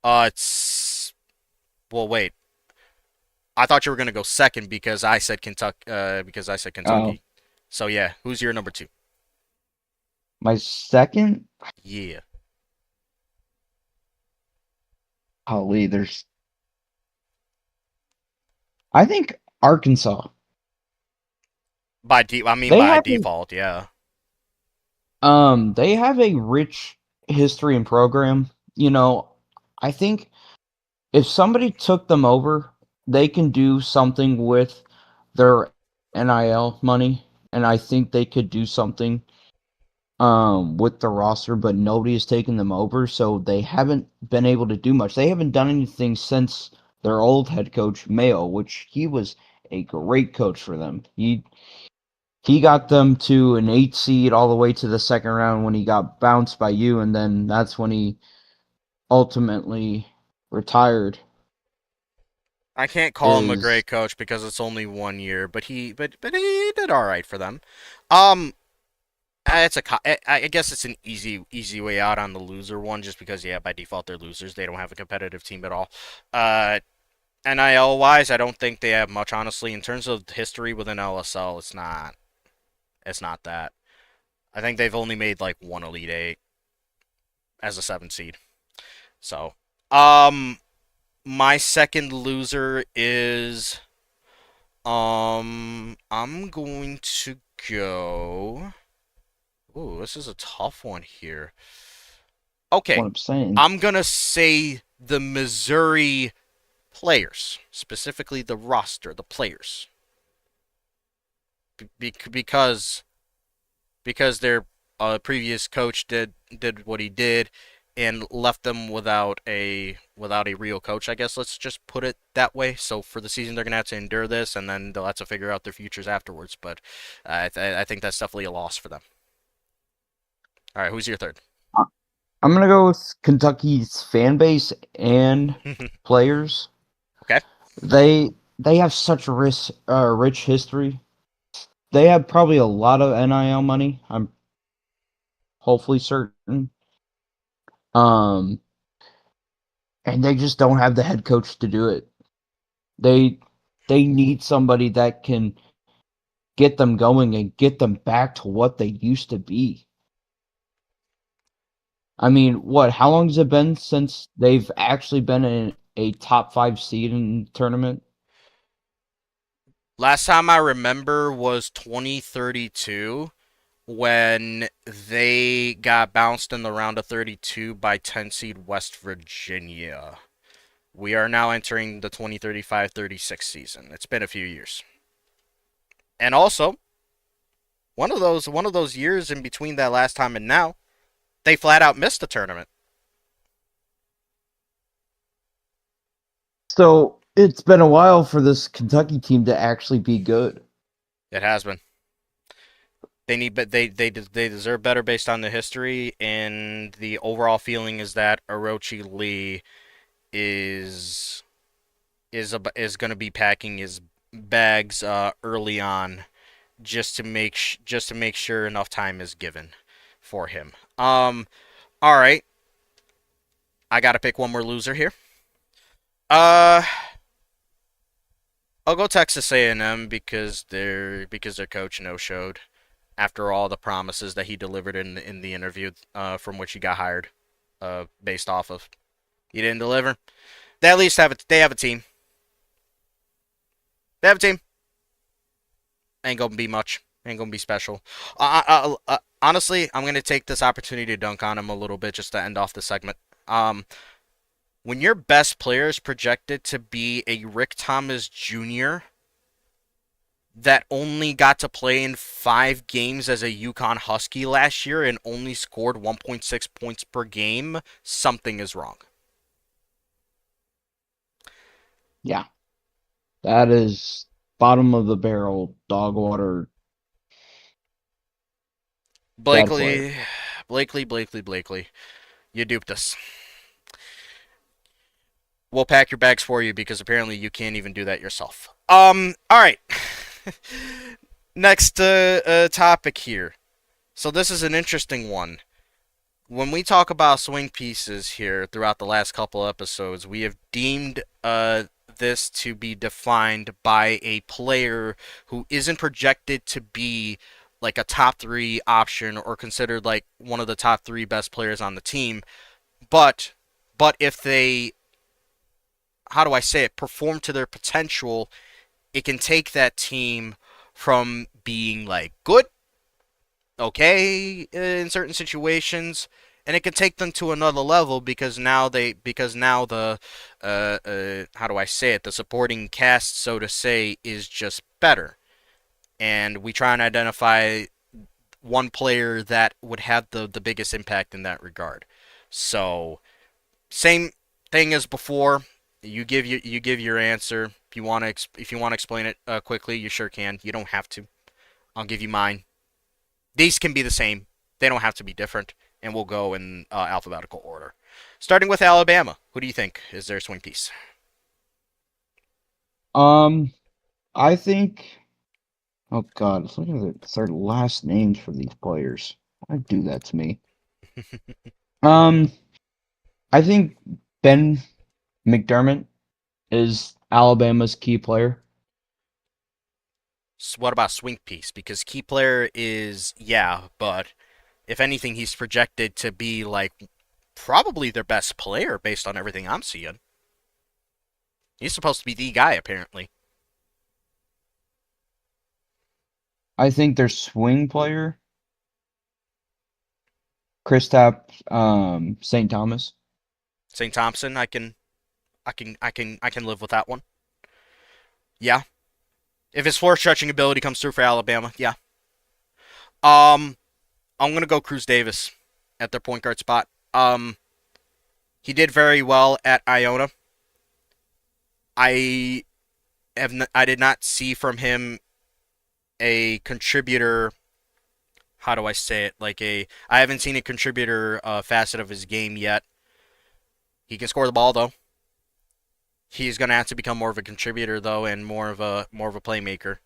It's well. Wait, I thought you were gonna go second because I said Kentucky. Because I said oh, Kentucky. So yeah, who's your number two? my second, Yeah, golly, I think Arkansas. I mean They by have a default. Yeah. they have a rich history and program. You know, I think if somebody took them over, they can do something with their NIL money, and I think they could do something with the roster, but nobody has taken them over, so they haven't been able to do much. They haven't done anything since their old head coach Mayo, which he was a great coach for them. He got them to an 8 seed all the way to the second round when he got bounced by you, and then that's when he ultimately retired I can't call him a his great coach because it's only 1 year, but he did all right for them. Um, it's a I guess it's an easy way out on the loser one just because yeah by default they're losers. They don't have a competitive team at all. Uh, NIL wise, I don't think they have much honestly in terms of history within LSL. It's not that. I think they've only made like one Elite Eight as a 7 seed. So, um, my second loser is I'm going to go. Ooh, this is a tough one here. What Okay, I'm saying. I'm gonna say the Missouri players, specifically the roster, the players, because their previous coach did what he did and left them without a real coach. I guess let's just put it that way. So for the season, they're gonna have to endure this, and then they'll have to figure out their futures afterwards. But I think that's definitely a loss for them. All right, who's your third? I- I'm gonna go with Kentucky's fan base and players. Okay. They have such a rich history. They have probably a lot of NIL money. I'm hopefully certain. Um, and they just don't have the head coach to do it. They they need somebody that can get them going and get them back to what they used to be. I mean, what? How long has it been since they've actually been in a top five seed in the tournament? Last time I remember was 2032 when they got bounced in the round of 32 by 10 seed West Virginia. We are now entering the 2035-36 season. It's been a few years. And also, one of those years in between that last time and now, they flat out missed the tournament. So it's been a while for this Kentucky team to actually be good. It has been. They need, but they deserve better based on the history, and the overall feeling is that Orochi Lee is is going to be packing his bags early on just to make sure enough time is given for him. All right, I got to pick one more loser here. Uh, I'll go Texas A&M because their coach no showed after all the promises that he delivered in the interview from which he got hired based off of. He didn't deliver. They at least have it. They have a team. They have a team. Ain't gonna be much. Ain't gonna be special. Honestly, I'm gonna take this opportunity to dunk on him a little bit just to end off the segment. When your best player is projected to be a Rick Thomas Jr. that only got to play in 5 games as a Yukon Husky last year and only scored 1.6 points per game, something is wrong. Yeah, that is bottom of the barrel dog water bad player. Blakely, Blakely, you duped us. We'll pack your bags for you because apparently you can't even do that yourself. All right. Next topic here. So this is an interesting one. When we talk about swing pieces here throughout the last couple episodes, we have deemed this to be defined by a player who isn't projected to be like a top three option or considered like one of the top three best players on the team, but if they, how do I say it, perform to their potential, it can take that team from being like good, okay, in certain situations, and it can take them to another level because now the how do I say it, the supporting cast, so to say, is just better, and we try and identify one player that would have the biggest impact in that regard. So same thing as before. You give your answer. If you want to explain it quickly, you sure can. You don't have to. I'll give you mine. These can be the same. They don't have to be different, and we'll go in alphabetical order. Starting with Alabama, who do you think is their swing piece? Um, I think. Oh God, let's look at their last names for these players. Why do that to me? Um, I think Ben McDermott is Alabama's key player. So what about swing piece? Because key player is, yeah, but if anything, he's projected to be like probably their best player based on everything I'm seeing. He's supposed to be the guy, apparently. I think their swing player. Kristaps, St. Thomas. St. Thompson, I can live with that one. Yeah. If his floor stretching ability comes through for Alabama, yeah. Um, I'm gonna go Cruz Davis at their point guard spot. He did very well at Iona. I I did not see from him a contributor. How do I say it? I haven't seen a contributor facet of his game yet. He can score the ball though. He's gonna have to become more of a contributor though, and more of a playmaker.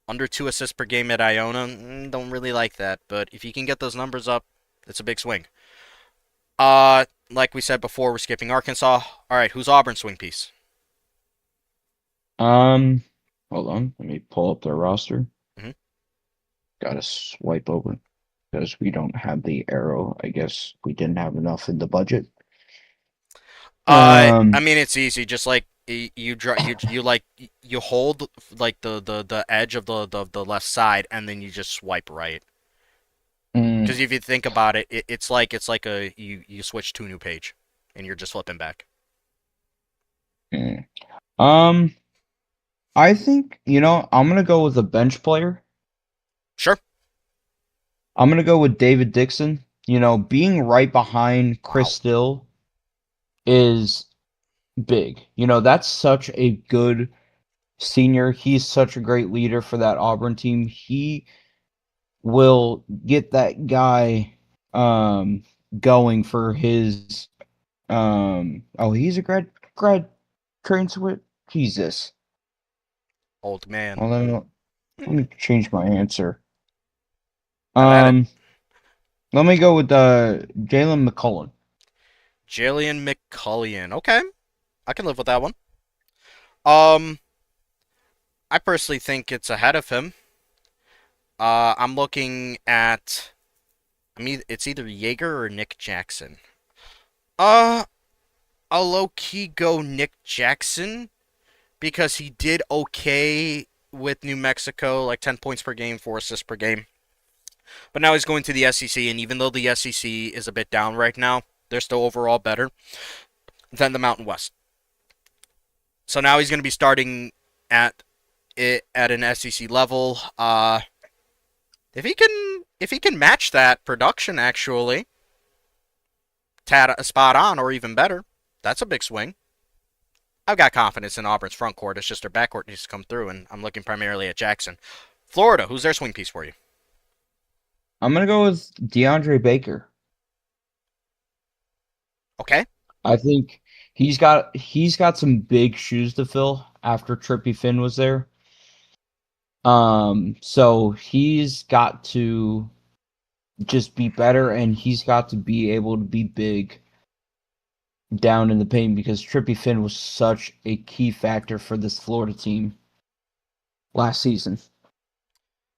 Under 2 assists per game at Iona, don't really like that. But if you can get those numbers up, it's a big swing. Like we said before, we're skipping Arkansas. All right, who's Auburn's swing piece? Um, Hold on, let me pull up their roster. hmm Gotta swipe over because we don't have the arrow. I guess we didn't have enough in the budget. I Um, mean it's easy. Just like you hold like the edge of the left side, and then you just swipe right. mm, Because if you think about it, it's like a you switch to a new page, and you're just flipping back. mm. Um, I think, I'm gonna go with a bench player. Sure. I'm gonna go with David Dixon. Being right behind Chris Wow. Still is big. That's such a good senior. He's such a great leader for that Auburn team. He will get that guy going for his he's a grad trains with Jesus. Old man. Well, let me change my answer. Have at it. Um Let me go with Jalen McCullen. Jillian McCullion. Okay, I can live with that one. Um, I personally think it's ahead of him. I'm looking at. I mean, it's either Yeager or Nick Jackson. Uh, I'll low key go Nick Jackson because he did okay with New Mexico, like 10 points per game, 4 assists per game. But now he's going to the SEC, and even though the SEC is a bit down right now, they're still overall better than the Mountain West. So now he's going to be starting at at an SEC level. If he can match that production, actually, tad a spot on or even better, that's a big swing. I've got confidence in Auburn's front court. It's just their backcourt needs to come through, and I'm looking primarily at Jackson. Florida, who's their swing piece for you? I'm gonna go with DeAndre Baker. Okay. I think he's got some big shoes to fill after Trippy Finn was there. So he's got to just be better, and he's got to be able to be big down in the paint because Trippy Finn was such a key factor for this Florida team last season.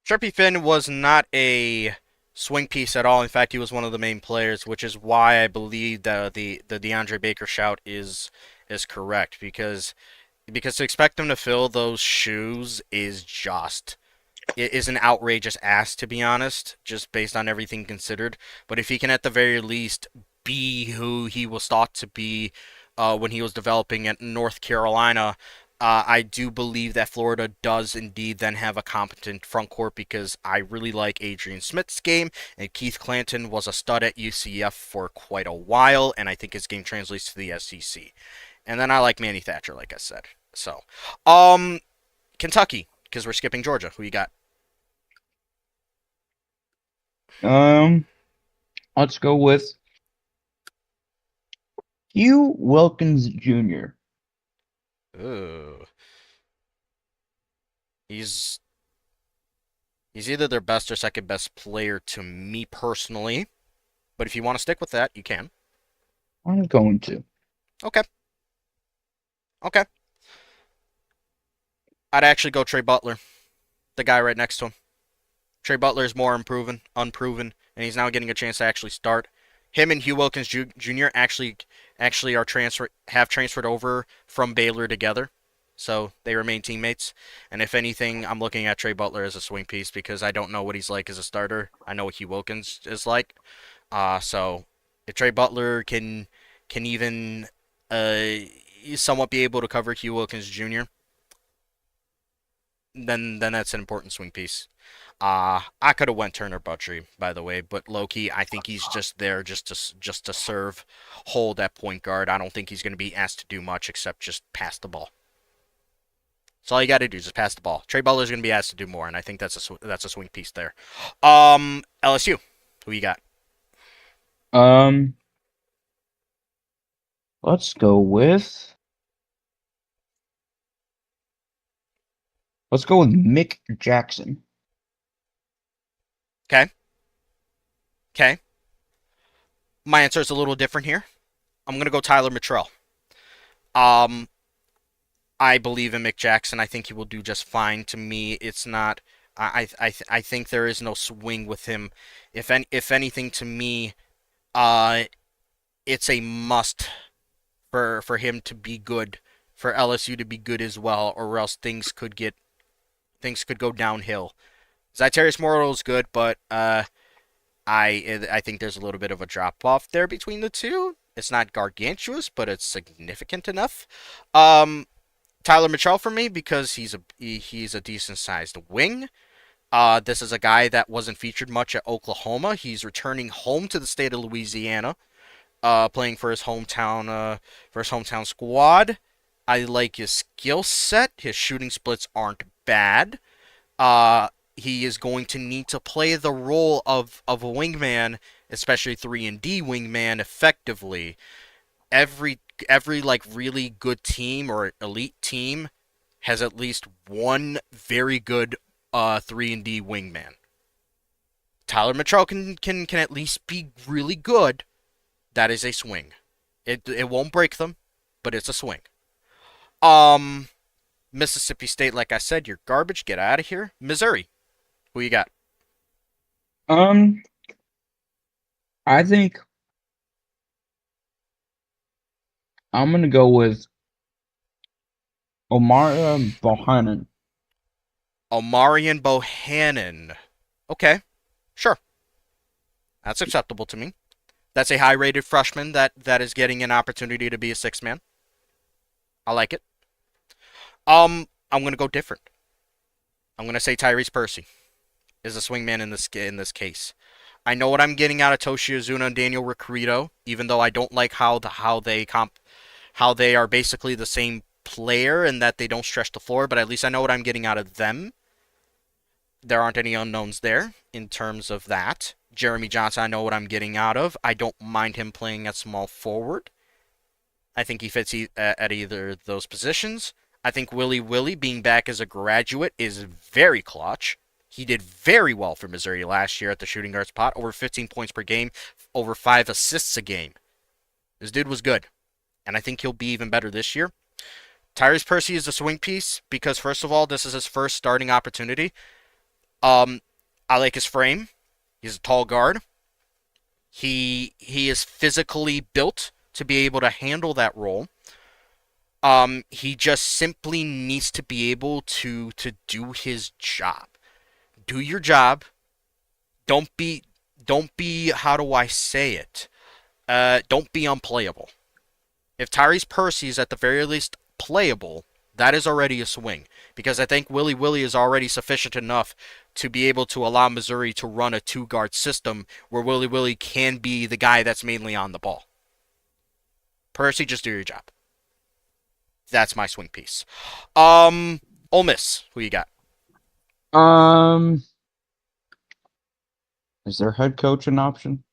Trippy Finn was not a swing piece at all. In fact, he was one of the main players, which is why I believe the DeAndre Baker shout is correct because to expect him to fill those shoes is just it is an outrageous ask, to be honest, just based on everything considered. But if he can at the very least be who he was thought to be when he was developing at North Carolina, I do believe that Florida does indeed then have a competent front court because I really like Adrian Smith's game, and Keith Clanton was a stud at UCF for quite a while, and I think his game translates to the SEC. And then I like Manny Thatcher, like I said. So, Kentucky, because we're skipping Georgia. Who you got? Um, let's go with Hugh Wilkins Jr. Ooh. He's he's either their best or second best player to me personally. But if you want to stick with that, you can. I'm going to. Okay. Okay. I'd actually go Trey Butler, the guy right next to him. Trey Butler is more unproven, and he's now getting a chance to actually start. Him and Hugh Wilkins Jr. actually have transferred over from Baylor together, so they remain teammates. And if anything, I'm looking at Trey Butler as a swing piece because I don't know what he's like as a starter. I know what Hugh Wilkins is like. So if Trey Butler can even uh, somewhat be able to cover Hugh Wilkins Jr., then that's an important swing piece. I could have went Turner Buttrey, by the way, but Loki, I think he's just there just to serve, hold at point guard. I don't think he's going to be asked to do much except just pass the ball. So all you got to do is just pass the ball. Trey Butler's going to be asked to do more, and I think that's a swing piece there. LSU, who you got? Um, let's go with Mick Jackson. Okay, okay. My answer is a little different here. I'm going to go Tyler Mitchell. Um, I believe in Mick Jackson. I think he will do just fine. To me, it's not. I think there is no swing with him. If anything, to me, uh, it's a must for him to be good, for LSU to be good as well, or else things could go downhill. Zyterius Morrow is good, but I think there's a little bit of a drop off there between the two. It's not gargantuous, but it's significant enough. Um, Tyler Mitchell for me because he's a decent sized wing. This is a guy that wasn't featured much at Oklahoma. He's returning home to the state of Louisiana, playing for his hometown squad. I like his skill set. His shooting splits aren't bad. He is going to need to play the role of a wingman, especially 3-and-D wingman, effectively. Every like really good team or elite team has at least one very good 3-and-D wingman. Tyler Mitchell can at least be really good. That is a swing. It won't break them, but it's a swing. Um, Mississippi State, like I said, you're garbage. Get out of here. Missouri, who you got? Um, I think I'm gonna go with Omar Bohannon. Omarion Bohannon. Okay, sure, that's acceptable to me. That's a high-rated freshman that is getting an opportunity to be a six man. I like it. I'm gonna go different. I'm gonna say Tyrese Percy is a swingman in this case. I know what I'm getting out of Toshi Azuna and Daniel Ricciardo, even though I don't like how they are basically the same player and that they don't stretch the floor, but at least I know what I'm getting out of them. There aren't any unknowns there in terms of that. Jeremy Johnson, I know what I'm getting out of. I don't mind him playing at small forward. I think he fits at either of those positions. I think Willie being back as a graduate is very clutch. He did very well for Missouri last year at the shooting guard spot, over 15 points per game, over 5 assists a game. This dude was good, and I think he'll be even better this year. Tyrese Percy is a swing piece because, first of all, this is his first starting opportunity. Um, I like his frame. He's a tall guard. He is physically built to be able to handle that role. He just simply needs to be able to do his job. Do your job. Don't be don't be how do I say it? Don't be unplayable. If Tyrese Percy is at the very least playable, that is already a swing. Because I think Willie is already sufficient enough to be able to allow Missouri to run a two-guard system where Willie can be the guy that's mainly on the ball. Percy, just do your job. That's my swing piece. Ole Miss, who you got? Um, is their head coach an option?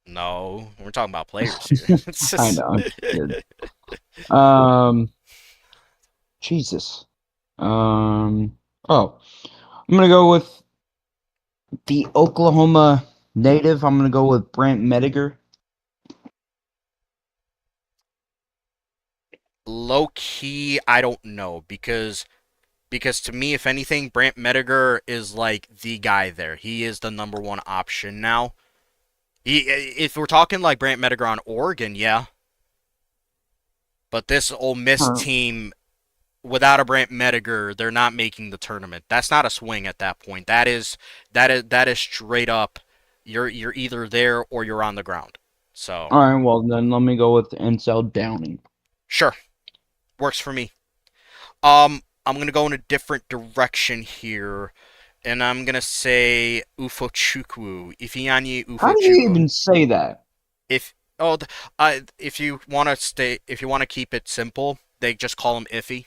No, we're talking about players here. It's I just- know, I'm just kidding. Um, Jesus. Oh, I'm gonna go with the Oklahoma native. I'm gonna go with Brant Mediger. Low key, I don't know because to me, if anything, Brant Mediger is like the guy there. He is the number one option now. If we're talking like Brant Mediger on Oregon, yeah. But this Ole Miss Huh. team, without a Brant Mediger, they're not making the tournament. That's not a swing at that point. That is straight up. You're either there or you're on the ground. So All right, well then let me go with Ansel Downing. sure, works for me. I'm gonna go in a different direction here, and I'm gonna say Ufochukwu, Ifeanyi How do you Ufochukwu. even say that? If oh, if you if you want to keep it simple, they just call him Iffy.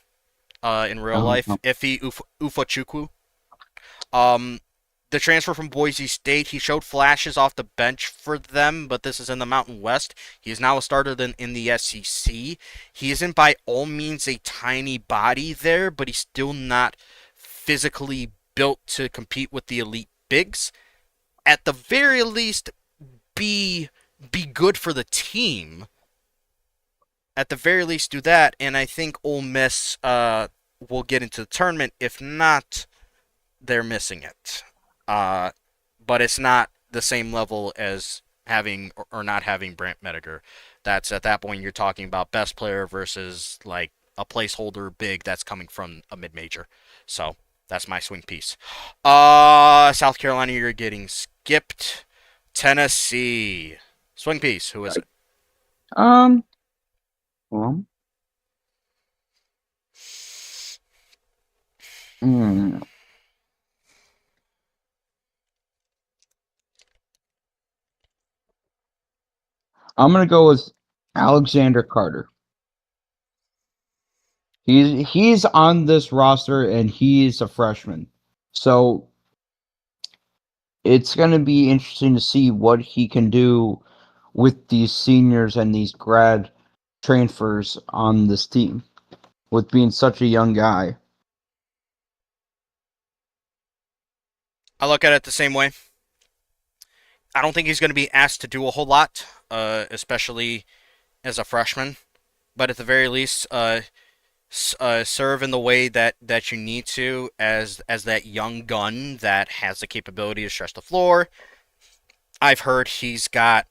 In real Oh, life, Iffy Ufochukwu. Um, the transfer from Boise State, he showed flashes off the bench for them, but this is in the Mountain West. He is now a starter in the SEC. He isn't by all means a tiny body there, but he's still not physically built to compete with the elite bigs. At the very least, be be good for the team. At the very least, do that, and I think Ole Miss will get into the tournament. If not, they're missing it. Uh, but it's not the same level as having or not having Brant Mediger. That's at that point you're talking about best player versus like a placeholder big that's coming from a mid major. So that's my swing piece. South Carolina, you're getting skipped. Tennessee, swing piece. Who is it? um, well, hmm, I'm gonna go with Alexander Carter. He's on this roster and he's a freshman, so it's gonna be interesting to see what he can do with these seniors and these grad transfers on this team with being such a young guy. I look at it the same way. I don't think he's going to be asked to do a whole lot, especially as a freshman. But at the very least, serve in the way that you need to as that young gun that has the capability to stretch the floor. I've heard he's got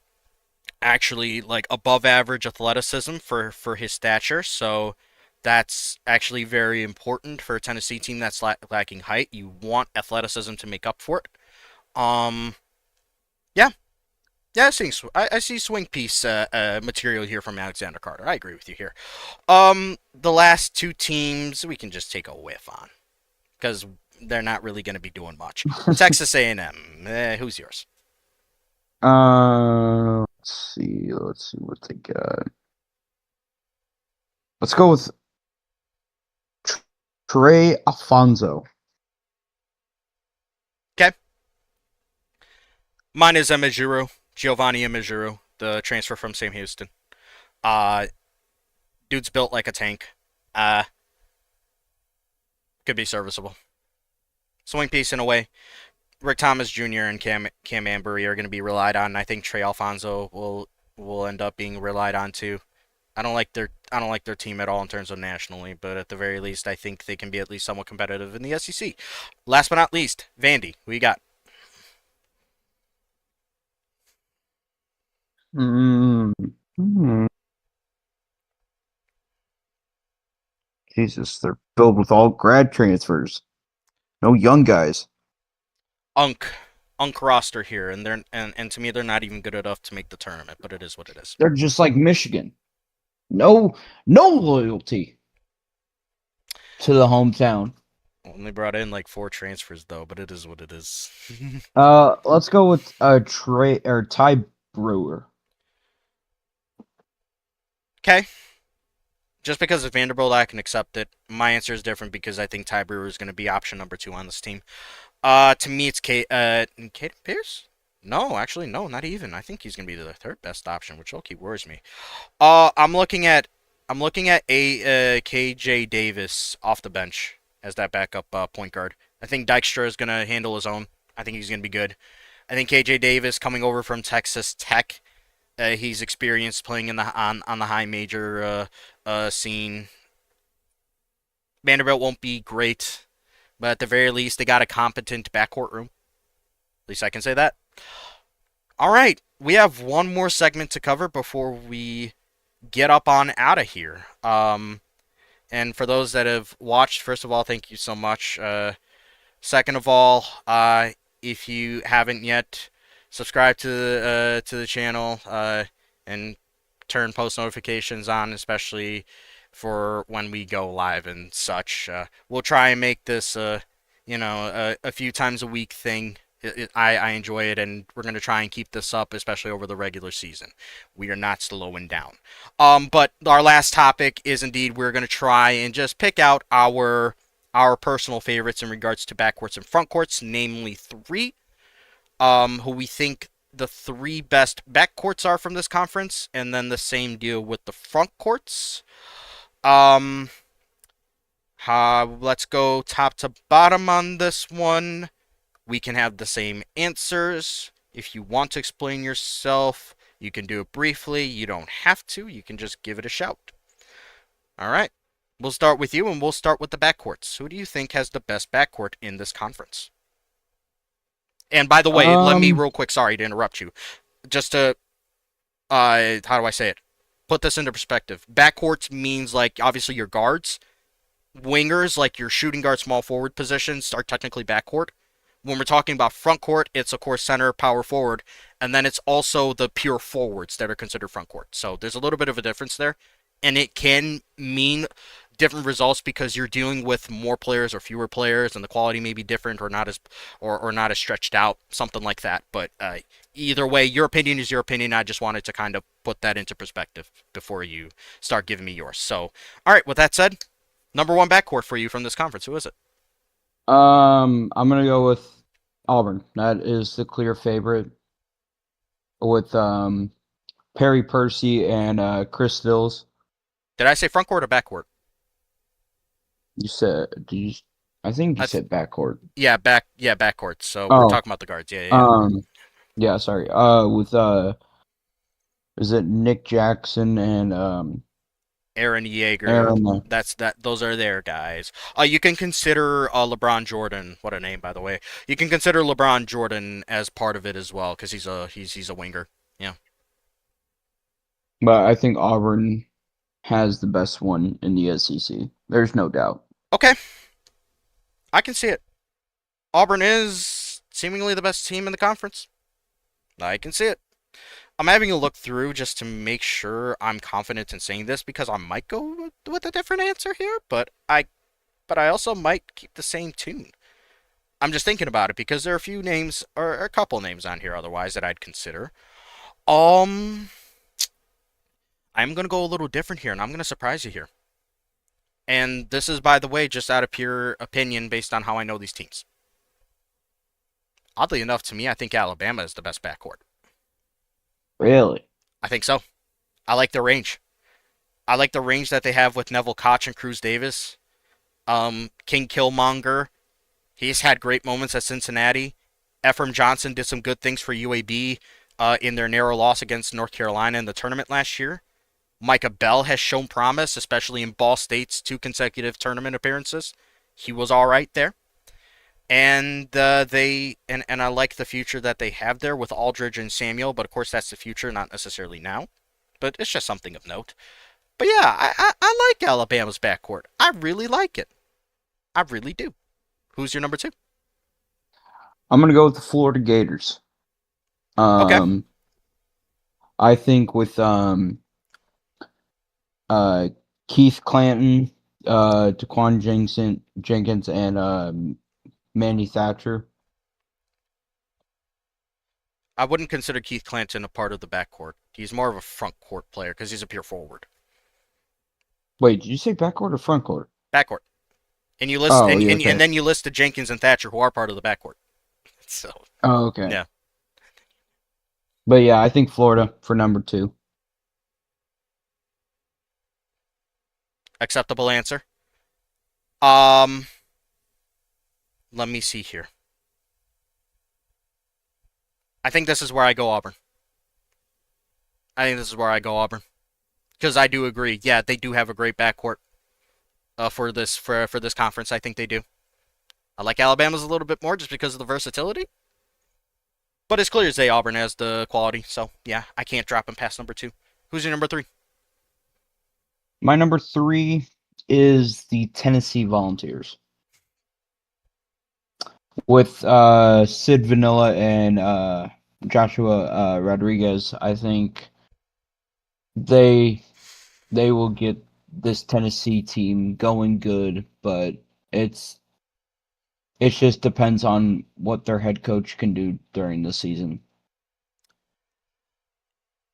actually like above average athleticism for his stature, so that's actually very important for a Tennessee team that's lacking height. You want athleticism to make up for it. Um, yeah, yeah, I see swing piece material here from Alexander Carter. I agree with you here. The last two teams we can just take a whiff on because they're not really going to be doing much. Texas A&M, who's yours? Let's see. Let's see what they got. Let's go with Trey Alfonso. Okay, mine is Emejuru, Giovanni Emejuru, the transfer from Sam Houston. Uh, dude's built like a tank. Uh, could be serviceable. Swing piece in a way. Rick Thomas Jr. and Cam Ambery are going to be relied on. I think Trey Alfonso will end up being relied on too. I don't like their team at all in terms of nationally, but at the very least, I think they can be at least somewhat competitive in the SEC. Last but not least, Vandy. Who you got? Mm, hmm. Jesus, they're filled with all grad transfers. No young guys. Unk. Unk roster here, and and to me they're not even good enough to make the tournament, but it is what it is. They're just like Michigan. No, no loyalty to the hometown. Only brought in like 4 transfers though, but it is what it is. Let's go with Trey or Ty Brewer. Okay. Just because of Vanderbilt, I can accept it. My answer is different because I think Ty Brewer is going to be option number 2 on this team. To me, it's Caden Pierce. No, actually, no, not even. I think he's gonna be the third best option, which low-key worries me. I'm looking at a KJ Davis off the bench as that backup point guard. I think Dykstra is gonna handle his own. I think he's gonna be good. I think KJ Davis coming over from Texas Tech. He's experienced playing in the on the high major scene. Vanderbilt won't be great, but at the very least, they got a competent backcourt room. At least I can say that. All right, we have one more segment to cover before we get up on out of here. And for those that have watched, first of all, thank you so much. Second of all, if you haven't yet, subscribe to the channel, and turn post notifications on, especially for when we go live and such. We'll try and make this, a few times a week thing. I enjoy it, and we're going to try and keep this up, especially over the regular season. We are not slowing down. But our last topic is indeed we're going to try and just pick out our personal favorites in regards to backcourts and frontcourts, namely three, who we think the three best backcourts are from this conference, and then the same deal with the frontcourts. Um, let's go top to bottom on this one. We can have the same answers. If you want to explain yourself, you can do it briefly. You don't have to. You can just give it a shout. All right. We'll start with you, and we'll start with the backcourts. Who do you think has the best backcourt in this conference? And by the way, let me real quick, sorry to interrupt you. Just to, how do I say it? Put this into perspective. Backcourts means, like, obviously your guards. Wingers, like your shooting guard, small forward positions, are technically backcourt. When we're talking about front court, it's of course center, power forward, and then it's also the pure forwards that are considered front court. So there's a little bit of a difference there, and it can mean different results because you're dealing with more players or fewer players, and the quality may be different or not as or not as stretched out, something like that. But either way, your opinion is your opinion. I just wanted to kind of put that into perspective before you start giving me yours. So, all right, with that said, number one backcourt for you from this conference, who is it? I'm gonna go with Auburn. That is the clear favorite with Perry Percy and Chris Stills. Did I say front court or backcourt? You said, I think you I said backcourt. Yeah, backcourt. So we're talking about the guards. Yeah, yeah, yeah. Yeah, sorry. With is it Nick Jackson and Aaron Yeager. Aaron? Those are their guys. You can consider LeBron Jordan. What a name, by the way. You can consider LeBron Jordan as part of it as well because he's a winger. Yeah. But I think Auburn has the best one in the SEC. There's no doubt. Okay, I can see it. Auburn is seemingly the best team in the conference. I can see it. I'm having a look through just to make sure I'm confident in saying this because I might go with a different answer here, but I also might keep the same tune. I'm just thinking about it because there are a few names or a couple names on here otherwise that I'd consider. Um, I'm gonna go a little different here, and I'm gonna surprise you here. And this is, by the way, just out of pure opinion based on how I know these teams. Oddly enough, to me, I think Alabama is the best backcourt. Really? I think so. I like the range. I like the range that they have with Neville Koch and Cruz Davis. King Killmonger, he's had great moments at Cincinnati. Ephraim Johnson did some good things for UAB in their narrow loss against North Carolina in the tournament last year. Micah Bell has shown promise, especially in Ball State's two consecutive tournament appearances. He was all right there. And I like the future that they have there with Aldridge and Samuel, but of course that's the future, not necessarily now. But it's just something of note. But yeah, I like Alabama's backcourt. I really like it. I really do. Who's your number two? I'm gonna go with the Florida Gators. Okay. I think with Keith Clanton, Daquan Jenkins, and Manny Thatcher. I wouldn't consider Keith Clanton a part of the backcourt. He's more of a front court player because he's a pure forward. Wait, did you say backcourt or front court? Backcourt. And you list Oh, yeah, okay. and then you list the Jenkins and Thatcher who are part of the backcourt. So Oh, okay. yeah. But yeah, I think Florida for number two. Acceptable answer. Let me see here. I think this is where I go Auburn. Because I do agree. Yeah, they do have a great backcourt for this conference. I think they do. I like Alabama's a little bit more just because of the versatility. But it's clear as day Auburn has the quality. So yeah, I can't drop them past number two. Who's your number three? My number three is the Tennessee Volunteers. With Sid Vanilla and Joshua Rodriguez. I think they they will get this Tennessee team going good, but it's it just depends on what their head coach can do during the season.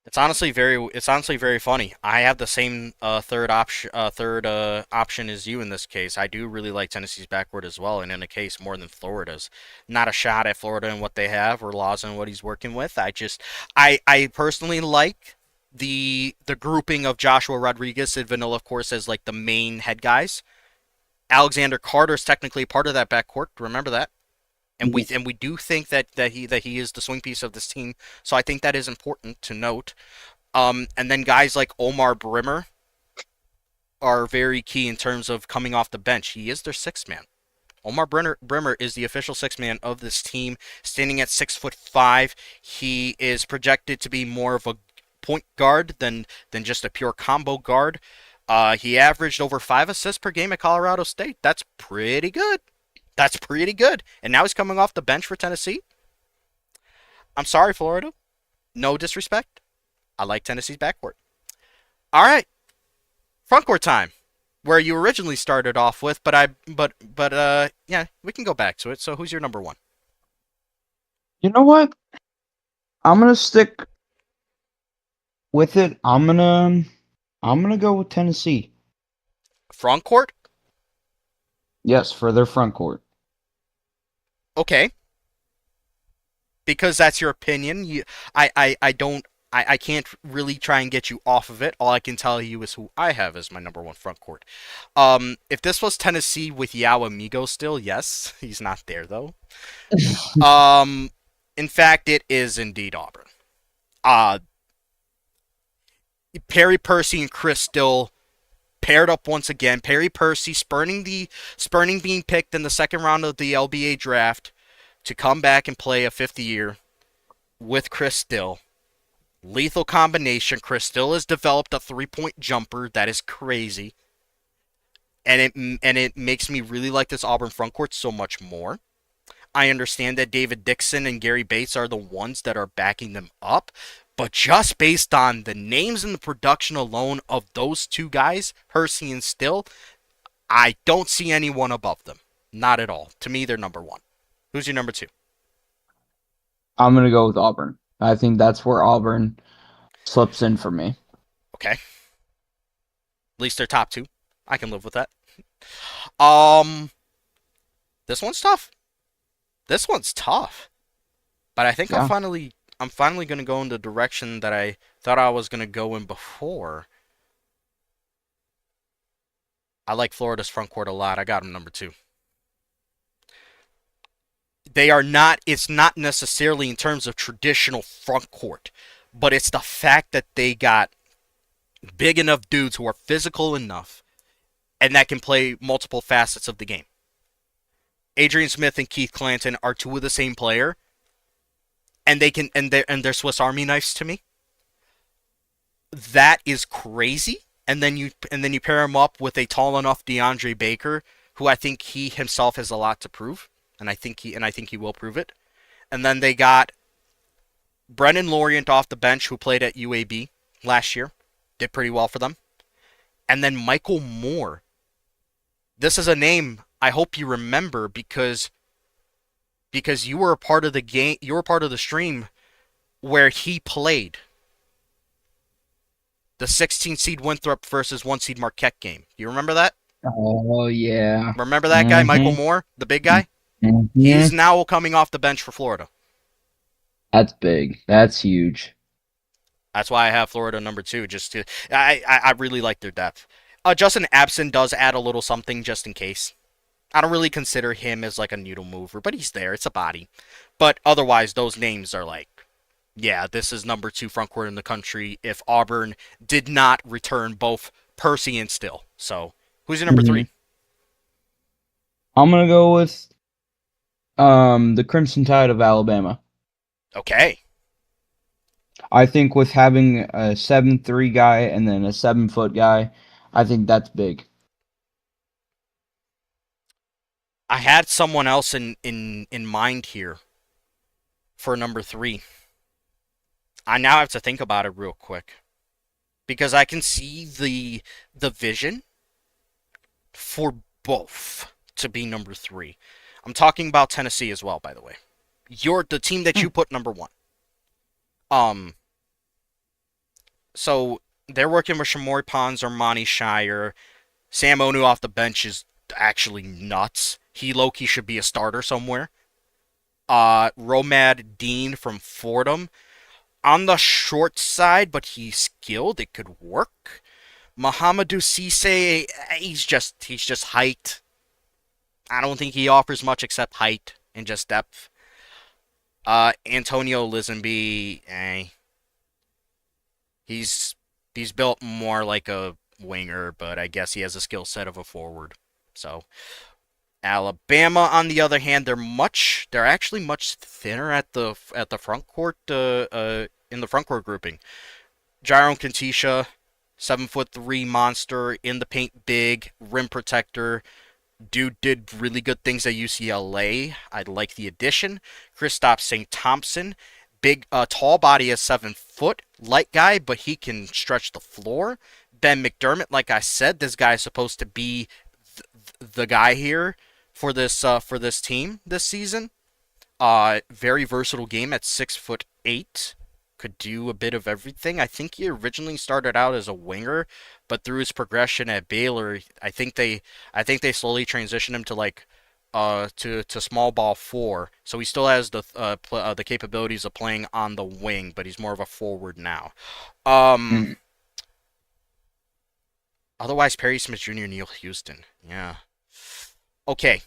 It's honestly very funny. I have the same third option as you in this case. I do really like Tennessee's backcourt as well, and in a case more than Florida's. Not a shot at Florida and what they have or Laws and what he's working with. I personally like the grouping of Joshua Rodriguez and Vanilla, of course, as like the main head guys. Alexander Carter's technically part of that backcourt. Remember that. And we do think that he is the swing piece of this team, so I think that is important to note. And then guys like Omar Brimmer are very key in terms of coming off the bench. He is their sixth man. Brimmer is the official sixth man of this team, standing at 6'5". He is projected to be more of a point guard than just a pure combo guard. He averaged over 5 assists per game at Colorado State. That's pretty good. That's pretty good. And now he's coming off the bench for Tennessee. I'm sorry, Florida. No disrespect. I like Tennessee's backcourt. All right, frontcourt time, where you originally started off with, but yeah, we can go back to it. So who's your number one? You know what? I'm gonna stick with it. I'm gonna go with Tennessee. Frontcourt? Yes, for their front court. Okay, because that's your opinion. I don't. I can't really try and get you off of it. All I can tell you is who I have as my number one front court. If this was Tennessee with Yao Amigo still, yes, he's not there though. Um, in fact, it is indeed Auburn. Uh, Perry Percy and Chris still paired up once again. Perry Percy spurning being picked in the second round of the LBA draft to come back and play a fifth year with Chris Still. Lethal combination. Chris Still has developed a 3-point jumper that is crazy, and it makes me really like this Auburn frontcourt so much more. I understand that David Dixon and Gary Bates are the ones that are backing them up, but just based on the names and the production alone of those two guys, Hersey and Still, I don't see anyone above them. Not at all. To me, they're number one. Who's your number two? I'm gonna go with Auburn. I think that's where Auburn slips in for me. Okay. At least they're top two. I can live with that. Um, this one's tough. This one's tough. But I think Yeah. I'm finally gonna go in the direction that I thought I was gonna go in before. I like Florida's front court a lot. I got them number two. They are not. It's not necessarily in terms of traditional front court, but it's the fact that they got big enough dudes who are physical enough and that can play multiple facets of the game. Adrian Smith and Keith Clanton are two of the same player, and they're Swiss Army knives to me. That is crazy. And then you pair him up with a tall enough DeAndre Baker, who I think he himself has a lot to prove, and I think he will prove it. And then they got Brennan Lorient off the bench, who played at UAB last year, did pretty well for them. And then Michael Moore. This is a name I hope you remember because you were a part of the game, you were part of the stream where he played the 16 seed Winthrop versus 1 seed Marquette game. You remember that? Oh yeah. Remember that guy, Michael Mm-hmm. Moore, the big guy? Mm-hmm. He's now coming off the bench for Florida. That's big. That's huge. That's why I have Florida number two. I really like their depth. Justin Abson does add a little something just in case. I don't really consider him as like a needle mover, but he's there. It's a body. But otherwise, those names are like, yeah, this is number two front court in the country if Auburn did not return both Percy and Still. So, who's your number Mm-hmm. three? I'm gonna go with the Crimson Tide of Alabama. Okay. I think with having a 7'3" guy and then a 7-foot guy, I think that's big. I had someone else in mind here for number three. I now have to think about it real quick because I can see the vision for both to be number three. I'm talking about Tennessee as well, by the way. You're the team that Hmm. you put number one. Um, so they're working with Shamori Pons, Armani Shire. Sam Onu off the bench is actually nuts. He low-key should be a starter somewhere. Romad Dean from Fordham on the short side, but he's skilled. It could work. Mohamedou Cisse, he's just height. I don't think he offers much except height and just depth. Antonio Lisenby, he's he's built more like a winger, but I guess he has a skill set of a forward. So Alabama, on the other hand, they're actually much thinner at the front court in the front court grouping. Jaron Kantisha, 7'3" monster in the paint, big rim protector. Dude did really good things at UCLA. I like the addition. Kristaps St. Thompson, big, tall body at 7 foot, light guy, but he can stretch the floor. Ben McDermott, like I said, this guy is supposed to be the guy here for this team this season. Very versatile game at 6'8". Could do a bit of everything. I think he originally started out as a winger, but through his progression at Baylor, I think they slowly transitioned him to like to small ball four. So he still has the capabilities of playing on the wing, but he's more of a forward now. Um, Hmm. Otherwise, Perry Smith Jr., Neil Houston. Yeah. Okay,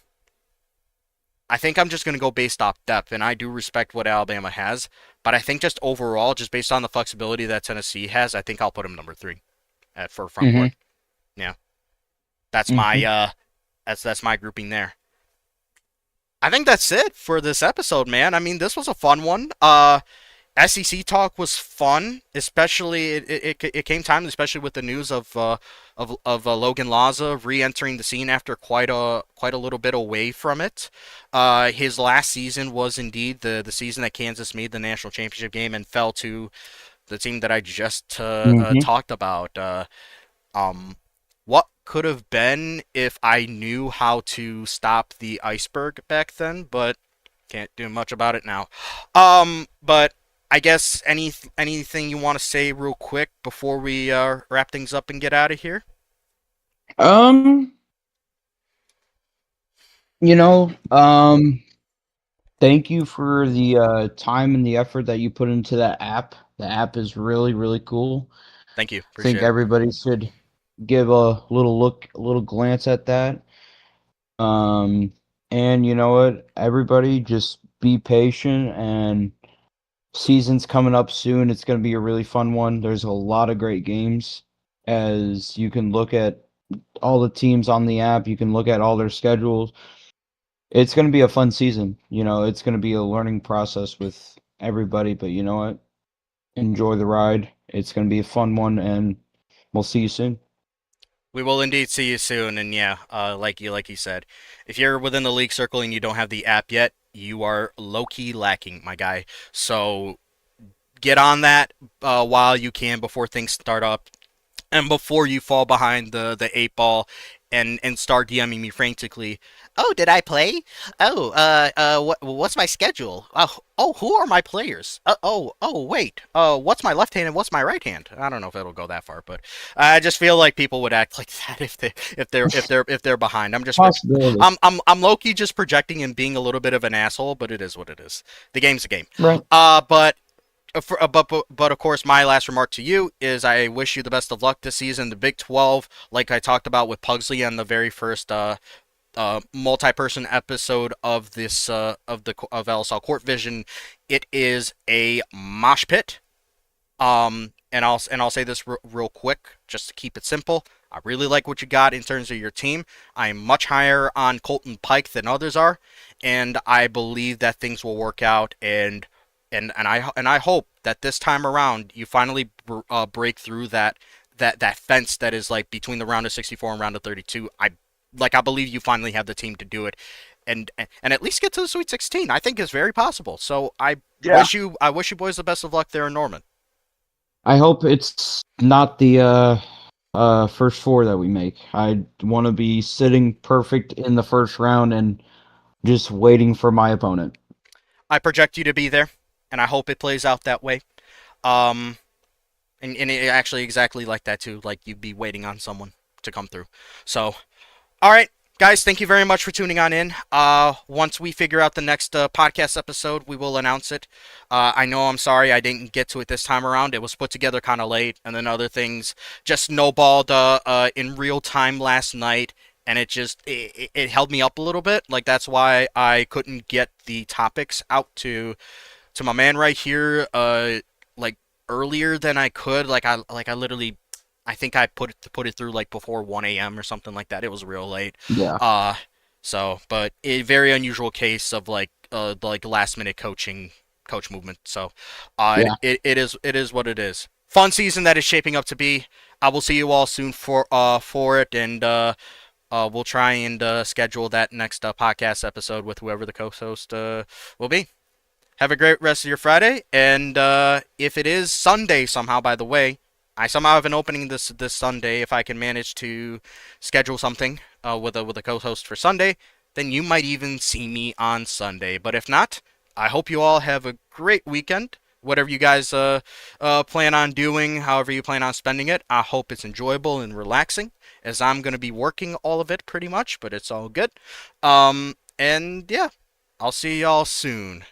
I think I'm just going to go based off depth, and I do respect what Alabama has, but I think just overall, just based on the flexibility that Tennessee has, I think I'll put him number three for front Hmm. court. Yeah, that's my Hmm. that's my grouping there. I think that's it for this episode, man. I mean, this was a fun one. SEC talk was fun, especially it came timely, especially with the news of Logan Laza re-entering the scene after quite a little bit away from it. His last season was indeed the season that Kansas made the national championship game and fell to the team that I just Hmm. talked about. Um, what could have been if I knew how to stop the iceberg back then, but can't do much about it now. But I guess anything you want to say real quick before we wrap things up and get out of here? Um, you know, thank you for the time and the effort that you put into that app. The app is really, really cool. Thank you. I think Appreciate it. everybody should give a little look, a little glance at that. Um, and you know what? Everybody just be patient and season's coming up soon. It's going to be a really fun one. There's a lot of great games as you can look at all the teams on the app. You can look at all their schedules. It's going to be a fun season. You know, it's going to be a learning process with everybody, but you know what? Enjoy the ride. It's going to be a fun one, and we'll see you soon. We will indeed see you soon, and yeah, like you said, if you're within the league circle and you don't have the app yet, you are low key lacking, my guy. So get on that while you can before things start up and before you fall behind the eight ball and start DMing me frantically. Oh, did I play? Oh, what's my schedule? Who are my players? Wait. What's my left hand and what's my right hand? I don't know if it'll go that far, but I just feel like people would act like that if they're behind. Possibility. I'm low key just projecting and being a little bit of an asshole, but it is what it is. The game's a game. Right. But but of course, my last remark to you is I wish you the best of luck this season. The Big 12, like I talked about with Pugsley on the very first multi-person episode of this of LSL Court Vision, it is a mosh pit. And I'll say this real quick, just to keep it simple. I really like what you got in terms of your team. I am much higher on Colton Pike than others are, and I believe that things will work out. And I hope that this time around you finally break through that fence that is like between the round of 64 and round of 32. I believe you finally have the team to do it, and at least get to the Sweet 16. I think is very possible. So Yeah. I wish you boys the best of luck there in Norman. I hope it's not the first four that we make. I want to be sitting perfect in the first round and just waiting for my opponent. I project you to be there, and I hope it plays out that way. Um, and it actually exactly like that too. Like you'd be waiting on someone to come through. So, all right, guys, thank you very much for tuning on in. Once we figure out the next podcast episode, we will announce it. I know I'm sorry I didn't get to it this time around. It was put together kind of late, and then other things just snowballed in real time last night. And it held me up a little bit. Like that's why I couldn't get the topics out to my man right here like earlier than I could. Like I literally I think I put it through like before 1 a.m. or something like that. It was real late. Yeah, Uh so but a very unusual case of like last minute coach movement. So yeah, it is what it is. Fun season that is shaping up to be. I will see you all soon for it and we'll try and schedule that next podcast episode with whoever the co-host will be. Have a great rest of your Friday, and if it is Sunday somehow, by the way, I somehow have an opening this Sunday. If I can manage to schedule something with a co-host for Sunday, then you might even see me on Sunday. But if not, I hope you all have a great weekend. Whatever you guys plan on doing, however you plan on spending it, I hope it's enjoyable and relaxing. As I'm gonna be working all of it pretty much, but it's all good. And yeah, I'll see y'all soon.